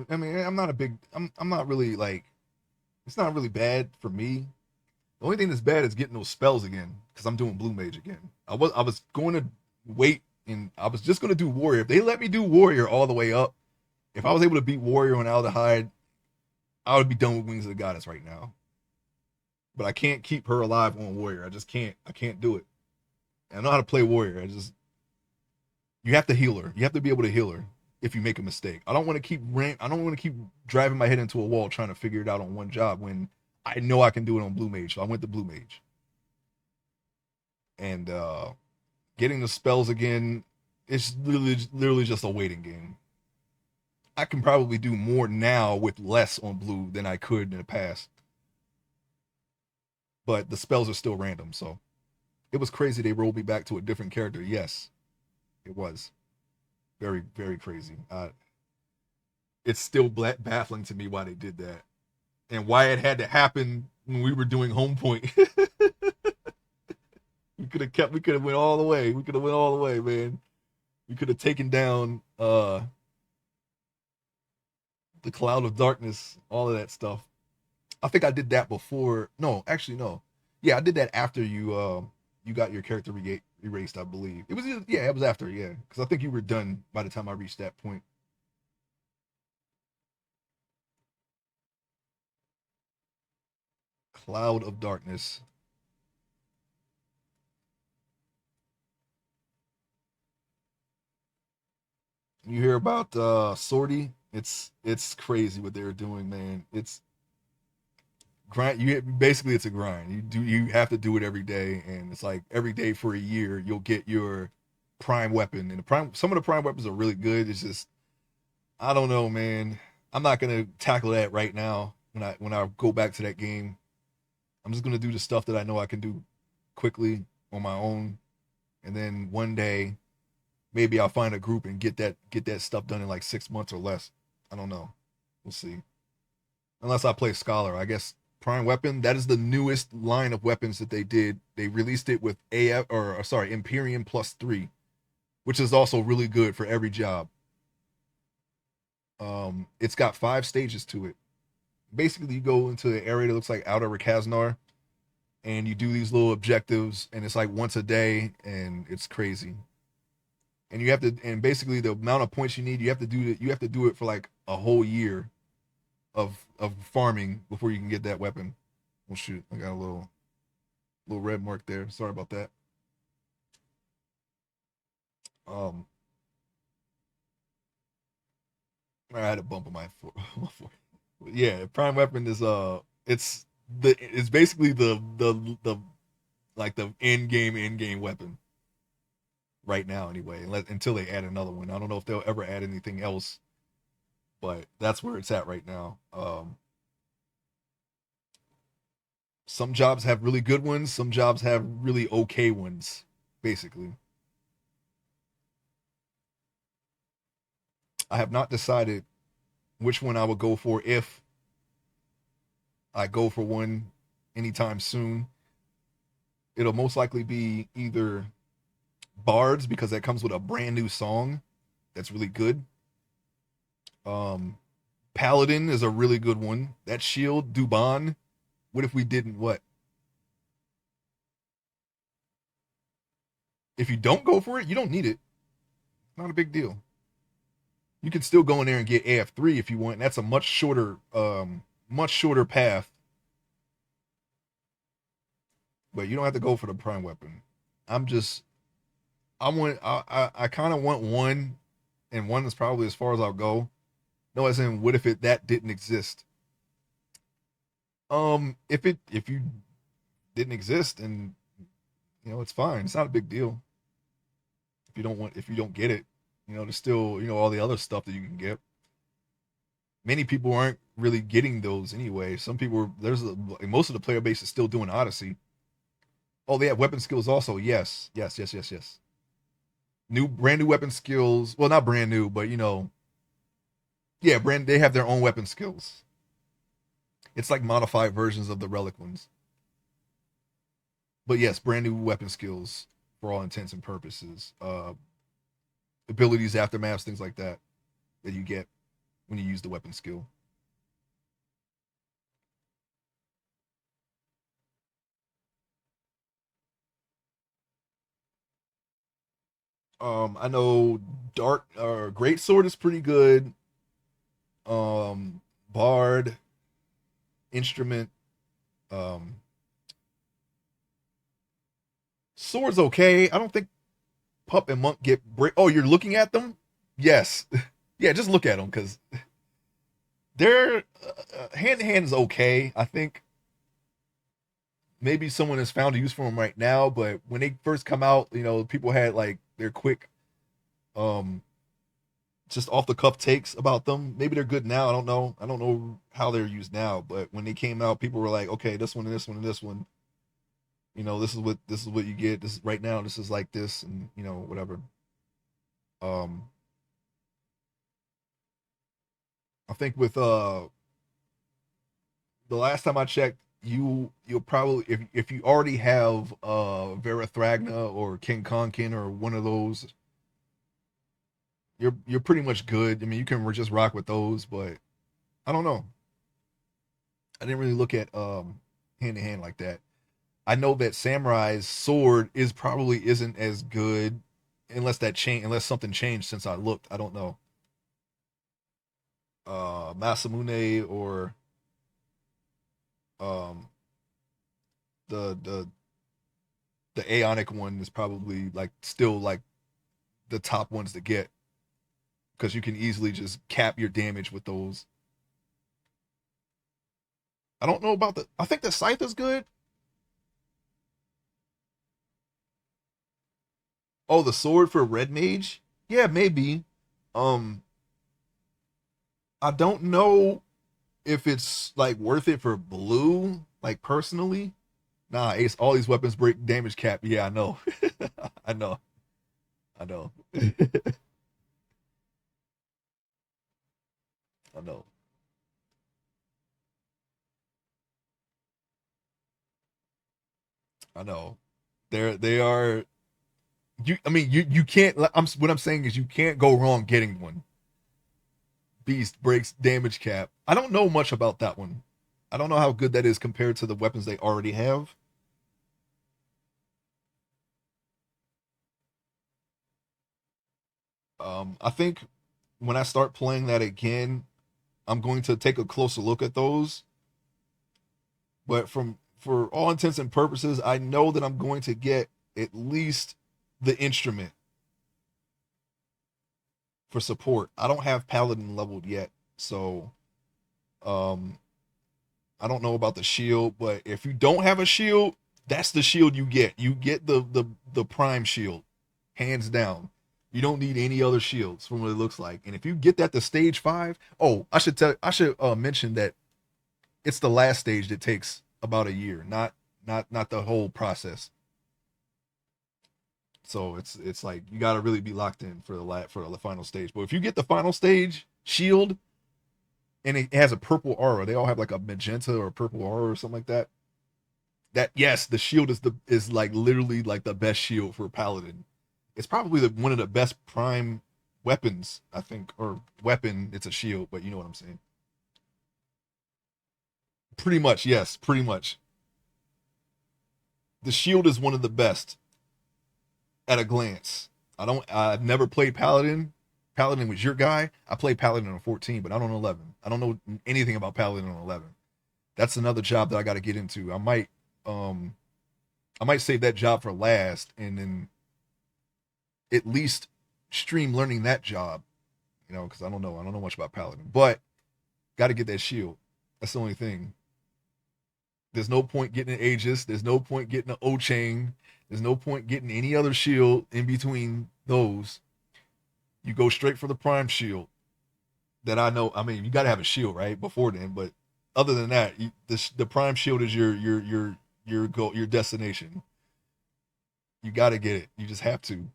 I mean, I'm not really like it's not really bad for me. The only thing that's bad is getting those spells again because I'm doing Blue Mage again. I was going to wait and I was just going to do Warrior. If they let me do Warrior all the way up, if I was able to beat Warrior on Aldehide, I would be done with Wings of the Goddess right now. But I can't keep her alive on Warrior. I just can't. I can't do it. I know how to play Warrior. You have to heal her. You have to be able to heal her if you make a mistake. I don't want to keep driving my head into a wall trying to figure it out on one job when I know I can do it on Blue Mage. So I went to Blue Mage. And getting the spells again, it's literally just a waiting game. I can probably do more now with less on blue than I could in the past. But the spells are still random, so it was crazy they rolled me back to a different character. Yes, it was very, very crazy. It's still baffling to me why they did that and why it had to happen when we were doing Home Point. We could have went all the way. We could have went all the way, man. We could have taken down the Cloud of Darkness, all of that stuff. I think I did that before. No, actually, no. Yeah, I did that after you got your character erased. I believe it was. Yeah, it was after. Yeah, because I think you were done by the time I reached that point. Cloud of Darkness. You hear about Sortie? It's crazy what they're doing, man. It's grind. You basically it's a grind. You have to do it every day, and it's like every day for a year you'll get your prime weapon. And the prime some of the prime weapons are really good. It's just I don't know, man. I'm not gonna tackle that right now when I go back to that game. I'm just gonna do the stuff that I know I can do quickly on my own, and then one day maybe I'll find a group and get that stuff done in like 6 months or less. I don't know. We'll see. Unless I play Scholar, I guess Prime Weapon. That is the newest line of weapons that they did. They released it with AF or sorry Imperium +3, which is also really good for every job. It's got 5 stages to it. Basically, you go into the area that looks like Outer Rakaznar, and you do these little objectives, and it's like once a day, and it's crazy. And you have to, and basically the amount of points you need, you have to do it. You have to do it for like a whole year of farming before you can get that weapon. Oh shoot, I got a little red mark there. Sorry about that. Um, I had a bump on my foot. Yeah, prime weapon is it's basically the like the end game weapon right now anyway. Until they add another one. I don't know if they'll ever add anything else, but that's where it's at right now. Some jobs have really good ones. Some jobs have really okay ones. Basically, I have not decided which one I would go for if I go for one anytime soon. It'll most likely be either Bards because that comes with a brand new song that's really good. Um, Paladin is a really good one. That shield, Duban. What if we didn't what? If you don't go for it, you don't need it. Not a big deal. You can still go in there and get AF3 if you want. That's a much shorter path, but you don't have to go for the prime weapon. I'm just I kind of want one, and one is probably as far as I'll go. No, as in, what if that didn't exist? If you didn't exist, and it's fine. It's not a big deal if you don't get it. There's still all the other stuff that you can get. Many people aren't really getting those anyway. Some people most of the player base is still doing Odyssey. Oh, they have weapon skills also. Yes, yes, yes, yes, yes. Brand new weapon skills. Well, not brand new, but yeah, they have their own weapon skills. It's like modified versions of the relic ones. But yes, brand new weapon skills for all intents and purposes. Abilities, aftermaths, things like that you get when you use the weapon skill. I know Dark Great Sword is pretty good. Bard, Instrument, um, Sword's okay. I don't think Pup and Monk get break. Oh, you're looking at them? Yes. Yeah, just look at them because they're hand to hand is okay. I think maybe someone has found a use for them right now, but when they first come out, people had like their quick, um, just off the cuff takes about them. Maybe they're good now. I don't know. I don't know how they're used now, but when they came out, people were like, okay, this one and this one and this one. This is what you get. This right now. This is like this, and whatever. Um, I think with the last time I checked, you'll probably if you already have Vera Thragna or King Konkin or one of those, you're pretty much good. I mean, you can just rock with those, but I don't know. I didn't really look at hand to hand like that. I know that Samurai's sword probably isn't as good unless something changed since I looked. I don't know. Masamune or um the the Aeonic one is probably like still like the top ones to get because you can easily just cap your damage with those. I don't know about the. I think the Scythe is good. Oh, the sword for Red Mage? Yeah, maybe. Um, I don't know if it's like worth it for blue, like personally. Nah, Ace, all these weapons break damage cap. Yeah, I know. I know. I know. I know. I know. They are you I mean you can't I'm what I'm saying is you can't go wrong getting one. Beast breaks damage cap. I don't know much about that one. I don't know how good that is compared to the weapons they already have. I think when I start playing that again, I'm going to take a closer look at those. But from for all intents and purposes, I know that I'm going to get at least the instrument for support. I don't have paladin leveled yet, so um I don't know about the shield, but if you don't have a shield, that's the shield you get. You get the prime shield, hands down. You don't need any other shields from what it looks like. And if you get that to stage 5, oh, I should mention that it's the last stage that takes about a year, not the whole process. So it's like you got to really be locked in for the final stage. But if you get the final stage shield and it has a purple aura, they all have like a magenta or purple aura or something like that. That yes, the shield is like literally like the best shield for paladin. It's probably one of the best prime weapons, I think, or weapon. It's a shield, but you know what I'm saying. Pretty much, yes, pretty much. The shield is one of the best at a glance. I've never played paladin. Paladin was your guy. I played paladin on 14, but I don't know 11. I don't know anything about paladin on 11. That's another job that I got to get into. Um I might save that job for last and then at least stream learning that job, you know, because I don't know much about paladin, but got to get that shield. That's the only thing. There's no point getting an Aegis. There's no point getting an O chain. There's no point getting any other shield in between those. You go straight for the prime shield. That I know. I mean, you got to have a shield right before then, but other than that, the prime shield is your goal, your destination. You got to get it. You just have to.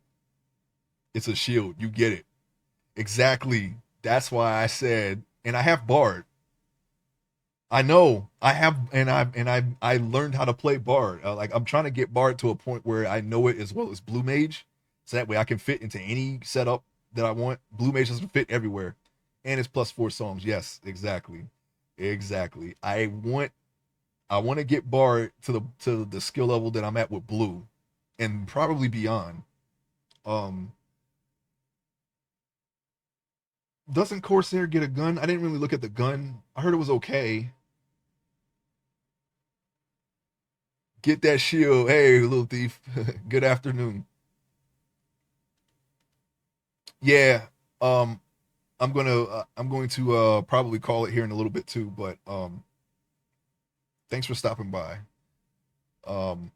It's a shield. You get it exactly. That's why I said, and I have Bard. I know I have, I learned how to play Bard. Like I'm trying to get Bard to a point where I know it as well as Blue Mage, so that way I can fit into any setup that I want. Blue Mage doesn't fit everywhere, and it's +4 songs. Yes, exactly, exactly. I want to get Bard to the skill level that I'm at with Blue, and probably beyond. Um, doesn't Corsair get a gun? I didn't really look at the gun. I heard it was okay. Get that shield. Hey, little thief. Good afternoon. Yeah. Um, I'm going to probably call it here in a little bit too, but thanks for stopping by. Um,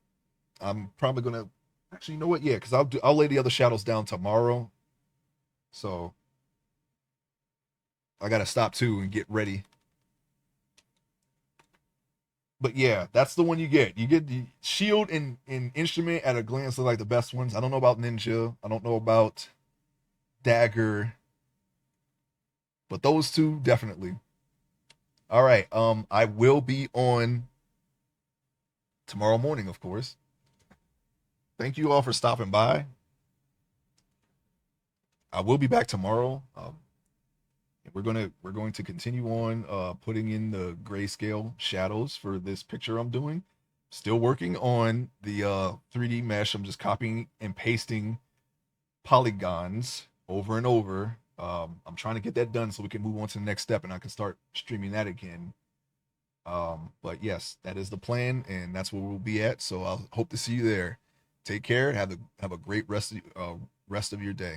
I'm probably gonna actually you know what? Yeah, because I'll lay the other shadows down tomorrow. So I gotta stop too and get ready. But yeah, that's the one you get. You get the shield and instrument at a glance are like the best ones. I don't know about ninja. I don't know about dagger, but those two definitely. All right. I will be on tomorrow morning, of course. Thank you all for stopping by. I will be back tomorrow. We're going to continue on putting in the grayscale shadows for this picture I'm doing. Still working on the 3D mesh. I'm just copying and pasting polygons over and over. I'm trying to get that done so we can move on to the next step and I can start streaming that again. But yes, that is the plan, and that's where we'll be at. So I'll hope to see you there. Take care. Have a great rest of your day.